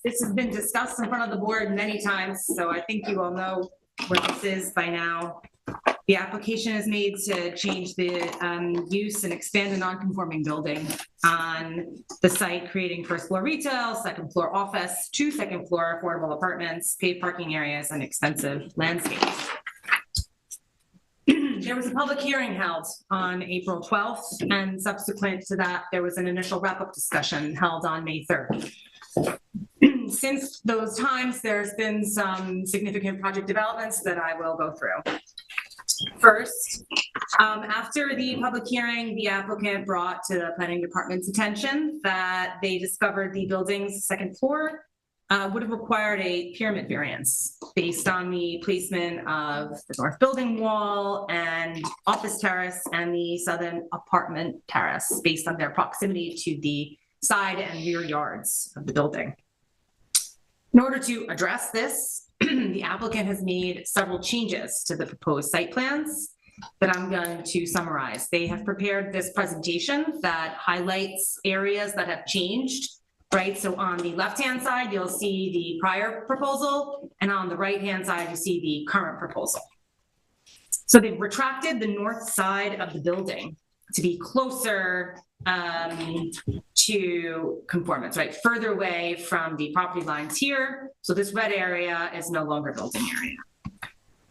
This has been discussed in front of the board many times, so I think you all know what this is by now. The application is made to change the use and expand a non-conforming building on the site, creating first floor retail, second floor office, 2 second floor affordable apartments, paved parking areas, and extensive landscapes. There was a public hearing held on April 12th, and subsequent to that, there was an initial wrap-up discussion held on May 3rd. Since those times, there's been some significant project developments that I will go through. First, after the public hearing, the applicant brought to the planning department's attention that they discovered the building's second floor would have required a pyramid variance based on the placement of the north building wall and office terrace and the southern apartment terrace based on their proximity to the side and rear yards of the building. In order to address this, the applicant has made several changes to the proposed site plans that I'm going to summarize. They have prepared this presentation that highlights areas that have changed, right? So on the left-hand side, you'll see the prior proposal, and on the right-hand side, you see the current proposal. So they've retracted the north side of the building to be closer to conformance, right? Further away from the property lines here. So this red area is no longer building area.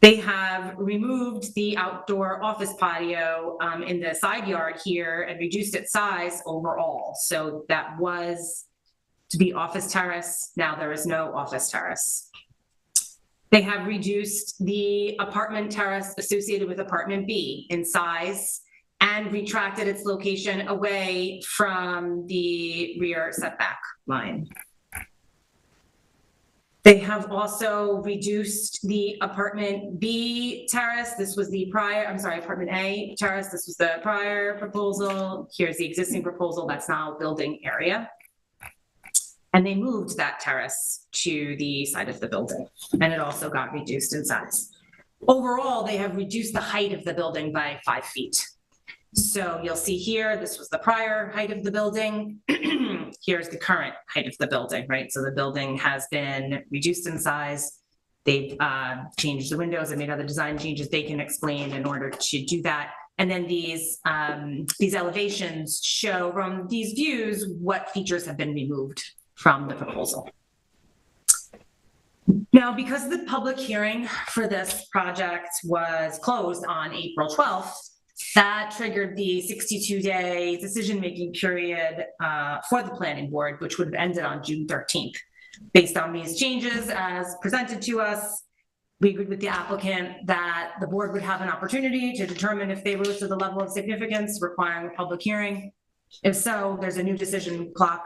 They have removed the outdoor office patio in the side yard here and reduced its size overall. So that was to be office terrace. Now there is no office terrace. They have reduced the apartment terrace associated with apartment B in size and retracted its location away from the rear setback line. They have also reduced the apartment B terrace. This was the prior, I'm sorry, apartment A terrace. This was the prior proposal. Here's the existing proposal that's now building area. And they moved that terrace to the side of the building, and it also got reduced in size. Overall, they have reduced the height of the building by 5 feet. So you'll see here, this was the prior height of the building. Here's the current height of the building, right? So the building has been reduced in size they've changed the windows and made other design changes they can explain in order to do that. And then these elevations show from these views what features have been removed from the proposal. Now, because the public hearing for this project was closed on April 12th, that triggered the 62-day decision-making period for the planning board, which would have ended on June 13th. Based on these changes as presented to us, we agreed with the applicant that the board would have an opportunity to determine if they rose to the level of significance requiring a public hearing. If so, there's a new decision clock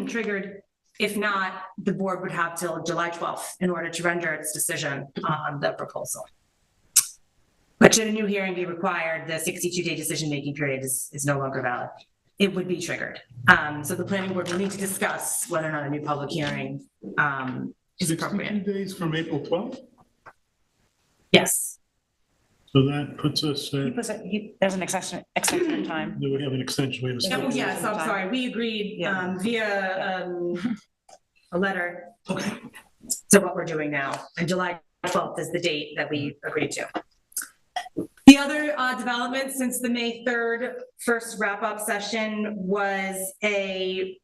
triggered. If not, the board would have till July 12th in order to render its decision on the proposal. But should a new hearing be required, the 62-day decision-making period is no longer valid. It would be triggered. So the planning board will need to discuss whether or not a new public hearing is appropriate. 60 days from April 12th? Yes. So that puts us at, There's an extension of time. do we have an extension? We have a Oh, yes, I'm sorry. We agreed via a letter. Okay. So what we're doing now, and July 12th is the date that we agreed to. The other development since the May 3rd first wrap-up session was a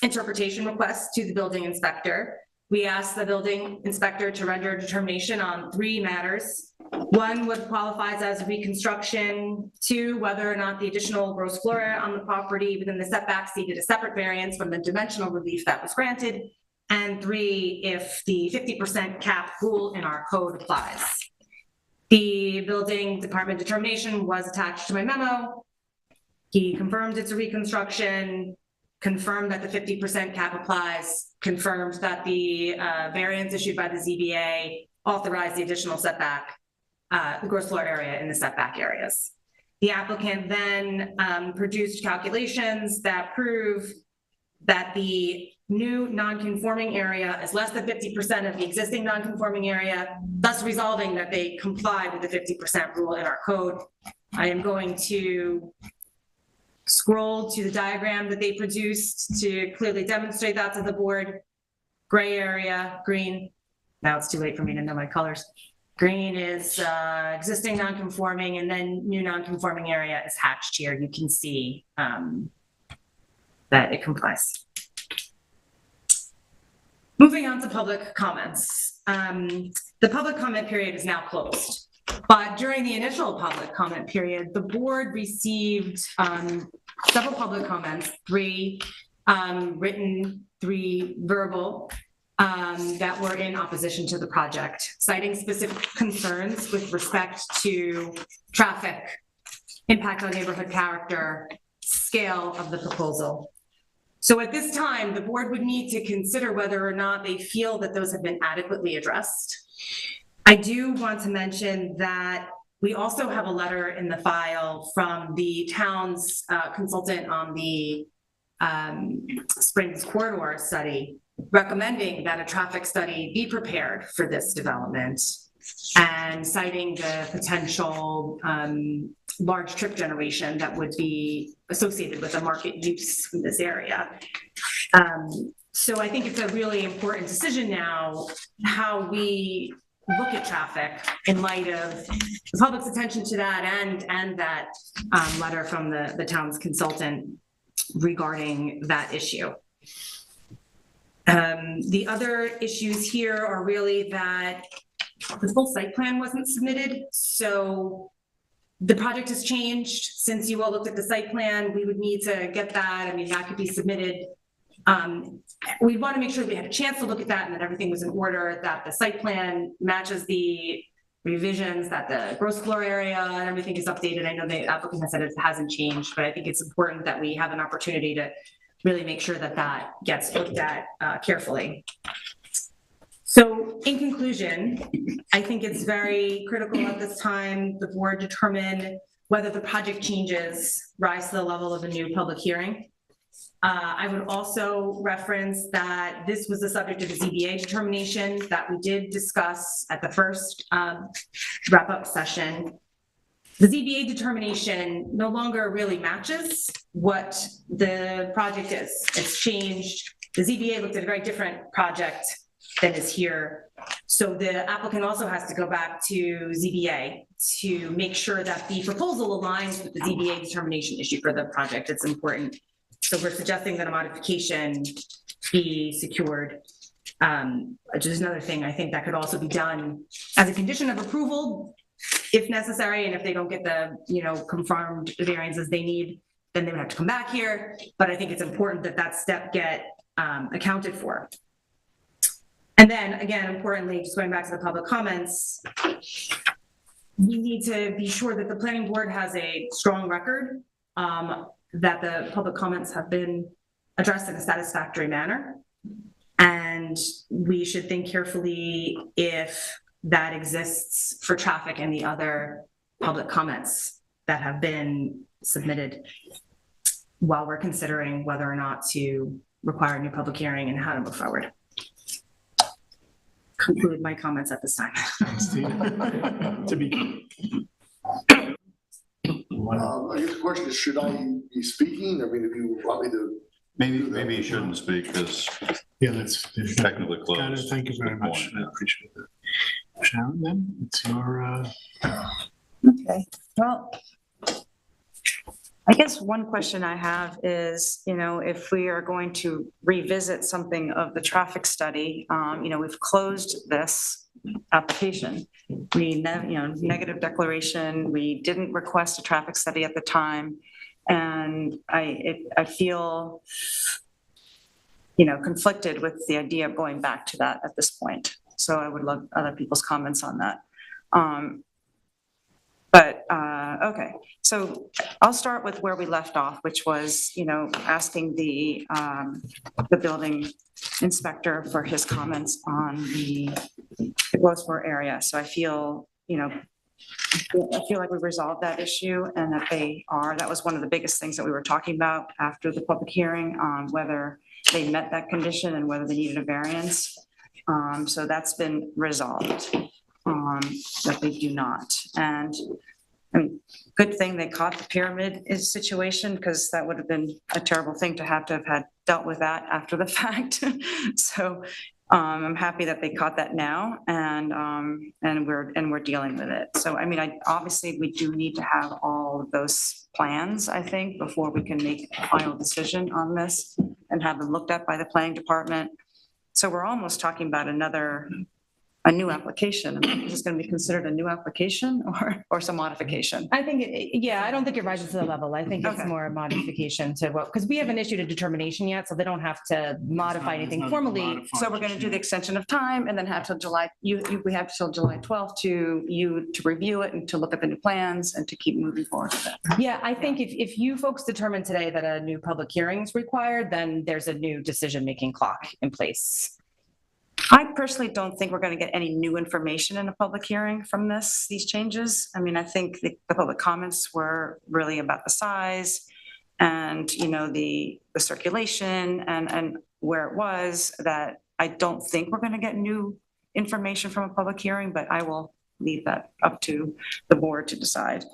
interpretation request to the building inspector. We asked the building inspector to render a determination on 3 matters. 1, what qualifies as reconstruction. 2, whether or not the additional gross floor area on the property within the setbacks needed a separate variance from the dimensional relief that was granted. And 3, if the 50% cap rule in our code applies. The building department determination was attached to my memo. He confirmed it's a reconstruction, confirmed that the 50% cap applies, confirmed that the variance issued by the ZBA authorized the additional setback, the gross floor area in the setback areas. The applicant then produced calculations that prove that the new non-conforming area is less than 50% of the existing non-conforming area, thus resolving that they complied with the 50% rule in our code. I am going to scroll to the diagram that they produced to clearly demonstrate that to the board. Gray area, green. Now it's too late for me to know my colors. Green is existing non-conforming, and then new non-conforming area is hatched here. You can see that it complies. Moving on to public comments. The public comment period is now closed, but during the initial public comment period, the board received several public comments, 3 written, 3 verbal, that were in opposition to the project, citing specific concerns with respect to traffic, impact on neighborhood character, scale of the proposal. So at this time, the board would need to consider whether or not they feel that those have been adequately addressed. I do want to mention that we also have a letter in the file from the town's consultant on the Springs Corridor study, recommending that a traffic study be prepared for this development and citing the potential large trip generation that would be associated with a market use in this area. So I think it's a really important decision now how we look at traffic in light of the public's attention to that and that letter from the town's consultant regarding that issue. The other issues here are really that the full site plan wasn't submitted, so the project has changed since you all looked at the site plan. We would need to get that. I mean, that could be submitted. We want to make sure we had a chance to look at that and that everything was in order, that the site plan matches the revisions, that the gross floor area and everything is updated. I know the applicant has said it hasn't changed, but I think it's important that we have an opportunity to really make sure that that gets looked at carefully. So in conclusion, I think it's very critical at this time the board determine whether the project changes rise to the level of a new public hearing. I would also reference that this was the subject of a ZBA determination that we did discuss at the first wrap-up session. The ZBA determination no longer really matches what the project is. It's changed. The ZBA looked at a very different project than is here. So the applicant also has to go back to ZBA to make sure that the proposal aligns with the ZBA determination issue for the project. It's important. So we're suggesting that a modification be secured. Which is another thing I think that could also be done as a condition of approval if necessary, and if they don't get the, confirmed variances they need, then they would have to come back here. But I think it's important that that step get accounted for. And then again, importantly, just going back to the public comments, we need to be sure that the planning board has a strong record, that the public comments have been addressed in a satisfactory manner. And we should think carefully if that exists for traffic and the other public comments that have been submitted while we're considering whether or not to require a new public hearing and how to move forward. Conclude my comments at this time. To be. I guess the question is, should I be speaking? I mean, if you want me to. Maybe you shouldn't speak because that's technically closed. Thank you very much. I appreciate that. Sharon, then it's your. Okay, well, I guess one question I have is, if we are going to revisit something of the traffic study, we've closed this application. We, negative declaration, we didn't request a traffic study at the time. And I feel, conflicted with the idea of going back to that at this point. So I would love other people's comments on that. Okay, so I'll start with where we left off, which was, asking the building inspector for his comments on the Glossport area. So I feel like we resolved that issue and that that was one of the biggest things that we were talking about after the public hearing, whether they met that condition and whether they needed a variance. So that's been resolved, that they do not. And I mean, good thing they caught the pyramid situation, because that would have been a terrible thing to have had dealt with that after the fact. So I'm happy that they caught that now, and we're dealing with it. So I mean, obviously we do need to have all of those plans, I think, before we can make a final decision on this and have them looked at by the planning department. So we're almost talking about a new application. Is this going to be considered a new application or some modification? I think, I don't think it rises to the level. I think it's more a modification to because we haven't issued a determination yet, so they don't have to modify anything formally. So we're going to do the extension of time and then have till July, we have till July 12th to review it and to look at the new plans and to keep moving forward with it. Yeah, I think if you folks determine today that a new public hearing is required, then there's a new decision-making clock in place. I personally don't think we're going to get any new information in a public hearing from these changes. I mean, I think the public comments were really about the size and, the circulation and where it was, that I don't think we're going to get new information from a public hearing, but I will leave that up to the board to decide.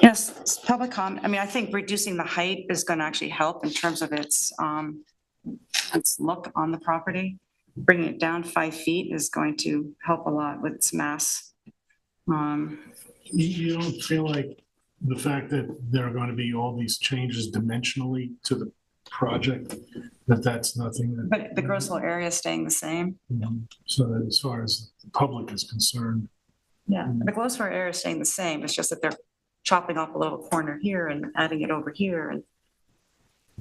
Yes, public comment. I mean, I think reducing the height is going to actually help in terms of its look on the property. Bringing it down 5 feet is going to help a lot with its mass. You don't feel like the fact that there are going to be all these changes dimensionally to the project, that's nothing that. But the grossal area is staying the same. So that as far as the public is concerned. Yeah, the Glossport area is staying the same. It's just that they're chopping off a little corner here and adding it over here. And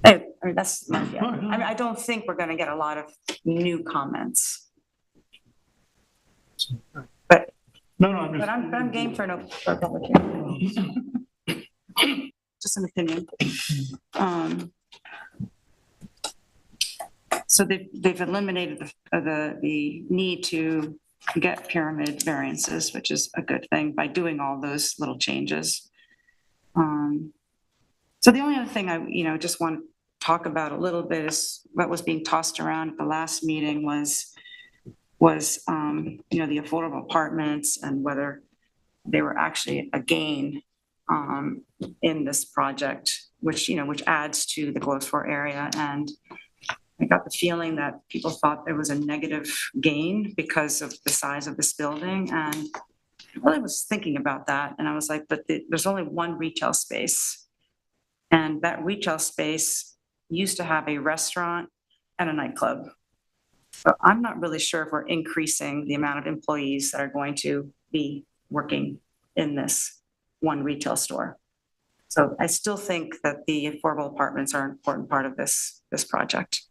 I mean, that's my feeling. I mean, I don't think we're going to get a lot of new comments. But I'm game for a public hearing. Just an opinion. So they've eliminated the need to get pyramid variances, which is a good thing, by doing all those little changes. So the only other thing I just want to talk about a little bit is what was being tossed around at the last meeting was the affordable apartments and whether they were actually a gain in this project which, which adds to the glowed for area. And I got the feeling that people thought there was a negative gain because of the size of this building. And I really was thinking about that. And I was like, but there's only one retail space. And that retail space used to have a restaurant and a nightclub. But I'm not really sure if we're increasing the amount of employees that are going to be working in this one retail store. So I still think that the affordable apartments are an important part of this project.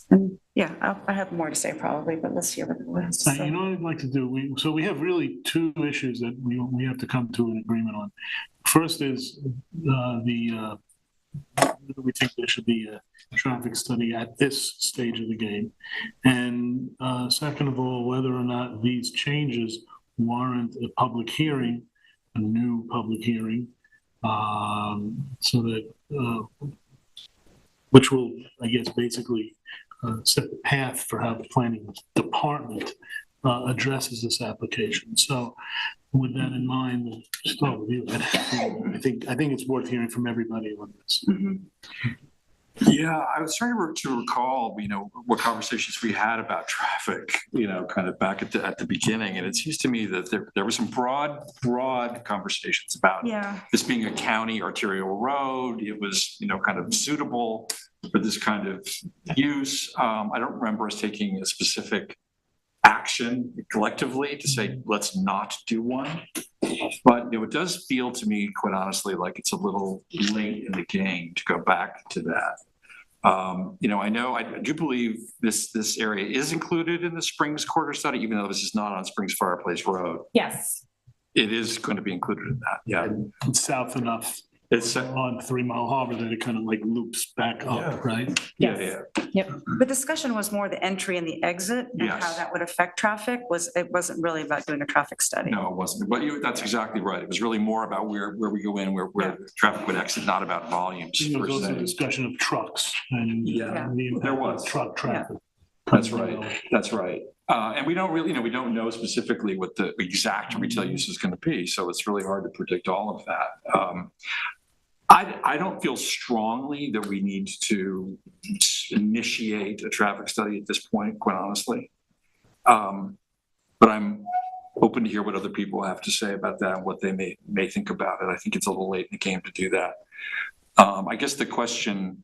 And yeah, I have more to say probably, but let's hear what the board has to say. You know what I'd like to do? We have really two issues that we have to come to an agreement on. First is we think there should be a traffic study at this stage of the game. And second of all, whether or not these changes warrant a public hearing, a new public hearing, so that, which will, I guess, basically set the path for how the planning department addresses this application. So with that in mind, we'll start with you. I think it's worth hearing from everybody on this. Yeah, I was trying to recall, what conversations we had about traffic, kind of back at the beginning. And it seems to me that there were some broad conversations about this being a county arterial road. It was, kind of suitable for this kind of use. I don't remember us taking a specific action collectively to say, let's not do one. But it does feel to me, quite honestly, like it's a little late in the game to go back to that. I do believe this area is included in the Springs Corridor study, even though this is not on Springs Fireplace Road. Yes. It is going to be included in that. Yeah. It's south enough. It's on 3 Mile Harbor that it kind of like loops back up, right? Yeah. Yep. The discussion was more the entry and the exit and how that would affect traffic. It wasn't really about doing a traffic study. No, it wasn't. But that's exactly right. It was really more about where we go in, where traffic would exit, not about volumes. There was also a discussion of trucks and the impact there was of truck traffic. That's right. That's right. And we don't really, we don't know specifically what the exact retail use is going to be. So it's really hard to predict all of that. I don't feel strongly that we need to initiate a traffic study at this point, quite honestly. But I'm open to hear what other people have to say about that and what they may think about it. I think it's a little late in the game to do that. I guess the question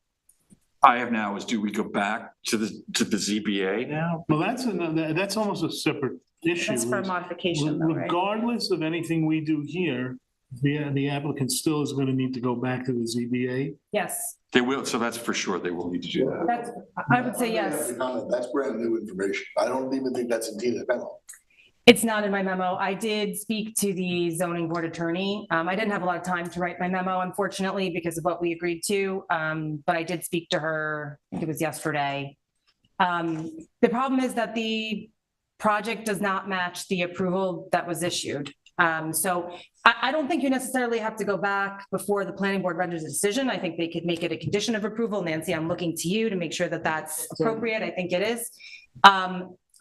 I have now is, do we go back to the ZBA now? Well, that's almost a separate issue. That's for a modification, though, right? Regardless of anything we do here, the applicant still is going to need to go back to the ZBA. Yes. They will. So that's for sure. They will need to do that. I would say yes. That's brand new information. I don't even think that's in the memo. It's not in my memo. I did speak to the zoning board attorney. I didn't have a lot of time to write my memo, unfortunately, because of what we agreed to. But I did speak to her, I think it was yesterday. The problem is that the project does not match the approval that was issued. So I don't think you necessarily have to go back before the planning board renders a decision. I think they could make it a condition of approval. Nancy, I'm looking to you to make sure that that's appropriate. I think it is.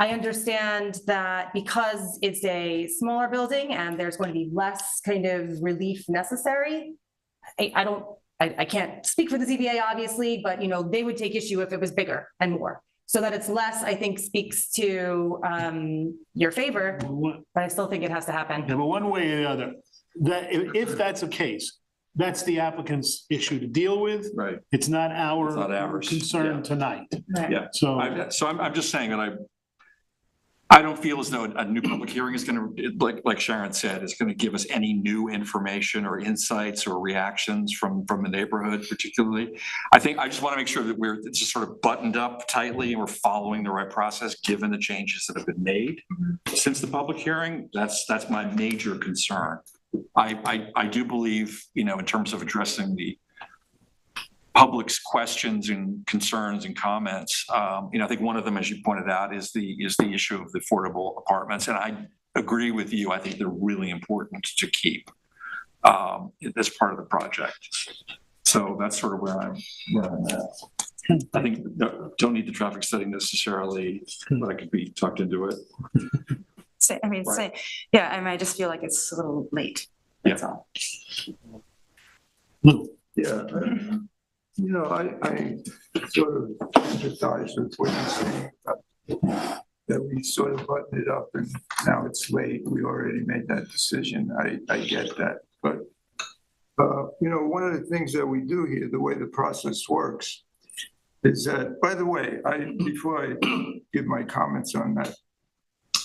I understand that because it's a smaller building and there's going to be less kind of relief necessary. I can't speak for the ZBA, obviously, but they would take issue if it was bigger and more. So that it's less, I think, speaks to your favor, but I still think it has to happen. Yeah, but one way or the other, that if that's the case, that's the applicant's issue to deal with. Right. It's not our concern tonight. Right. Yeah. So I'm just saying that I don't feel as though a new public hearing is going to, like Sharon said, is going to give us any new information or insights or reactions from the neighborhood, particularly. I just want to make sure that we're just sort of buttoned up tightly and we're following the right process, given the changes that have been made since the public hearing. That's my major concern. I do believe, in terms of addressing the public's questions and concerns and comments. I think one of them, as you pointed out, is the issue of the affordable apartments. And I agree with you. I think they're really important to keep as part of the project. So that's sort of where I'm at. I think don't need the traffic study necessarily, but I could be tucked into it. I just feel like it's a little late. That's all. Yeah, I sort of empathize with what you're saying, that we sort of buttoned it up and now it's late. We already made that decision. I get that. But, one of the things that we do here, the way the process works, is that, by the way, before I give my comments on that,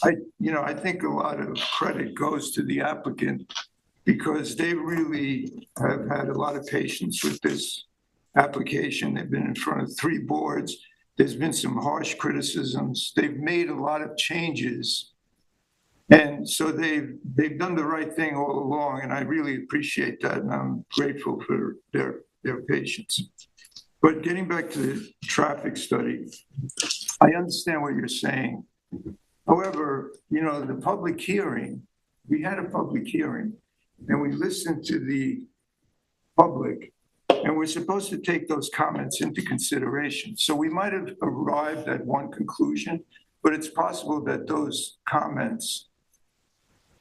I think a lot of credit goes to the applicant because they really have had a lot of patience with this application. They've been in front of 3 boards. There's been some harsh criticisms. They've made a lot of changes. And so they've done the right thing all along, and I really appreciate that, and I'm grateful for their patience. But getting back to the traffic study, I understand what you're saying. However, the public hearing, we had a public hearing, and we listened to the public, and we're supposed to take those comments into consideration. So we might have arrived at one conclusion, but it's possible that those comments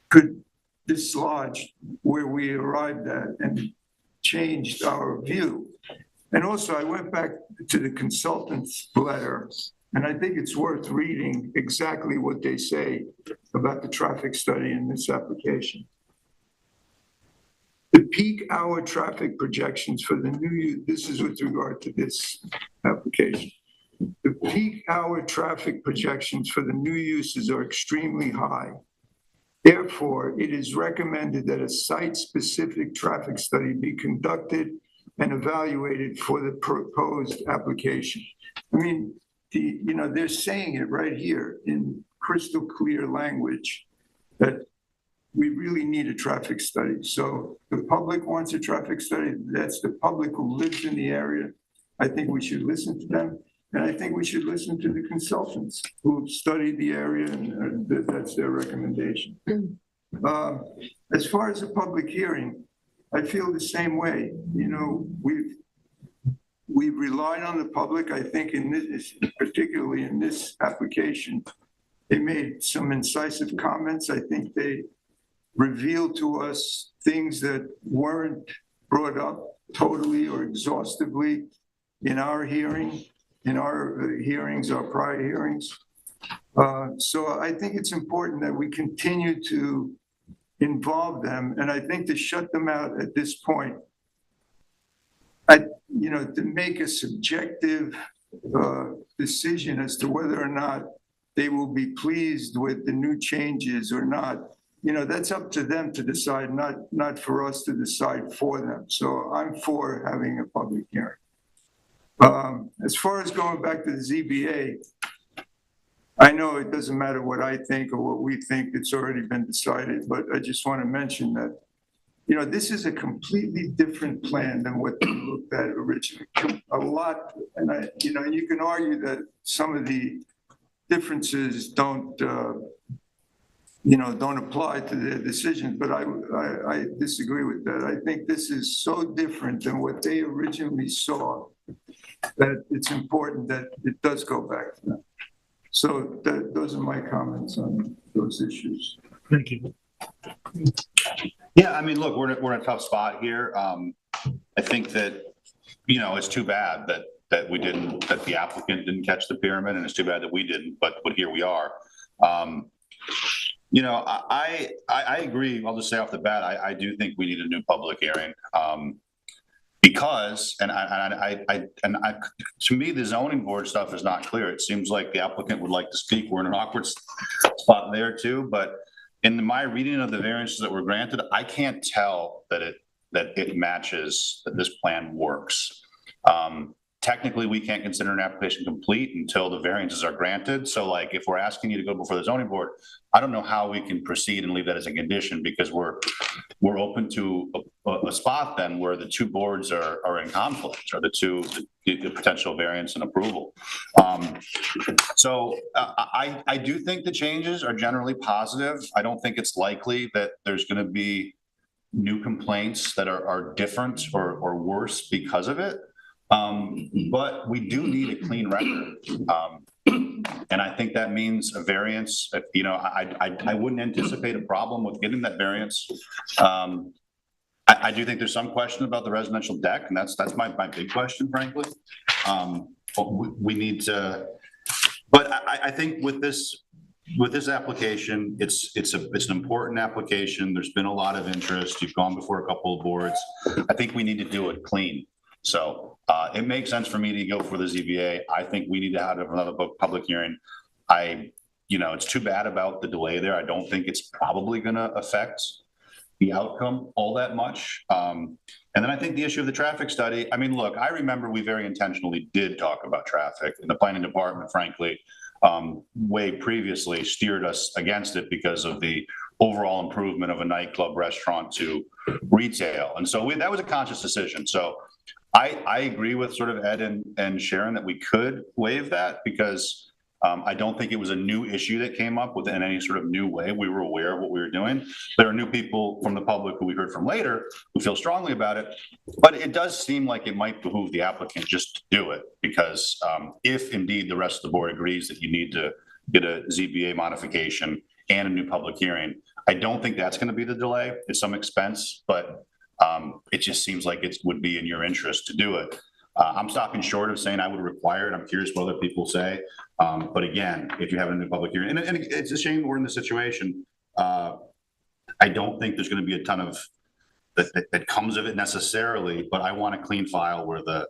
could dislodge where we arrived at and changed our view. And also, I went back to the consultant's letter, and I think it's worth reading exactly what they say about the traffic study in this application. The peak hour traffic projections for the new, this is with regard to this application. The peak hour traffic projections for the new uses are extremely high. Therefore, it is recommended that a site-specific traffic study be conducted and evaluated for the proposed application. I mean, they're saying it right here in crystal clear language that we really need a traffic study. So the public wants a traffic study. That's the public who lives in the area. I think we should listen to them. And I think we should listen to the consultants who studied the area, and that's their recommendation. As far as a public hearing, I feel the same way. We've relied on the public. I think in this, particularly in this application, they made some incisive comments. I think they revealed to us things that weren't brought up totally or exhaustively in our hearing. Our prior hearings. So I think it's important that we continue to involve them. And I think to shut them out at this point, to make a subjective decision as to whether or not they will be pleased with the new changes or not, that's up to them to decide, not for us to decide for them. So I'm for having a public hearing. As far as going back to the ZBA, I know it doesn't matter what I think or what we think, it's already been decided, but I just want to mention that, this is a completely different plan than what they looked at originally. A lot, and you can argue that some of the differences don't apply to their decision, but I disagree with that. I think this is so different than what they originally saw that it's important that it does go back to them. So those are my comments on those issues. Thank you. Yeah, I mean, look, we're in a tough spot here. I think that, it's too bad that the applicant didn't catch the pyramid, and it's too bad that we didn't, but here we are. I agree. I'll just say off the bat, I do think we need a new public hearing. Because, to me, the zoning board stuff is not clear. It seems like the applicant would like to speak. We're in an awkward spot there too, but in my reading of the variances that were granted, I can't tell that it matches, that this plan works. Technically, we can't consider an application complete until the variances are granted. So like, if we're asking you to go before the zoning board, I don't know how we can proceed and leave that as a condition, because we're open to a spot then where the 2 boards are in conflict, or the potential variance and approval. So I do think the changes are generally positive. I don't think it's likely that there's going to be new complaints that are different or worse because of it. But we do need a clean record. And I think that means a variance. I wouldn't anticipate a problem with getting that variance. I do think there's some question about the residential deck, and that's my big question, frankly. But we need to, but I think with this application, it's an important application. There's been a lot of interest. You've gone before a couple of boards. I think we need to do it clean. So it makes sense for me to go for the ZBA. I think we need to have another public hearing. It's too bad about the delay there. I don't think it's probably going to affect the outcome all that much. And then I think the issue of the traffic study, I mean, look, I remember we very intentionally did talk about traffic, and the planning department, frankly, way previously steered us against it because of the overall improvement of a nightclub restaurant to retail. And so that was a conscious decision. So I agree with sort of Ed and Sharon that we could waive that, because I don't think it was a new issue that came up within any sort of new way. We were aware of what we were doing. There are new people from the public who we heard from later who feel strongly about it, but it does seem like it might behoove the applicant just to do it, because if indeed the rest of the board agrees that you need to get a ZBA modification and a new public hearing, I don't think that's going to be the delay. It's some expense, but it just seems like it would be in your interest to do it. I'm stopping short of saying I would require it. I'm curious what other people say. But again, if you have a new public hearing, and it's a shame we're in this situation. I don't think there's going to be a ton of that comes of it necessarily, but I want a clean file where the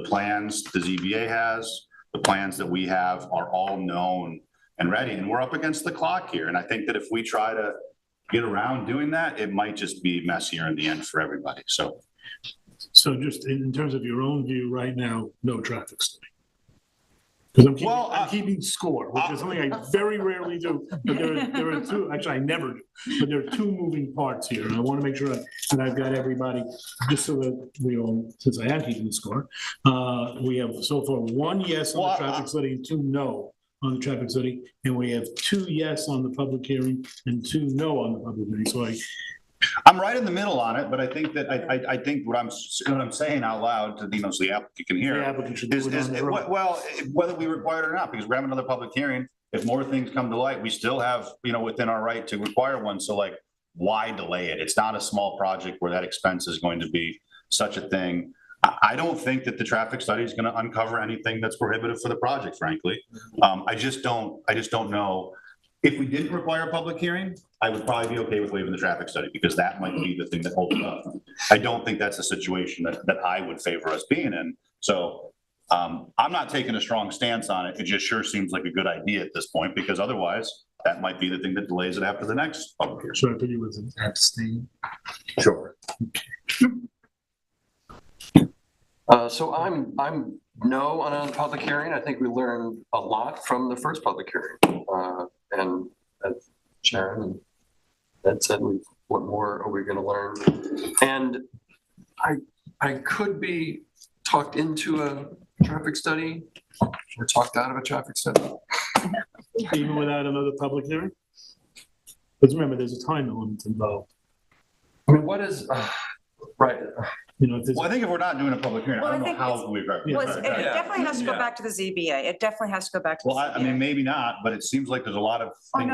plans the ZBA has, the plans that we have are all known and ready. And we're up against the clock here. And I think that if we try to get around doing that, it might just be messier in the end for everybody. So just in terms of your own view right now, no traffic study. Because I'm keeping score, which is something I very rarely do. But there are two, actually I never do, but there are two moving parts here. And I want to make sure that I've got everybody, just so that we all, since I am keeping score, we have so far one yes on the traffic study and two no on the traffic study. And we have two yes on the public hearing and two no on the public hearing. So I'm right in the middle on it, but I think that I think what I'm saying out loud to so the applicant can hear well, whether we require it or not, because we're having another public hearing. If more things come to light, we still have within our right to require one. So like, why delay it? It's not a small project where that expense is going to be such a thing. I don't think that the traffic study is going to uncover anything that's prohibitive for the project, frankly. I just don't know. If we didn't require a public hearing, I would probably be okay with waiving the traffic study, because that might be the thing that holds it up. I don't think that's a situation that I would favor us being in. So I'm not taking a strong stance on it. It just sure seems like a good idea at this point, because otherwise that might be the thing that delays it after the next public hearing. So I think it was an abstain. Sure. So I'm no on a public hearing. I think we learned a lot from the first public hearing. And as Sharon and Ed said, what more are we going to learn? And I could be talked into a traffic study or talked out of a traffic study. Even without another public hearing? Because remember, there's a time element involved. I mean, what is, right. Well, I think if we're not doing a public hearing, I don't know how we. It definitely has to go back to the ZBA. It definitely has to go back to the ZBA. I mean, maybe not, but it seems like there's a lot of things.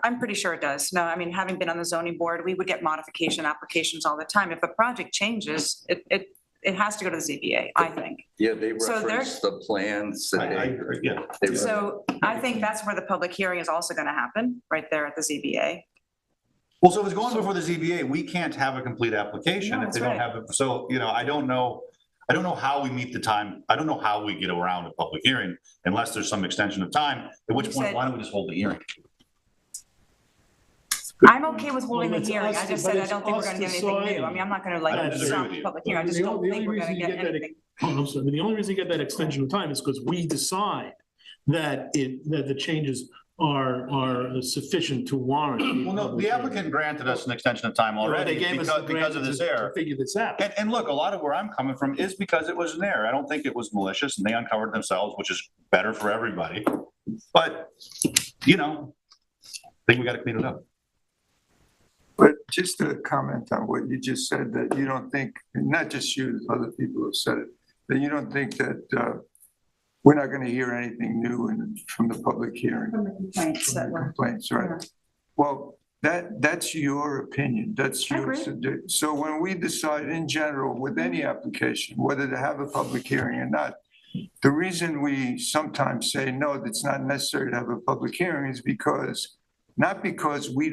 I'm pretty sure it does. No, I mean, having been on the zoning board, we would get modification applications all the time. If a project changes, it has to go to the ZBA, I think. Yeah, they reference the plans that I agree, yeah. So I think that's where the public hearing is also going to happen, right there at the ZBA. Well, so if it's going before the ZBA, we can't have a complete application if they don't have it. So, I don't know how we meet the time. I don't know how we get around a public hearing unless there's some extension of time, at which point, why don't we just hold the hearing? I'm okay with holding the hearing. I just said I don't think we're going to get anything new. I mean, I'm not going to stop the public hearing. I just don't think we're going to get anything. The only reason you get that extension of time is because we decide that the changes are sufficient to warrant. Well, no, the applicant granted us an extension of time already because of this error. Figure this out. And look, a lot of where I'm coming from is because it was an error. I don't think it was malicious, and they uncovered themselves, which is better for everybody. But, I think we got to clean it up. But just to comment on what you just said, that you don't think, not just you, other people have said it, that you don't think that we're not going to hear anything new from the public hearing. From the complaints that were. Complaints, right? Well, That's your opinion. That's your, so when we decide in general with any application, whether to have a public hearing or not, the reason we sometimes say, no, it's not necessary to have a public hearing is because, not because we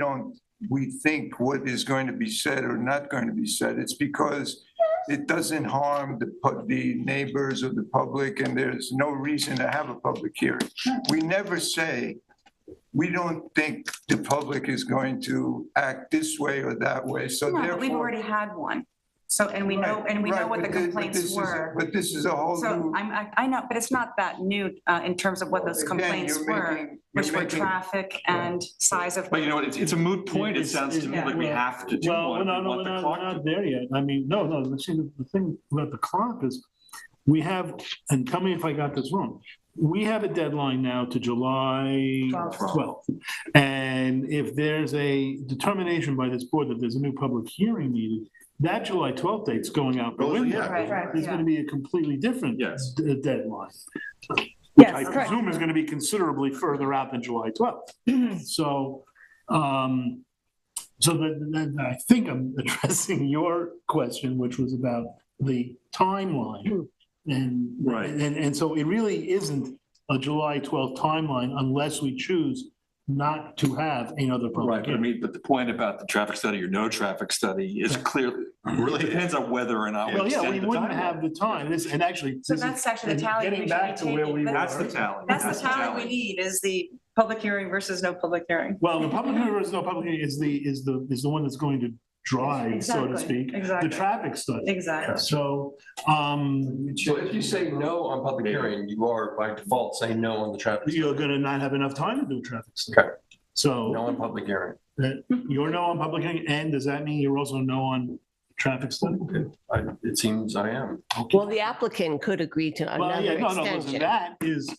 think what is going to be said or not going to be said. It's because it doesn't harm the neighbors or the public, and there's no reason to have a public hearing. We never say, we don't think the public is going to act this way or that way, so No, therefore. but we've already had one. So, and we know what the complaints were. But this is a whole So new. I know, but it's not that new in terms of what those complaints were, which were traffic and size of. But you know what, it's a moot point. It sounds to me like we have to do one. We're not there yet. I mean, no, the thing about the clock is, we have, and tell me if I got this wrong, we have a deadline now to July 12th. And if there's a determination by this board that there's a new public hearing needed, that July 12th date's going out the window. There's going to be a completely different deadline. Which I presume is going to be considerably further out than July 12th. So, that I think I'm addressing your question, which was about the timeline. And so it really isn't a July 12th timeline unless we choose not to have another public hearing. I mean, but the point about the traffic study or no traffic study is clearly, really depends on whether or not. Well, yeah, we wouldn't have the time. And actually. So that's actually the tally. Getting back to where we were. That's the tally. That's the tally we need, is the public hearing versus no public hearing. Well, the public hearing versus no public hearing is the one that's going to drive, so to speak, the traffic study. Exactly. So, So if you say no on public hearing, you are by default saying no on the traffic. You're gonna not have enough time to do a traffic study. Okay. So. No on public hearing. You're no on public hearing, and does that mean you're also no on traffic study? It seems I am. Well, the applicant could agree to another listen, extension. that is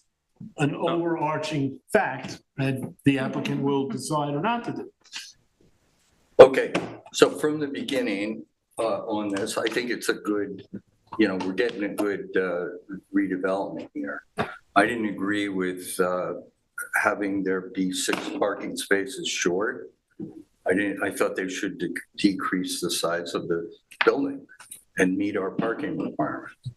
an overarching fact that the applicant will decide or not to do. Okay, so from the beginning on this, I think it's a good, we're getting a good redevelopment here. I didn't agree with having there be 6 parking spaces short. I thought they should decrease the size of the building and meet our parking requirements.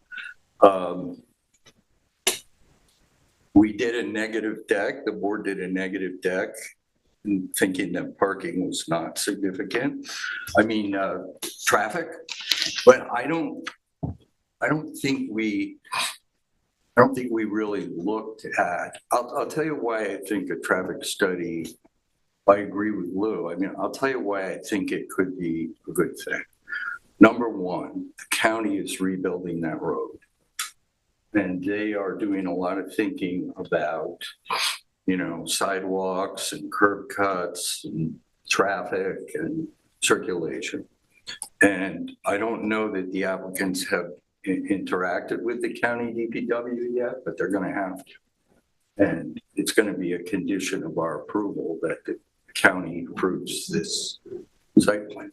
We did a negative deck, the board did a negative deck, thinking that parking was not significant. I mean, traffic, but I don't think we really looked at, I'll tell you why I think a traffic study, I agree with Lou. I mean, I'll tell you why I think it could be a good thing. Number one, the county is rebuilding that road. And they are doing a lot of thinking about, sidewalks and curb cuts and traffic and circulation. And I don't know that the applicants have interacted with the county DPW yet, but they're going to have to. And it's going to be a condition of our approval that the county approves this site plan.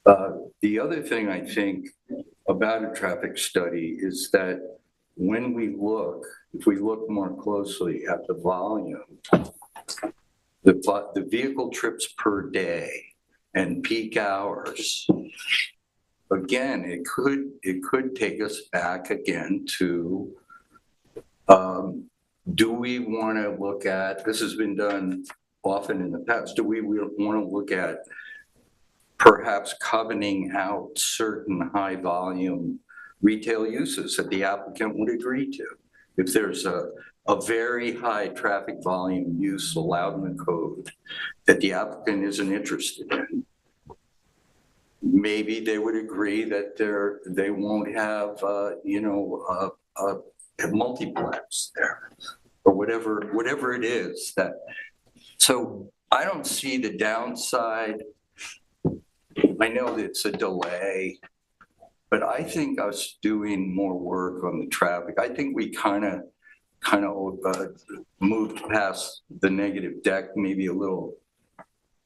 The other thing I think about a traffic study is that when we look, if we look more closely at the volume, the vehicle trips per day and peak hours, again, it could take us back again to, do we want to look at, this has been done often in the past, do we want to look at perhaps covenanting out certain high volume retail uses that the applicant would agree to? If there's a very high traffic volume use allowed in the code that the applicant isn't interested in, maybe they would agree that they won't have, a multiplex there, or whatever it is that. So I don't see the downside. I know that it's a delay, but I think us doing more work on the traffic, I think we kind of moved past the negative deck, maybe a little.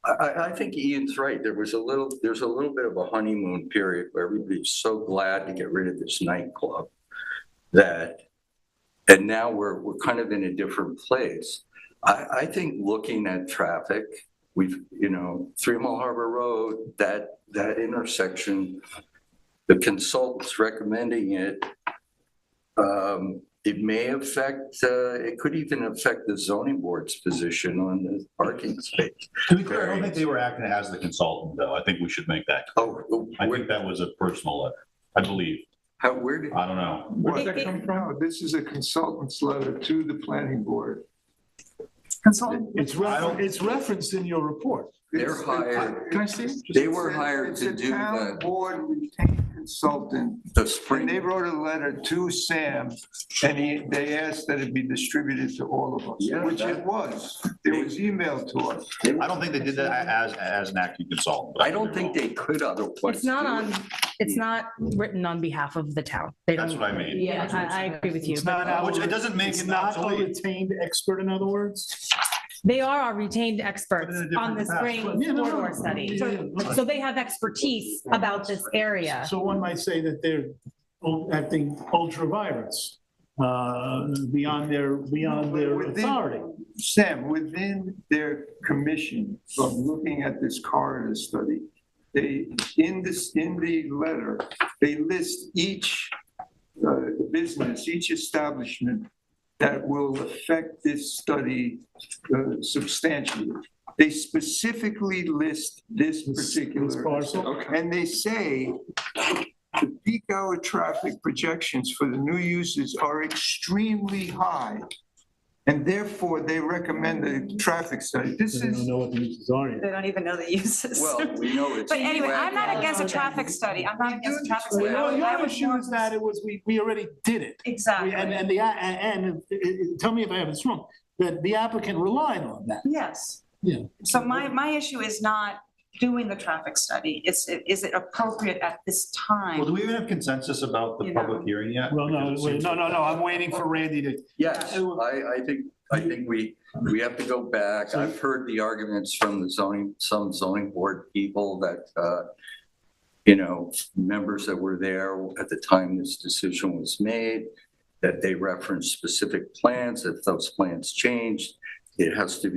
I think Ian's right. There's a little bit of a honeymoon period where everybody's so glad to get rid of this nightclub and now we're kind of in a different place. I think looking at traffic we've, 3 Mile Harbor Road, that intersection, the consultant's recommending it. It may affect, it could even affect the zoning board's position on the parking space. To be clear, I don't think they were acting as the consultant, though. I think we should make that clear. I think that was a personal letter, I believe. Where did? I don't know. Where'd that come from? No, this is a consultant's letter to the planning board. Consultant? It's referenced in your report. They're hired. Can I see it? They were hired to do It's a town that. board retained consultant. The spring. And they wrote a letter to Sam, and they asked that it be distributed to all of us, Yeah, which it was. It was emailed to us. I don't think they did that as an acting consultant. I don't think they could otherwise. It's not do on, it. it's not written on behalf of the town. They That's don't. what I mean. Yeah, I agree with you. It's not Which it doesn't make It's it not a obsolete. retained expert, in other words? They are our retained experts on the spring Yeah, no, no. corridor study. Yeah. So they have expertise about this area. So one might say that they're acting ultra virus, beyond their authority. Sam, within their commission of looking at this corridor study, they, in the letter, they list each business, each establishment that will affect this study substantially. They specifically list this particular parcel? and they say the peak hour traffic projections for the new uses are extremely high. And therefore, they recommend a traffic study. This They don't is, know what the uses are yet. They don't even know the uses. Well, we know it's. But anyway, I'm not against a traffic study. I'm not against a traffic study. Well, I your would issue more- is that we already did it. Exactly. And tell me if I have this wrong, that the applicant relied on that. Yes. Yeah. So my issue is not doing the traffic study. Is it appropriate at this time? Well, do we even have consensus about the public hearing yet? Well, no, wait, no, I'm waiting for Randy to. Yes, I think we have to go back. I've heard the arguments from some zoning board people that, members that were there at the time this decision was made, that they referenced specific plans. If those plans changed, it has to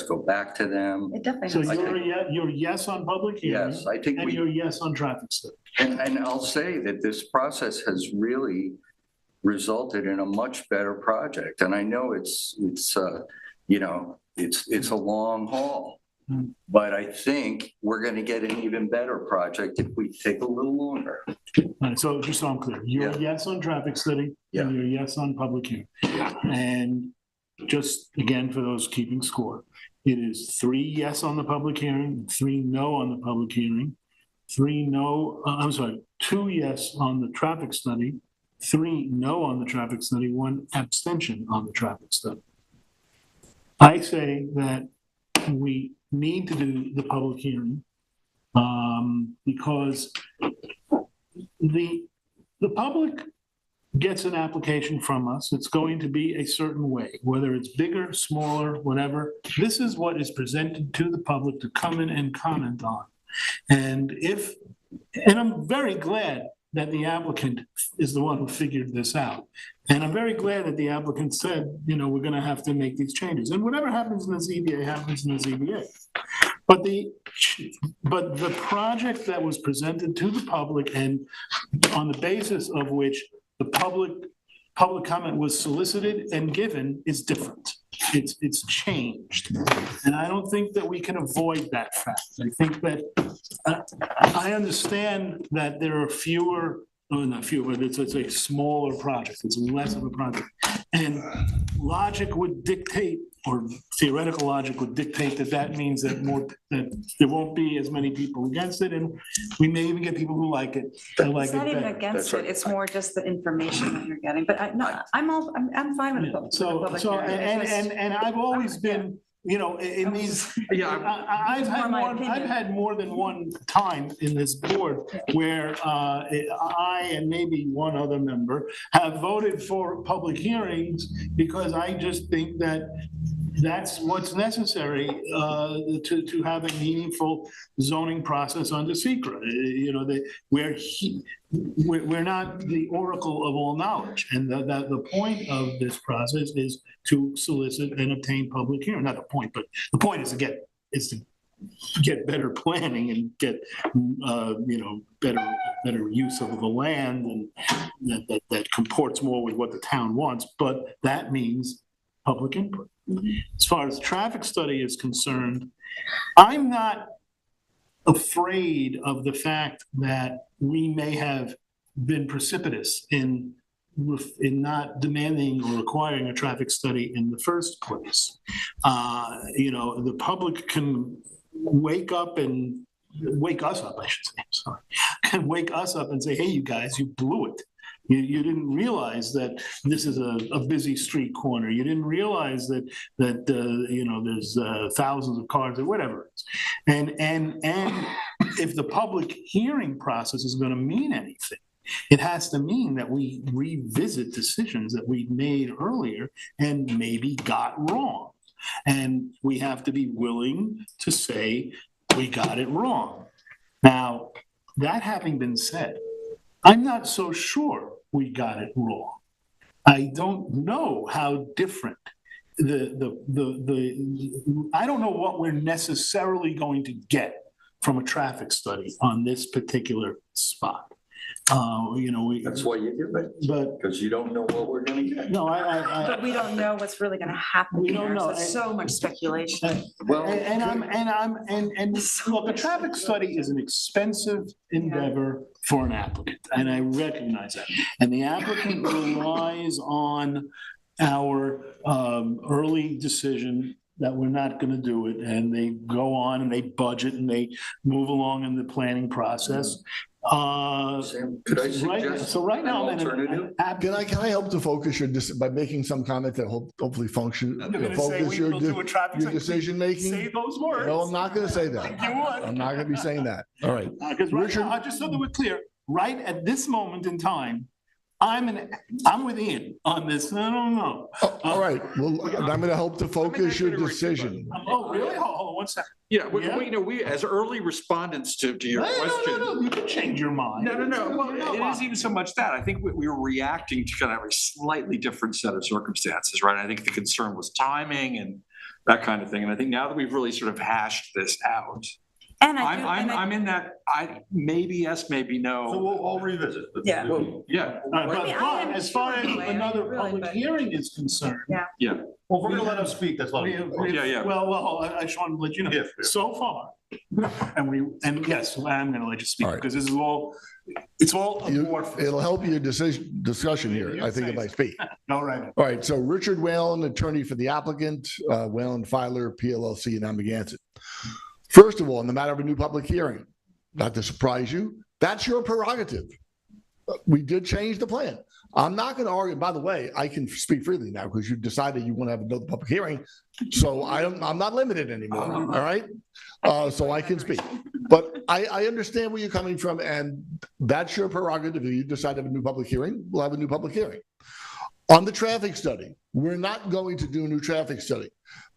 go back to them. It definitely So has. you're yes on public hearing? Yes, I think And you're yes on traffic study? And I'll say that this process has really resulted in a much better project. And I know it's a long haul. But I think we're going to get an even better project if we take a little longer. All right, so just so I'm clear, you're yes on traffic study, and you're yes on public hearing. And just again, for those keeping score, it is 3 yes on the public hearing, 3 no on the public hearing, 2 yes on the traffic study, 3 no on the traffic study, 1 abstention on the traffic study. I say that we need to do the public hearing because the public gets an application from us. It's going to be a certain way, whether it's bigger, smaller, whatever. This is what is presented to the public to come in and comment on. And I'm very glad that the applicant is the one who figured this out. And I'm very glad that the applicant said, we're going to have to make these changes. And whatever happens in the ZBA happens in the ZBA. But the project that was presented to the public and on the basis of which the public comment was solicited and given is different. It's changed. And I don't think that we can avoid that fact. I think that I understand that there are not fewer, but it's a smaller project. It's less of a project. And logic would dictate, or theoretical logic would dictate that means that there won't be as many people against it. And we may even get people who like it. It's not even against it. It's more just the information that you're getting. But I'm fine with it. And I've always been, in these, I've had more than one time in this board where I and maybe one other member have voted for public hearings because I just think that that's what's necessary to have a meaningful zoning process under secret. We're not the oracle of all knowledge, and the point of this process is to solicit and obtain public hearing. Not the point, but the point is, again, is to get better planning and get, better use of the land and that comports more with what the town wants, but that means public input. As far as the traffic study is concerned, I'm not afraid of the fact that we may have been precipitous in not demanding or requiring a traffic study in the first place. The public can wake us up, I should say, sorry, can wake us up and say, hey, you guys, you blew it. You didn't realize that this is a busy street corner. You didn't realize that there's thousands of cars or whatever it is. And if the public hearing process is going to mean anything, it has to mean that we revisit decisions that we made earlier and maybe got wrong. And we have to be willing to say we got it wrong. Now, that having been said, I'm not so sure we got it wrong. I don't know how different I don't know what we're necessarily going to get from a traffic study on this particular spot. That's why you do it, because you don't know what we're gonna get. No, But we don't know what's really gonna happen. We don't there, so know. there's so much speculation. Look, a traffic study is an expensive endeavor for an applicant, and I recognize that. And the applicant relies on our early decision that we're not going to do it, and they go on and they budget and they move along in the planning process. Could I suggest so right now, an alternative? Can I help to focus by making some comment that hopefully focus your decision making? Say those words. No, I'm not going to say that. You would. I'm not going to be saying that. All right. Because now, just so that we're clear, right at this moment in time, I'm with Ian on this. I don't know. All right. Well, I'm going to help to focus your decision. Oh, really? Hold on one second. Yeah, we as early respondents to your question. No, you can change your mind. No. Well, it isn't even so much that. I think we were reacting to kind of a slightly different set of circumstances, right? I think the concern was timing and that kind of thing. And I think now that we've really sort of hashed this out, and I'm in that. I maybe yes, maybe no. So we'll revisit. Yeah. Yeah. But as far as another public hearing is concerned. Yeah. Well, if we're going to let them speak, that's what Yeah. Well, I just wanted to let you know. So far, and yes, I'm going to let you speak because this is all. It's all amorphous. It'll help your discussion here. I think if I speak. All right. All right. So Richard Whalen, attorney for the applicant, Whalen Filer, PLLC in Amagansett. First of all, in the matter of a new public hearing, not to surprise you, that's your prerogative. We did change the plan. I'm not going to argue. By the way, I can speak freely now because you decided you want to have another public hearing. So I'm not limited anymore. All right. So I can speak. But I understand where you're coming from, and that's your prerogative. If you decide to have a new public hearing, we'll have a new public hearing. On the traffic study, we're not going to do a new traffic study.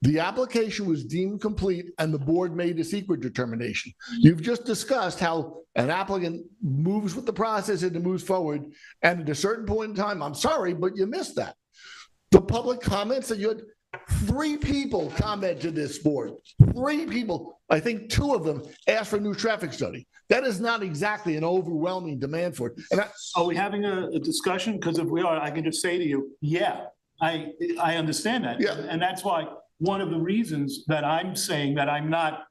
The application was deemed complete and the board made a secret determination. You've just discussed how an applicant moves with the process and it moves forward. And at a certain point in time, I'm sorry, but you missed that. The public comments that you had 3 people comment to this board. 3 people, I think 2 of them asked for a new traffic study. That is not exactly an overwhelming demand for it. And are we having a discussion? Because if we are, I can just say to you, yeah, I understand that. Yeah. And that's why one of the reasons that I'm saying that I'm not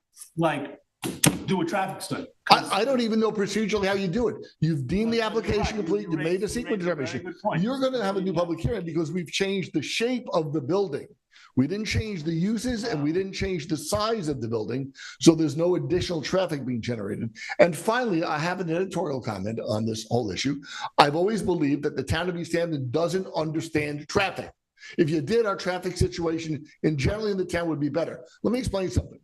do a traffic study. I don't even know procedurally how you do it. You've deemed the application complete, you made the secret determination. You're going to have a new public hearing because we've changed the shape of the building. We didn't change the uses and we didn't change the size of the building. So there's no additional traffic being generated. And finally, I have an editorial comment on this whole issue. I've always believed that the town of East Hampton doesn't understand traffic. If you did, our traffic situation generally in the town would be better. Let me explain something.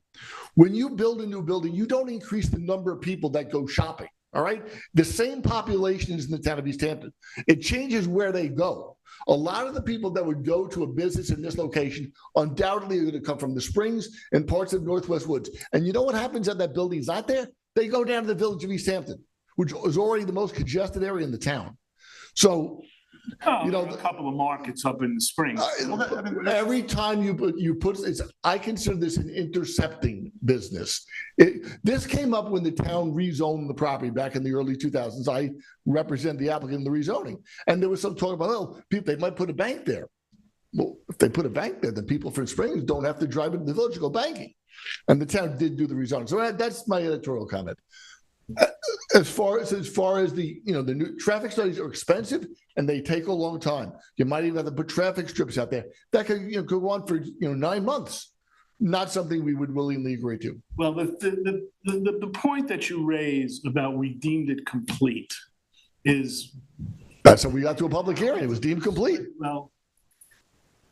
When you build a new building, you don't increase the number of people that go shopping. All right. The same population is in the town of East Hampton. It changes where they go. A lot of the people that would go to a business in this location undoubtedly are going to come from the Springs and parts of Northwest Woods. And you know what happens if that building is not there? They go down to the village of East Hampton, which is already the most congested area in the town. So Oh, there are a couple of markets up in the spring. Every time you put, I consider this an intercepting business. This came up when the town rezoned the property back in the early 2000s. I represent the applicant in the rezoning. And there was some talk about, oh, people, they might put a bank there. Well, if they put a bank there, then people from Springs don't have to drive into the village to go banking. And the town did do the rezoning. So that's my editorial comment. As far as the, the new traffic studies are expensive and they take a long time. You might even have to put traffic strips out there. That could go on for 9 months. Not something we would willingly agree to. Well, the point that you raise about we deemed it complete is. That's how we got to a public hearing. It was deemed complete. Well,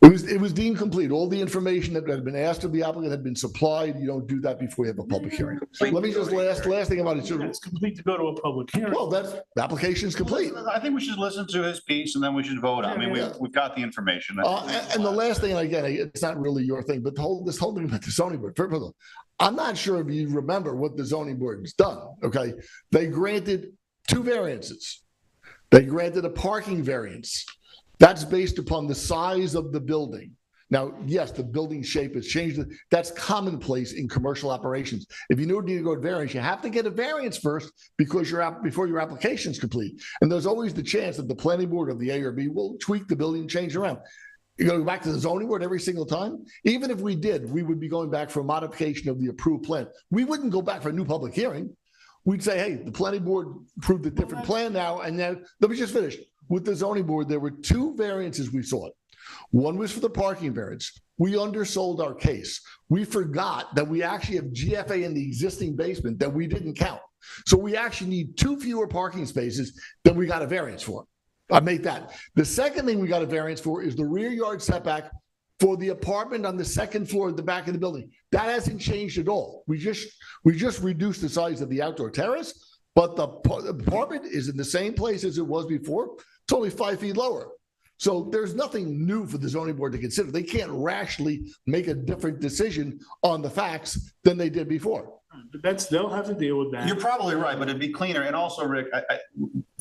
it was deemed complete. All the information that had been asked of the applicant had been supplied. You don't do that before you have a public hearing. Let me just last thing about it. It's complete to go to a public hearing. Well, the application is complete. I think we should listen to his piece and then we should vote. I mean, we've got the information. And the last thing, again, it's not really your thing, but this whole thing about the zoning board. First of all, I'm not sure if you remember what the zoning board has done. Okay, they granted 2 variances. They granted a parking variance. That's based upon the size of the building. Now, yes, the building shape has changed. That's commonplace in commercial operations. If you need to go to variance, you have to get a variance first before your application is complete. And there's always the chance that the planning board of the A or B will tweak the building and change around. You go back to the zoning board every single time. Even if we did, we would be going back for a modification of the approved plan. We wouldn't go back for a new public hearing. We'd say, hey, the planning board approved a different plan now, and then let me just finish. With the zoning board, there were 2 variances we sought. One was for the parking variance. We undersold our case. We forgot that we actually have GFA in the existing basement that we didn't count. So we actually need 2 fewer parking spaces than we got a variance for. I made that. The second thing we got a variance for is the rear yard setback for the apartment on the second floor at the back of the building. That hasn't changed at all. We just reduced the size of the outdoor terrace, but the apartment is in the same place as it was before. It's only 5 feet lower. So there's nothing new for the zoning board to consider. They can't rationally make a different decision on the facts than they did before. But they'll have to deal with that. You're probably right, but it'd be cleaner. And also, Rick,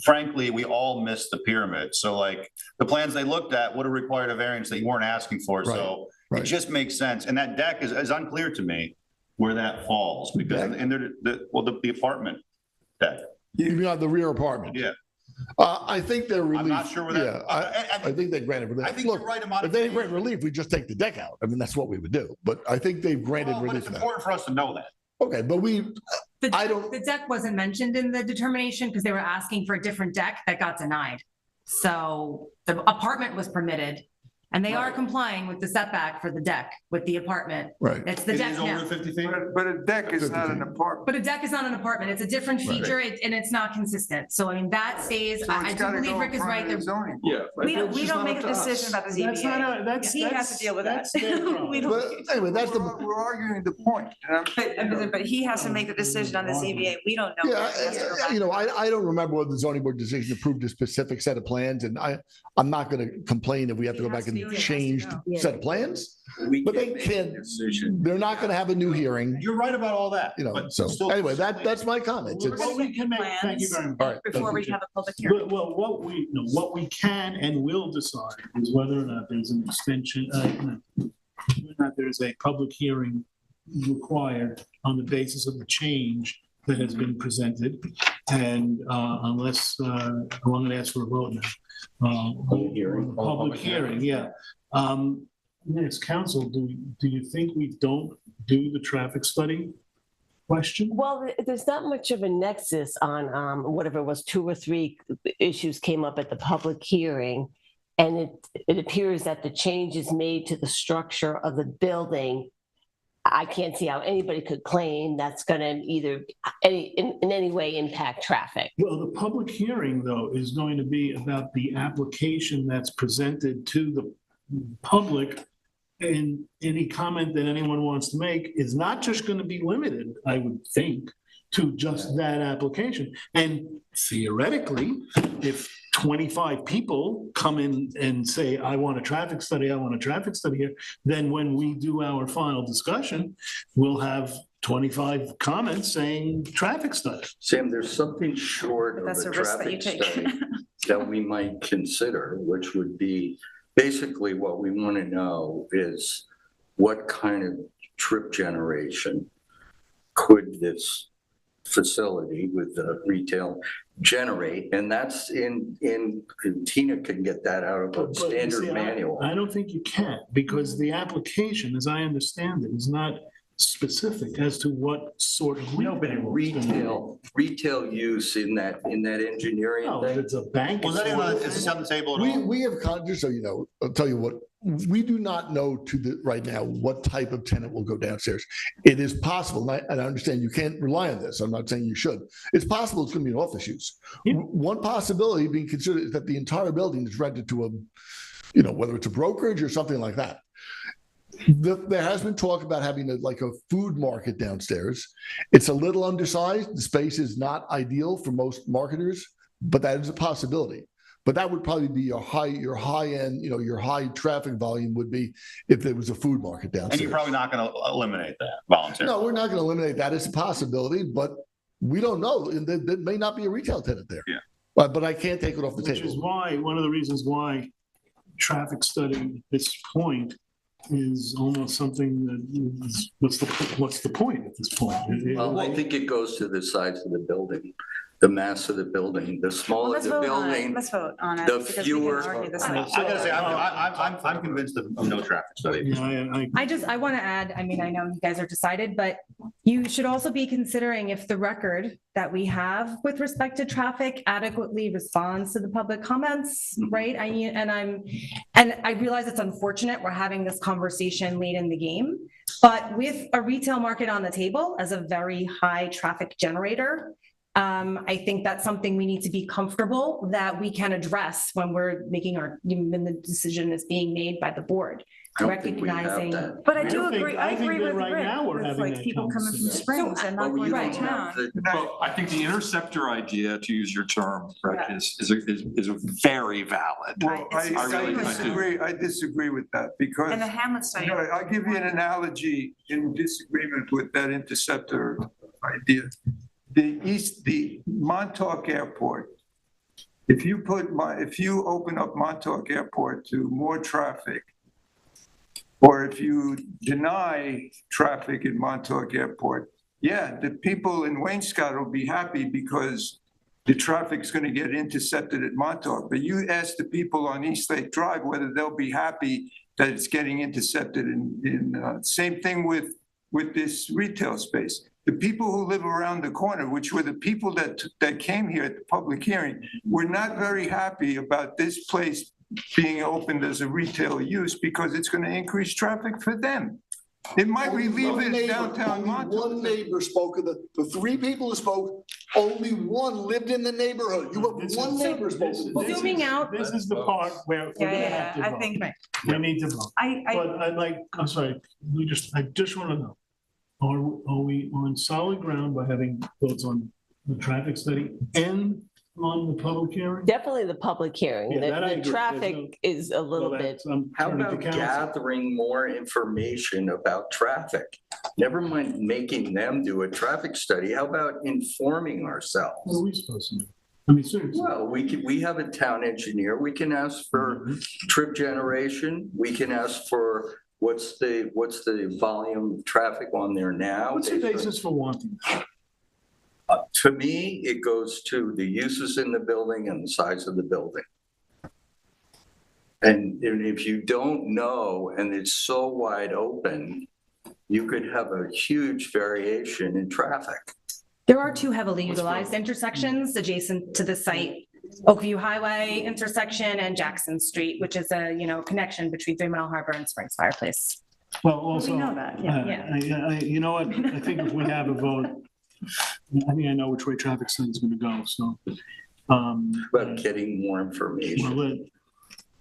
frankly, we all missed the pyramid. So like the plans they looked at would have required a variance that you weren't asking for. Right. So it just makes sense. And that deck is unclear to me where that falls because the apartment deck. You mean on the rear apartment? Yeah. I think they're relief. I'm not sure where that. Yeah, I think they granted relief. I think you're right about if they didn't grant relief, we just take the deck out. I mean, that's what we would do. But I think they've granted relief. But it's important for us to know that. Okay, but the deck wasn't mentioned in the determination because they were asking for a different deck that got denied. So the apartment was permitted. And they are complying with the setback for the deck with the apartment. Right. It's the deck now. 50 feet? But a deck is not an apartment. But a deck is not an apartment. It's a different feature and it's not consistent. So I mean, that stays, I do believe Rick is right. Yeah. We don't make a decision about the ZBA. He has to deal with that. Anyway, we're arguing the point. But he has to make the decision on the ZBA. We don't know. I don't remember what the zoning board decision approved a specific set of plans, and I'm not going to complain if we have to go back and change the set of plans. But they can't. They're not going to have a new hearing. You're right about all that. So anyway, that's my comment. What we can make, thank you very much. All right, before we have a public hearing. Well, what we can and will decide is whether or not there's an extension, whether or not there's a public hearing required on the basis of the change that has been presented. And unless, I'm going to ask for a vote now. Public hearing, yeah. Yes, council, do you think we don't do the traffic study question? Well, there's not much of a nexus on whatever it was, 2 or 3 issues came up at the public hearing. And it appears that the changes made to the structure of the building, I can't see how anybody could claim that's going to either in any way impact traffic. Well, the public hearing, though, is going to be about the application that's presented to the public, and any comment that anyone wants to make is not just going to be limited, I would think, to just that application. And theoretically, if 25 people come in and say, I want a traffic study here, then when we do our final discussion, we'll have 25 comments saying traffic study. Sam, there's something short of That's a a risk that you traffic take. study that we might consider, which would be, basically what we want to know is what kind of trip generation could this facility with the retail generate? And that's in Tina can get that out of a But you standard see, manual. I don't think you can, because the application, as I understand it, is not specific as to what sort of. No, but in retail use in that engineering No, thing. it's a bank. Was that is this on the table at all? We have, just so you know, I'll tell you what, we do not know right now what type of tenant will go downstairs. It is possible, and I understand you can't rely on this. I'm not saying you should. It's possible it's going to be an office use. Yeah. One possibility being considered is that the entire building is rented to whether it's a brokerage or something like that. There has been talk about having a food market downstairs. It's a little undersized. The space is not ideal for most marketers, but that is a possibility. But that would probably be your high end, your high traffic volume would be if there was a food market downstairs. And you're probably not going to eliminate that voluntarily. No, we're not going to eliminate that. It's a possibility, but we don't know. And there may not be a retail tenant there. Yeah. But I can't take it off the table. Which is why, one of the reasons why traffic study at this point is almost something that is, what's the point at this point? Well, I think it goes to the size of the building, the mass of the building, the smaller the building. Let's vote on it. the because we can fewer- argue this I later. gotta say, I'm convinced of no traffic study. Yeah, I want to add, I mean, I know you guys are decided, but you should also be considering if the record that we have with respect to traffic adequately responds to the public comments, right? And I realize it's unfortunate we're having this conversation late in the game, but with a retail market on the table as a very high traffic generator, I think that's something we need to be comfortable that we can address when we're making when the decision is being made by the board. I don't think we have Recognizing. that. But I I do think- agree, I I think agree that with right Rick, now we're with having like that people coming from conversation. Springs and not But going you to don't town. have the- Well, I think the interceptor idea, to use your term, Rick, is very valid. Right. I disagree with that because. And the Hamlet study. I'll give you an analogy in disagreement with that interceptor idea. The Montauk Airport, if you open up Montauk Airport to more traffic, or if you deny traffic in Montauk Airport, yeah, the people in Wainscott will be happy because the traffic's going to get intercepted at Montauk. But you ask the people on East Lake Drive whether they'll be happy that it's getting intercepted. Same thing with this retail space. The people who live around the corner, which were the people that came here at the public hearing, were not very happy about this place being opened as a retail use because it's going to increase traffic for them. It might relieve it downtown Montauk. One neighbor spoke of the three people who spoke, only one lived in the neighborhood. You have one neighbor spoke. Zooming out. This is the part where we're gonna have to I vote. think, We need to vote. But I'm sorry, I just want to know, are we on solid ground by having votes on the traffic study and on the public hearing? Definitely the public hearing. Yeah, that I The agree. traffic is a little bit. How about gathering more information about traffic? Never mind making them do a traffic study. How about informing ourselves? What are we supposed to do? I mean, seriously. Well, we have a town engineer. We can ask for trip generation. We can ask for what's the volume of traffic on there now. What's the basis for wanting that? To me, it goes to the uses in the building and the size of the building. And if you don't know, and it's so wide open, you could have a huge variation in traffic. There are two heavily utilized intersections adjacent to the site, Oakview Highway intersection and Jackson Street, which is a, connection between 3 Mile Harbor and Springs Fireplace. Well, also. We know that, yeah. You know what? I think if we have a vote, I think I know which way traffic study is going to go, so. About getting more information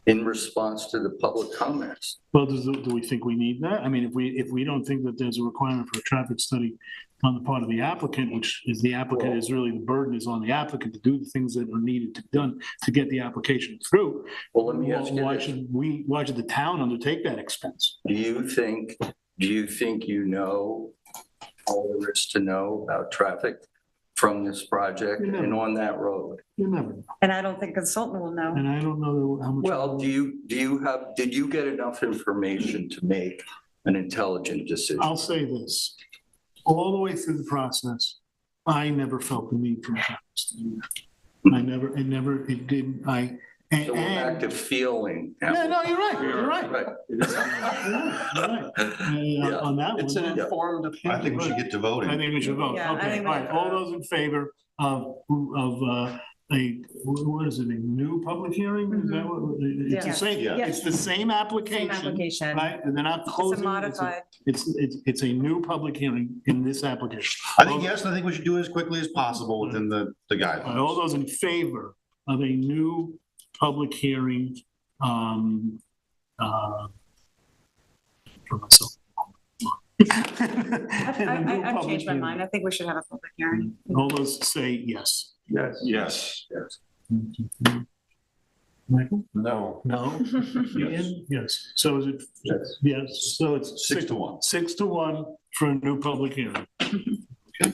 in response to the public comments. Well, do we think we need that? I mean, if we don't think that there's a requirement for a traffic study on the part of the applicant, which is the applicant is really the burden is on the applicant to do the things that are needed to be done to get the application through. Well, let me ask you why this. should the town undertake that expense? Do you think all there is to know about traffic from this project and on that road? You never know. And I don't think consultant will know. And I don't know how much. Well, did you get enough information to make an intelligent decision? I'll say this, all the way through the process, I never felt the need for a traffic study. It didn't, So we're back to feeling. Yeah, no, you're right, you're right. Right. On that one. It's an informed opinion. I think we should get to voting. I think we should vote. Yeah, I Okay, think all we right. should All vote. those in favor of what is it, a new public hearing? Is that what, it's the Yeah. same, Yeah. it's the same application. Same application. Right, and they're not closing. modified. It's a new public hearing in this application. I think yes, and I think we should do it as quickly as possible within the All right, all guidelines. those in favor of a new public hearing, for myself. I've changed my mind. I think we should have a public hearing. All those say yes. Yes. Yes. Michael? No. No? Ian? Yes. So is it? Yes, so it's 6-1. 6-1 for a new public hearing. Okay.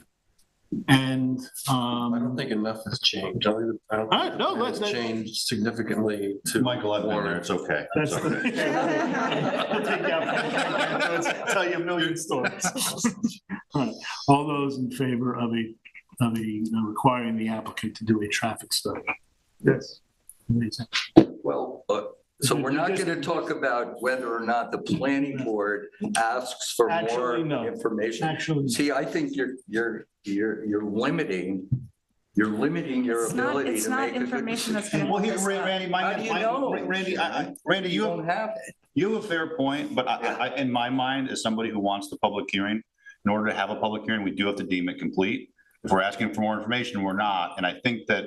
And, I don't think enough has changed. I don't All right, no, think let's- it's changed significantly to. Michael, I've been there, it's okay. That's. It's okay. I'll take that. I'll tell you a million stories. All right. All those in favor of requiring the applicant to do a traffic study? Yes. Well, so we're not going to talk about whether or not the planning board asks for Actually, more no. information. Actually, See, I think you're limiting your It's not, ability it's to not make a good information that's gonna. Well, here, hold us up. Randy, How do you know? Randy, You don't have it. you have a fair point, but in my mind, as somebody who wants the public hearing, in order to have a public hearing, we do have to deem it complete. If we're asking for more information, we're not, and I think that,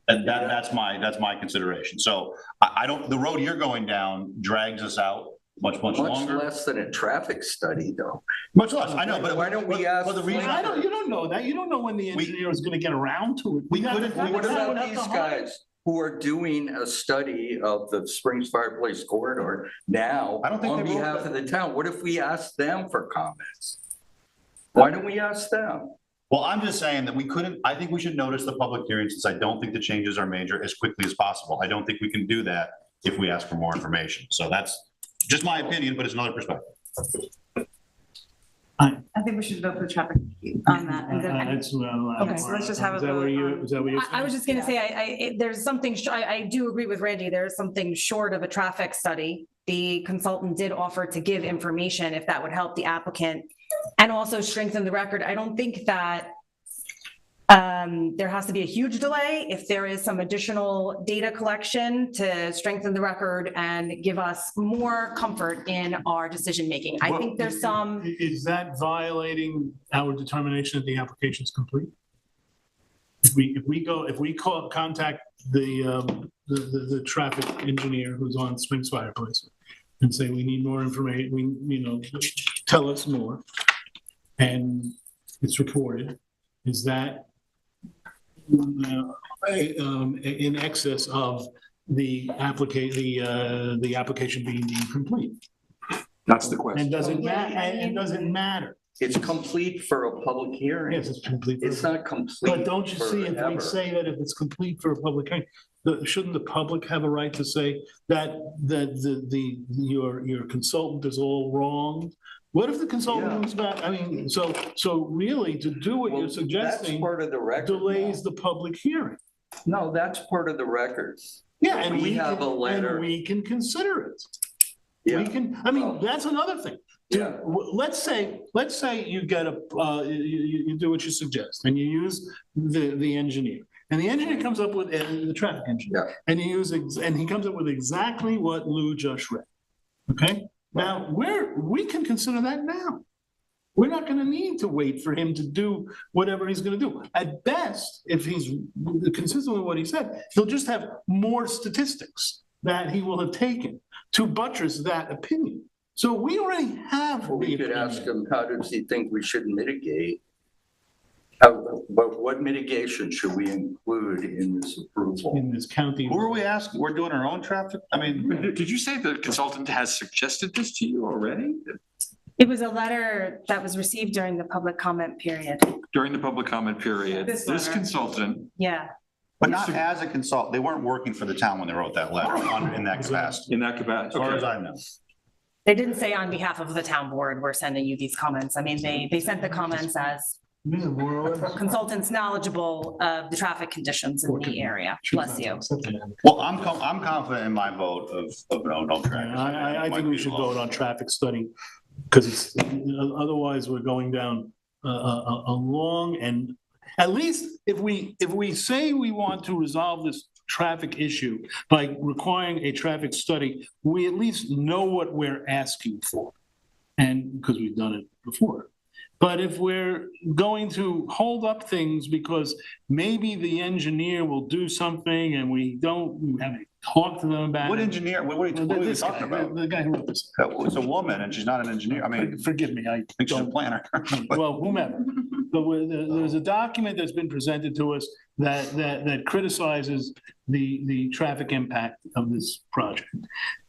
and that's my consideration. So I don't, the road you're going down drags us out much Much longer. less than a traffic study, though. Much less, I know, but Why don't we ask? the reason you don't know that. You don't know when the engineer is gonna get around to it. We couldn't- What about these guys who are doing a study of the Springs Fireplace Corridor now I don't think on they wrote behalf that. of the town? What if we ask them for comments? Why don't we ask them? Well, I'm just saying that I think we should notice the public hearing since I don't think the changes are major as quickly as possible. I don't think we can do that if we ask for more information. So that's just my opinion, but it's another perspective. I think we should vote for the traffic on that. And then, That's, Okay, so let's just have a Is that what vote you, on- is that what you're I was just gonna say, there's something, I do agree with Randy, there's something short of a traffic study. The consultant did offer to give information if that would help the applicant and also strengthen the record. I don't think that there has to be a huge delay. If there is some additional data collection to strengthen the record and give us more comfort in our decision-making. I think there's some. Is that violating our determination that the application is complete? If we contact the traffic engineer who's on Springs Fireplace and say, we need more information, tell us more, and it's reported, is that in excess of the application being deemed complete? That's the question. And does it matter? It's complete for a public hearing. Yes, it's complete. It's not complete. But don't you see, if we forever. say that if it's complete for a public hearing, shouldn't the public have a right to say that your consultant is all wrong? What if the consultant comes back? I mean, so really to do what you're suggesting That's part of the record. delays the public hearing. No, that's part of the record. Yeah, and We have a letter. and we can consider it. Yeah. We can, I mean, that's another thing. Yeah. Let's say you get you do what you suggest and you use the engineer. And the engineer comes up with, the traffic engineer, and he comes up with exactly what Lou just read. Okay? Now, we can consider that now. We're not going to need to wait for him to do whatever he's going to do. At best, if he's consistent with what he said, he'll just have more statistics that he will have taken to buttress that opinion. So we already have. Well, we the could opinion. ask him, how does he think we should mitigate? What mitigation should we include in this approval? In this county. Who are we asking? We're doing our own traffic? I mean, Did you say the consultant has suggested this to you already? It was a letter that was received during the public comment period. During the public comment period, This this letter. consultant, Yeah. But not as a consultant. They weren't working for the town when they wrote that letter in that capacity. in that capacity. As far okay. as I know. They didn't say on behalf of the town board, we're sending you these comments. I mean, they sent the comments as consultants knowledgeable of the traffic conditions in the area. Bless you. Well, I'm confident in my vote of no traffic. I think we should vote on traffic study, because it's, otherwise we're going down a long, and at least if we say we want to resolve this traffic issue by requiring a traffic study, we at least know what we're asking for. And because we've done it before. But if we're going to hold up things because maybe the engineer will do something and we haven't talked to them about it. What engineer, what are you talking about? The guy who wrote this. It's a woman and she's not an engineer. I mean, Forgive me, I think she's a planner. well, whomever. But there's a document that's been presented to us that criticizes the traffic impact of this project.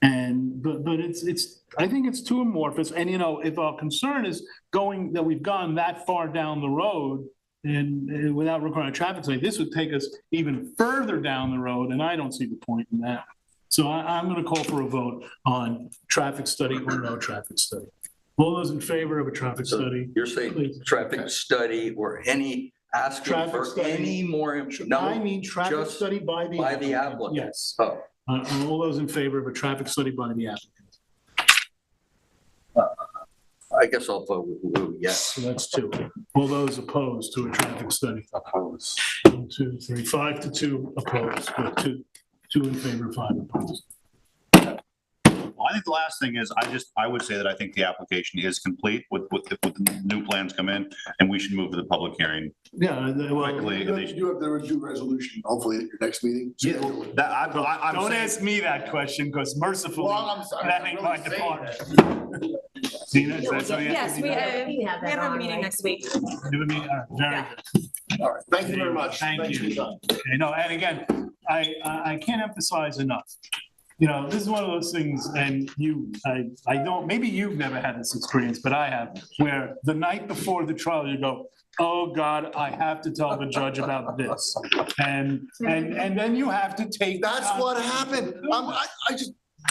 And, but it's, I think it's too amorphous. And, you know, if our concern is that we've gone that far down the road and without requiring a traffic study, this would take us even further down the road, and I don't see the point in that. So I'm going to call for a vote on traffic study or no traffic study. All those in favor of a traffic study? You're saying please. traffic study or any, asking Traffic for study. any more? No, I mean traffic just study by the applicant. Yes. Oh. All those in favor of a traffic study by the applicant? I guess I'll vote with Lou, yes. So that's two. All those opposed to a traffic study? Opposed. 1, 2, 3, 5 to 2 opposed, but two in favor, 5 opposed. I think the last thing is, I would say that I think the application is complete with the new plans come in, and we should move to the public hearing. Yeah, well, quickly. You have the review resolution, hopefully at your next meeting. Yeah, don't ask me that question, because mercifully, Well, I'm sorry, that I'm ain't really my saying department. See, that's so Yes, we have a meeting next week. Very good. All right, thank you very much. Thank Thanks for your you. time. Okay, no, and again, I can't emphasize enough. You know, this is one of those things, and I don't, maybe you've never had this experience, but I have, where the night before the trial, you go, oh God, I have to tell the judge about this. And then you have to take. That's what happened.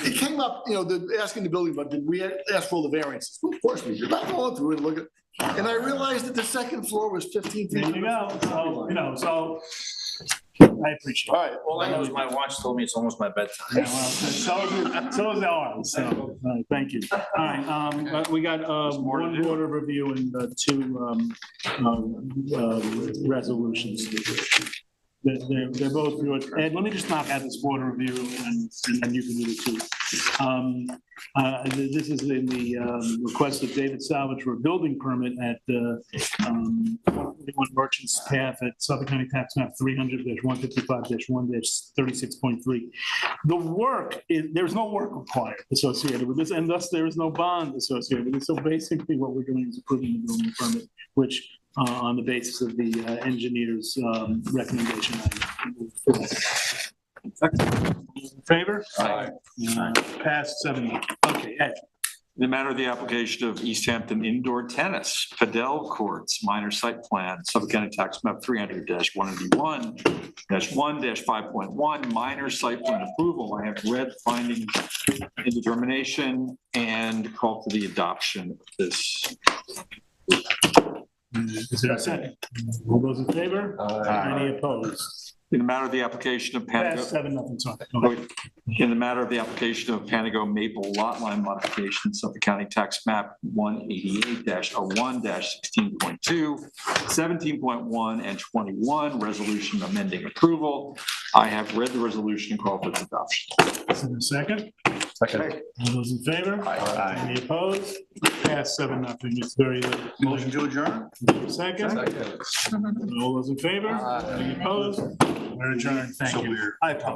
It came up, you know, asking the building, but did we ask for all the variances? Well, of course we did. I'm going through it and look at, and I realized that the second floor was 15 feet. There you go. So, you know, so I appreciate it. All right, all I know is my watch told me it's almost my bedtime. Yeah, well, so is ours, so, all right, thank you. All right, but we got one board of review and two resolutions. They're both good. Ed, let me just knock out this board of review and then you can do it too. This is in the request of David Salvage for a building permit at 21 Merchants Path at Suffolk County Tax Map 300-155-1-36.3. The work, there's no work required associated with this, and thus there is no bond associated with it. So basically what we're doing is approving the building permit, which on the basis of the engineer's recommendation. In favor? Aye. Passed 7. Okay, Ed. In the matter of the application of East Hampton indoor tennis, Padel courts, minor site plan, Suffolk County Tax Map 300-181-1-5.1, minor site plan approval. I have read findings and determination and call for the adoption of this. Is there a second? All those in favor? Any opposed? In the matter of the application of Panago. Passed 7-0, sorry. In the matter of the application of Panago Maple Lot Line Modification, Suffolk County Tax Map 188-01-16.2, 17.1, and 21, resolution amending approval. I have read the resolution and call for its adoption. Is there a second? Second. All those in favor? Aye. Any opposed? Passed 7-0. It's very late. Motion to adjourn? Second? All those in favor? Any opposed? We're adjourned. Thank you. I apologize.